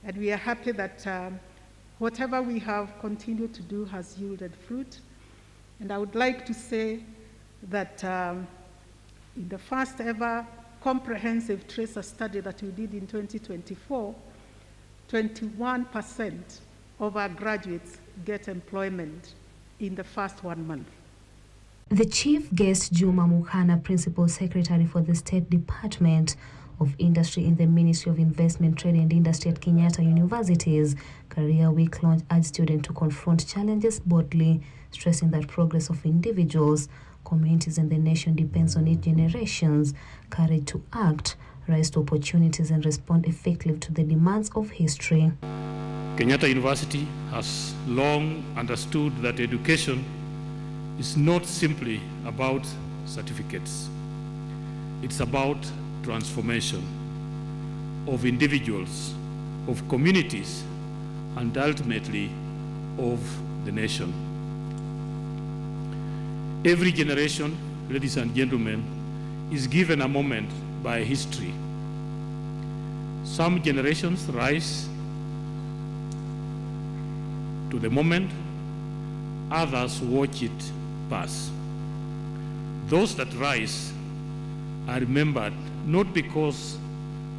S26: and we are happy that whatever we have continued to do has yielded fruit. And I would like to say that in the first ever comprehensive tracer study that we did in 2024, 21% of our graduates get employment in the first 1 month.
S15: The chief guest, Juma Mukhana, Principal Secretary for the State Department of Industry in the Ministry of Investment, Trade and Industry at Kenyatta University's Career Week launch, urged students to confront challenges boldly, stressing that progress of individuals, communities and the nation depends on each generation's courage to act, rise to opportunities and respond effectively to the demands of history.
S9: Kenyatta University has long understood that education is not simply about certificates. It's about transformation of individuals, of communities, and ultimately of the nation. Every generation, ladies and gentlemen, is given a moment by history. Some generations rise to the moment, others watch it pass. Those that rise are remembered not because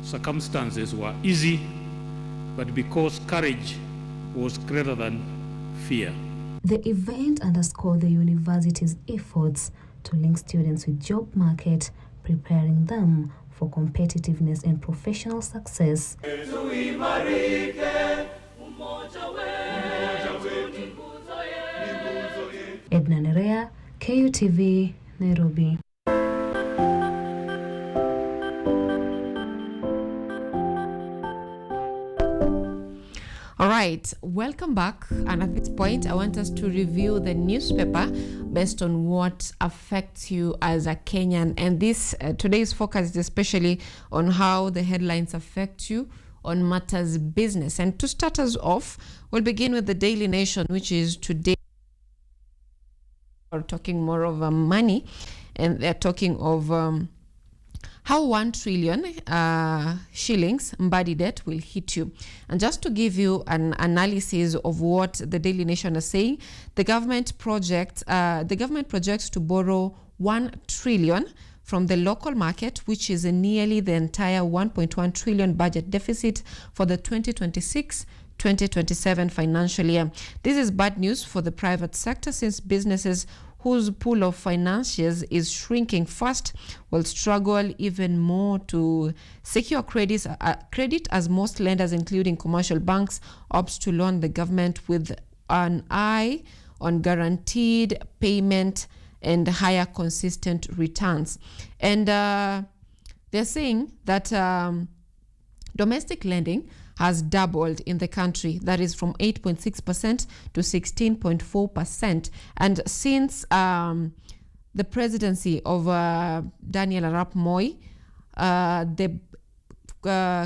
S9: circumstances were easy, but because courage was greater than fear.
S15: The event underscored the university's efforts to link students with job market, preparing them for competitiveness and professional success. Edna Nerea, KUTV, Nairobi.
S1: All right, welcome back. And at this point, I want us to review the newspaper based on what affects you as a Kenyan. And this today's focus is especially on how the headlines affect you on matters business. And to start us off, we'll begin with the Daily Nation, which is today. We're talking more of money, and they're talking of how 1 trillion shillings Mbadi debt will hit you. And just to give you an analysis of what the Daily Nation is saying, the government projects to borrow 1 trillion from the local market, which is nearly the entire 1.1 trillion budget deficit for the 2026-2027 financial year. This is bad news for the private sector, since businesses whose pool of financiers is shrinking fast will struggle even more to secure credit, as most lenders, including commercial banks, opt to loan the government with an eye on guaranteed payment and higher consistent returns. And they're saying that domestic lending has doubled in the country. That is from 8.6% to 16.4%. And since the presidency of Daniel Arap Moi, the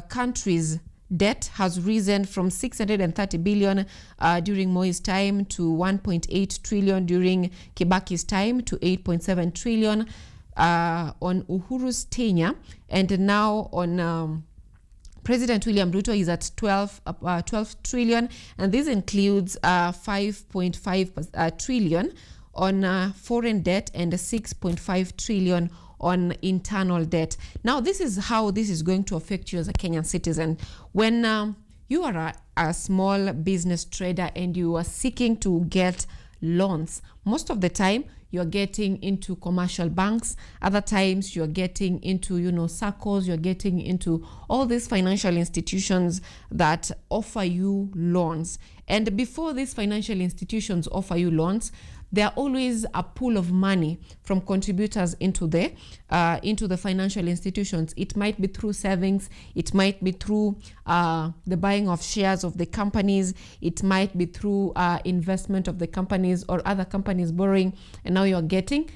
S1: country's debt has risen from 630 billion during Moi's time to 1.8 trillion during Kibaki's time to 8.7 trillion on Uhuru's tenure, and now on President William Ruto is at 12 trillion, and this includes 5.5 trillion on foreign debt and 6.5 trillion on internal debt. Now, this is how this is going to affect you as a Kenyan citizen. When you are a small business trader and you are seeking to get loans, most of the time you're getting into commercial banks. Other times you're getting into, circles, you're getting into all these financial institutions that offer you loans. And before these financial institutions offer you loans, there are always a pool of money from contributors into the financial institutions. It might be through savings, it might be through the buying of shares of the companies, it might be through investment of the companies or other companies borrowing, and now you're getting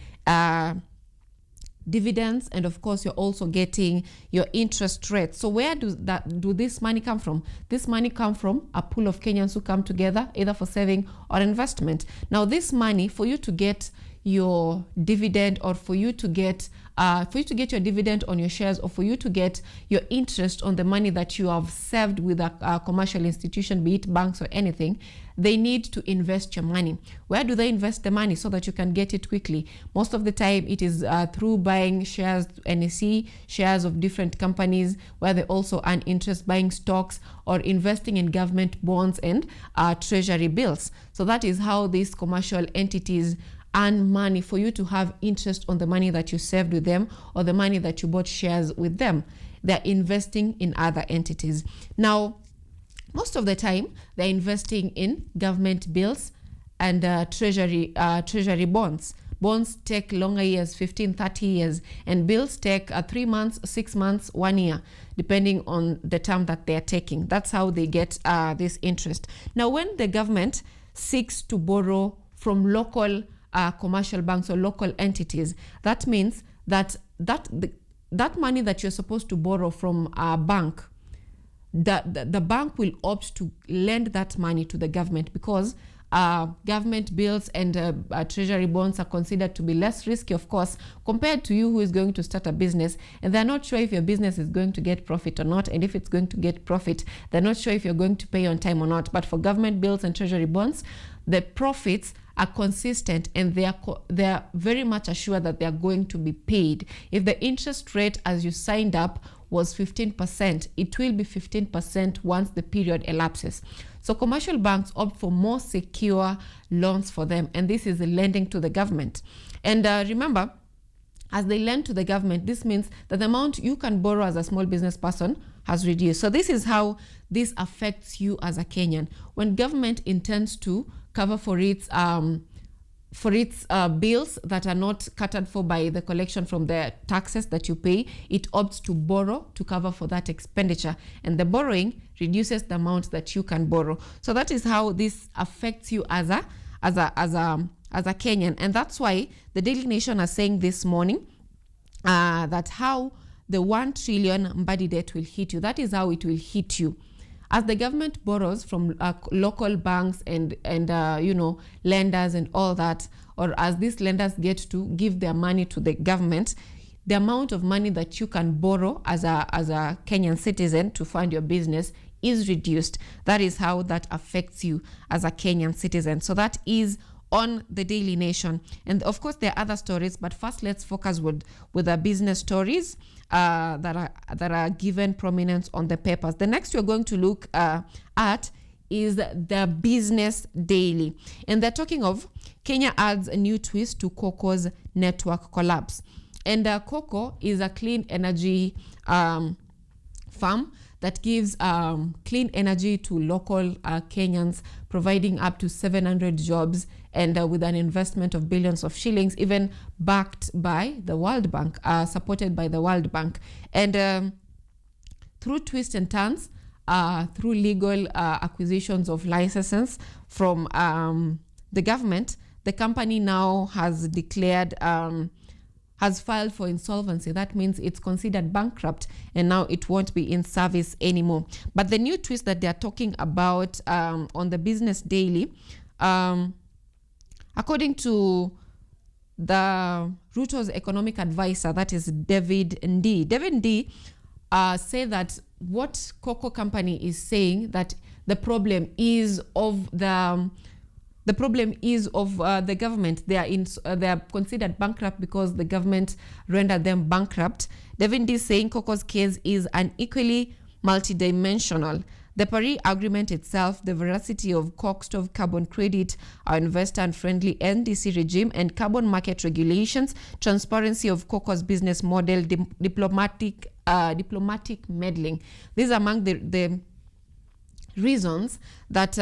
S1: dividends, and of course you're also getting your interest rates. So where do this money come from? This money come from a pool of Kenyans who come together either for saving or investment. Now this money, for you to get your dividend, or for you to get your dividend on your shares, or for you to get your interest on the money that you have saved with a commercial institution, be it banks or anything, they need to invest your money. Where do they invest the money so that you can get it quickly? Most of the time it is through buying shares, NSE shares of different companies, where they also earn interest, buying stocks, or investing in government bonds and treasury bills. So that is how these commercial entities earn money, for you to have interest on the money that you saved with them or the money that you bought shares with them. They're investing in other entities. Now, most of the time, they're investing in government bills and treasury bonds. Bonds take longer years, 15, 30 years, and bills take 3 months, 6 months, 1 year, depending on the term that they're taking. That's how they get this interest. Now, when the government seeks to borrow from local commercial banks or local entities, that means that money that you're supposed to borrow from a bank, the bank will opt to lend that money to the government, because government bills and treasury bonds are considered to be less risky, of course, compared to you who is going to start a business, and they're not sure if your business is going to get profit or not, and if it's going to get profit, they're not sure if you're going to pay on time or not. But for government bills and treasury bonds, the profits are consistent, and they are very much assured that they are going to be paid. If the interest rate as you signed up was 15%, it will be 15% once the period elapses. So commercial banks opt for more secure loans for them, and this is the lending to the government. And remember, as they lend to the government, this means that the amount you can borrow as a small business person has reduced. So this is how this affects you as a Kenyan. When government intends to cover for its bills that are not catered for by the collection from the taxes that you pay, it opts to borrow to cover for that expenditure, and the borrowing reduces the amount that you can borrow. So that is how this affects you as a Kenyan, and that's why the Daily Nation are saying this morning that how the 1 trillion Mbadi debt will hit you. That is how it will hit you. As the government borrows from local banks and lenders and all that, or as these lenders get to give their money to the government, the amount of money that you can borrow as a Kenyan citizen to fund your business is reduced. That is how that affects you as a Kenyan citizen. So that is on the Daily Nation. And of course, there are other stories, but first let's focus with the business stories that are given prominence on the papers. The next we're going to look at is the Business Daily. And they're talking of Kenya adds a new twist to Coco's network collapse. And Coco is a clean energy farm that gives clean energy to local Kenyans, providing up to 700 jobs, and with an investment of billions of shillings, even backed by the World Bank, supported by the World Bank. And through twists and turns, through legal acquisitions of licenses from the government, the company now has declared has filed for insolvency. That means it's considered bankrupt, and now it won't be in service anymore. But the new twist that they're talking about on the Business Daily, according to the Ruto's economic advisor, that is David Ndii. David Ndii say that what Coco Company is saying, that the problem is of the government. They are considered bankrupt because the government rendered them bankrupt. David is saying Coco's case is unequally multidimensional. The Paris Agreement itself, the veracity of cost of carbon credit, our investor and friendly NDC regime, and carbon market regulations, transparency of Coco's business model, diplomatic meddling. These are among the reasons that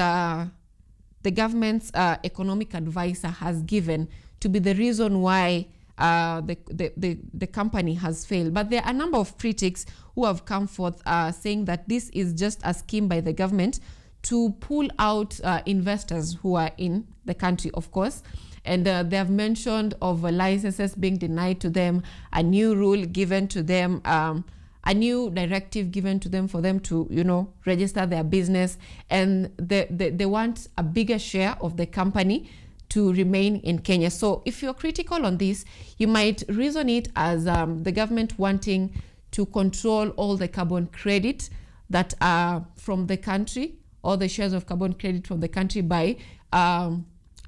S1: the government's economic advisor has given to be the reason why the company has failed. But there are a number of critics who have come forth saying that this is just a scheme by the government to pull out investors who are in the country, of course. And they have mentioned of licenses being denied to them, a new rule given to them, a new directive given to them for them to, register their business. And they want a bigger share of the company to remain in Kenya. So if you're critical on this, you might reason it as the government wanting to control all the carbon credit that are from the country, all the shares of carbon credit from the country by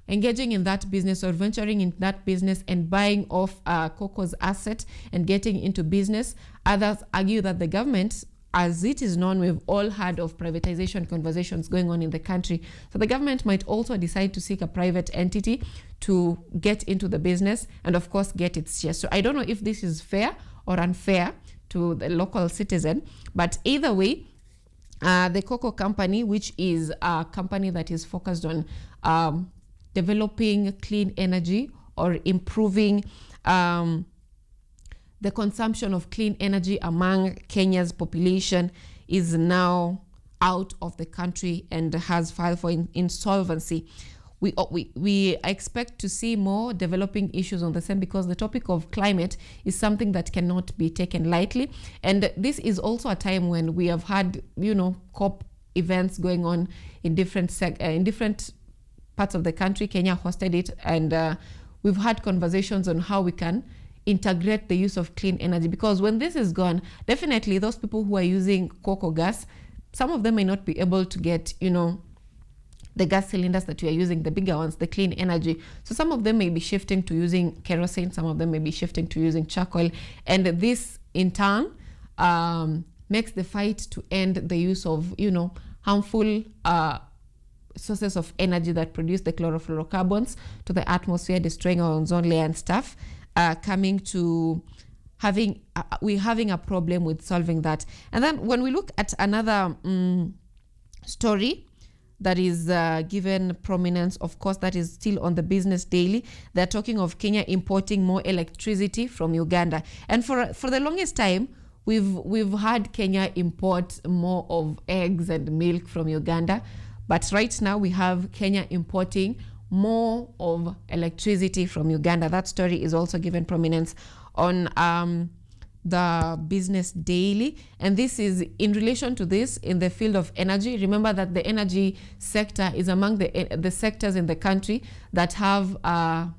S1: engaging in that business or venturing in that business and buying off cocoa's asset and getting into business. Others argue that the government, as it is known, we've all heard of privatization conversations going on in the country. So the government might also decide to seek a private entity to get into the business and, of course, get its share. So I don't know if this is fair or unfair to the local citizen, but either way, the cocoa company, which is a company that is focused on developing clean energy or improving the consumption of clean energy among Kenya's population, is now out of the country and has filed for insolvency. We expect to see more developing issues on the same, because the topic of climate is something that cannot be taken lightly. And this is also a time when we have had, COP events going on in different parts of the country. Kenya hosted it, and we've had conversations on how we can integrate the use of clean energy, because when this is gone, definitely those people who are using cocoa gas, some of them may not be able to get, the gas cylinders that we are using, the bigger ones, the clean energy. So some of them may be shifting to using kerosene, some of them may be shifting to using charcoal, and this in turn makes the fight to end the use of, harmful sources of energy that produce the chlorofluorocarbons to the atmosphere, destroying our ozone layer and stuff, coming to we're having a problem with solving that. And then when we look at another story that is given prominence, of course, that is still on the Business Daily, they're talking of Kenya importing more electricity from Uganda. And for the longest time, we've had Kenya import more of eggs and milk from Uganda. But right now we have Kenya importing more of electricity from Uganda. That story is also given prominence on the Business Daily. And this is in relation to this in the field of energy. Remember that the energy sector is among the sectors in the country that have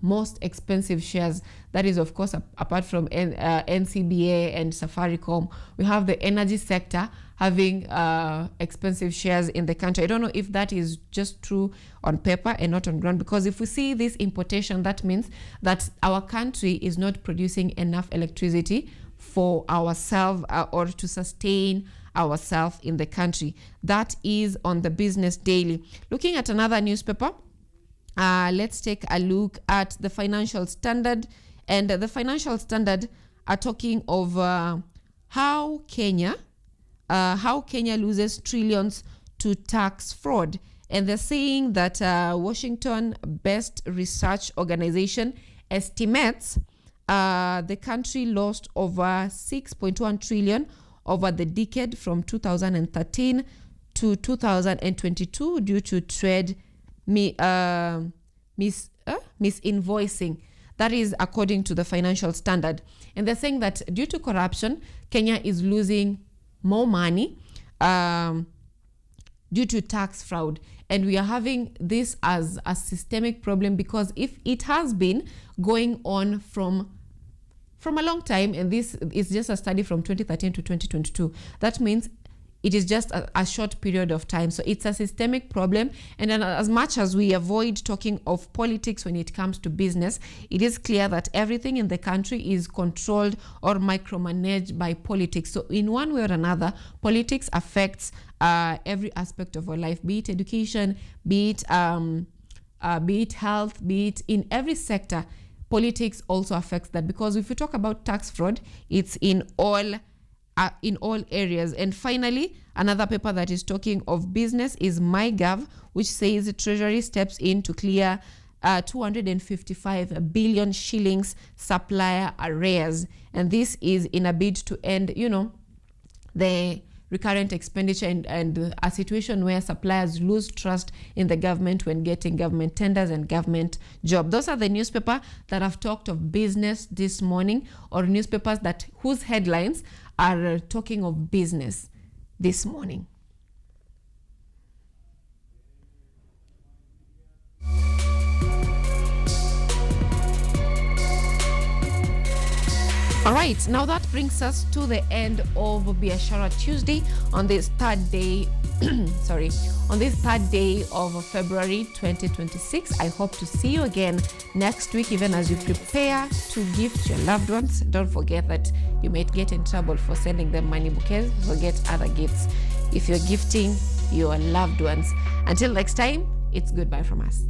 S1: most expensive shares. That is, of course, apart from NCBA and Safaricom, we have the energy sector having expensive shares in the country. I don't know if that is just true on paper and not on ground, because if we see this importation, that means that our country is not producing enough electricity for ourselves or to sustain ourselves in the country. That is on the Business Daily. Looking at another newspaper, let's take a look at the Financial Standard. And the Financial Standard are talking of how Kenya loses trillions to tax fraud. And they're saying that Washington-based research organization estimates the country lost over 6.1 trillion over the decade from 2013 to 2022 due to trade misinvoicing. That is according to the Financial Standard. And they're saying that due to corruption, Kenya is losing more money due to tax fraud. And we are having this as a systemic problem, because if it has been going on from a long time, and this is just a study from 2013 to 2022, that means it is just a short period of time. So it's a systemic problem. And then as much as we avoid talking of politics when it comes to business, it is clear that everything in the country is controlled or micromanaged by politics. So in one way or another, politics affects every aspect of our life, be it education, be it health, be it in every sector. Politics also affects that, because if you talk about tax fraud, it's in all in all areas. And finally, another paper that is talking of business is MyGov, which says the Treasury steps in to clear 255 billion shillings supplier arrears. And this is in a bid to end, the recurrent expenditure and a situation where suppliers lose trust in the government when getting government tenders and government jobs. Those are the newspapers that have talked of business this morning, or newspapers whose headlines are talking of business this morning. All right, now that brings us to the end of Biashara Tuesday on this third day, on this third day of February 2026. I hope to see you again next week, even as you prepare to gift your loved ones. Don't forget that you might get in trouble for sending them money bouquets, forget other gifts if you're gifting your loved ones. Until next time, it's goodbye from us.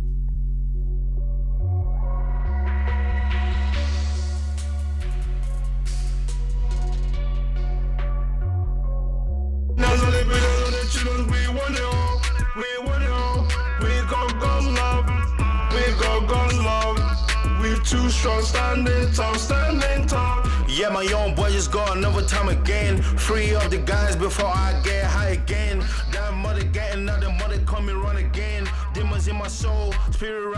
S16: Too strong, standing tall. Yeah, my young boy just got another time again. Free up the guys before I get high again. That mother getting out, the mother coming run again. Demons in my soul, spirit right.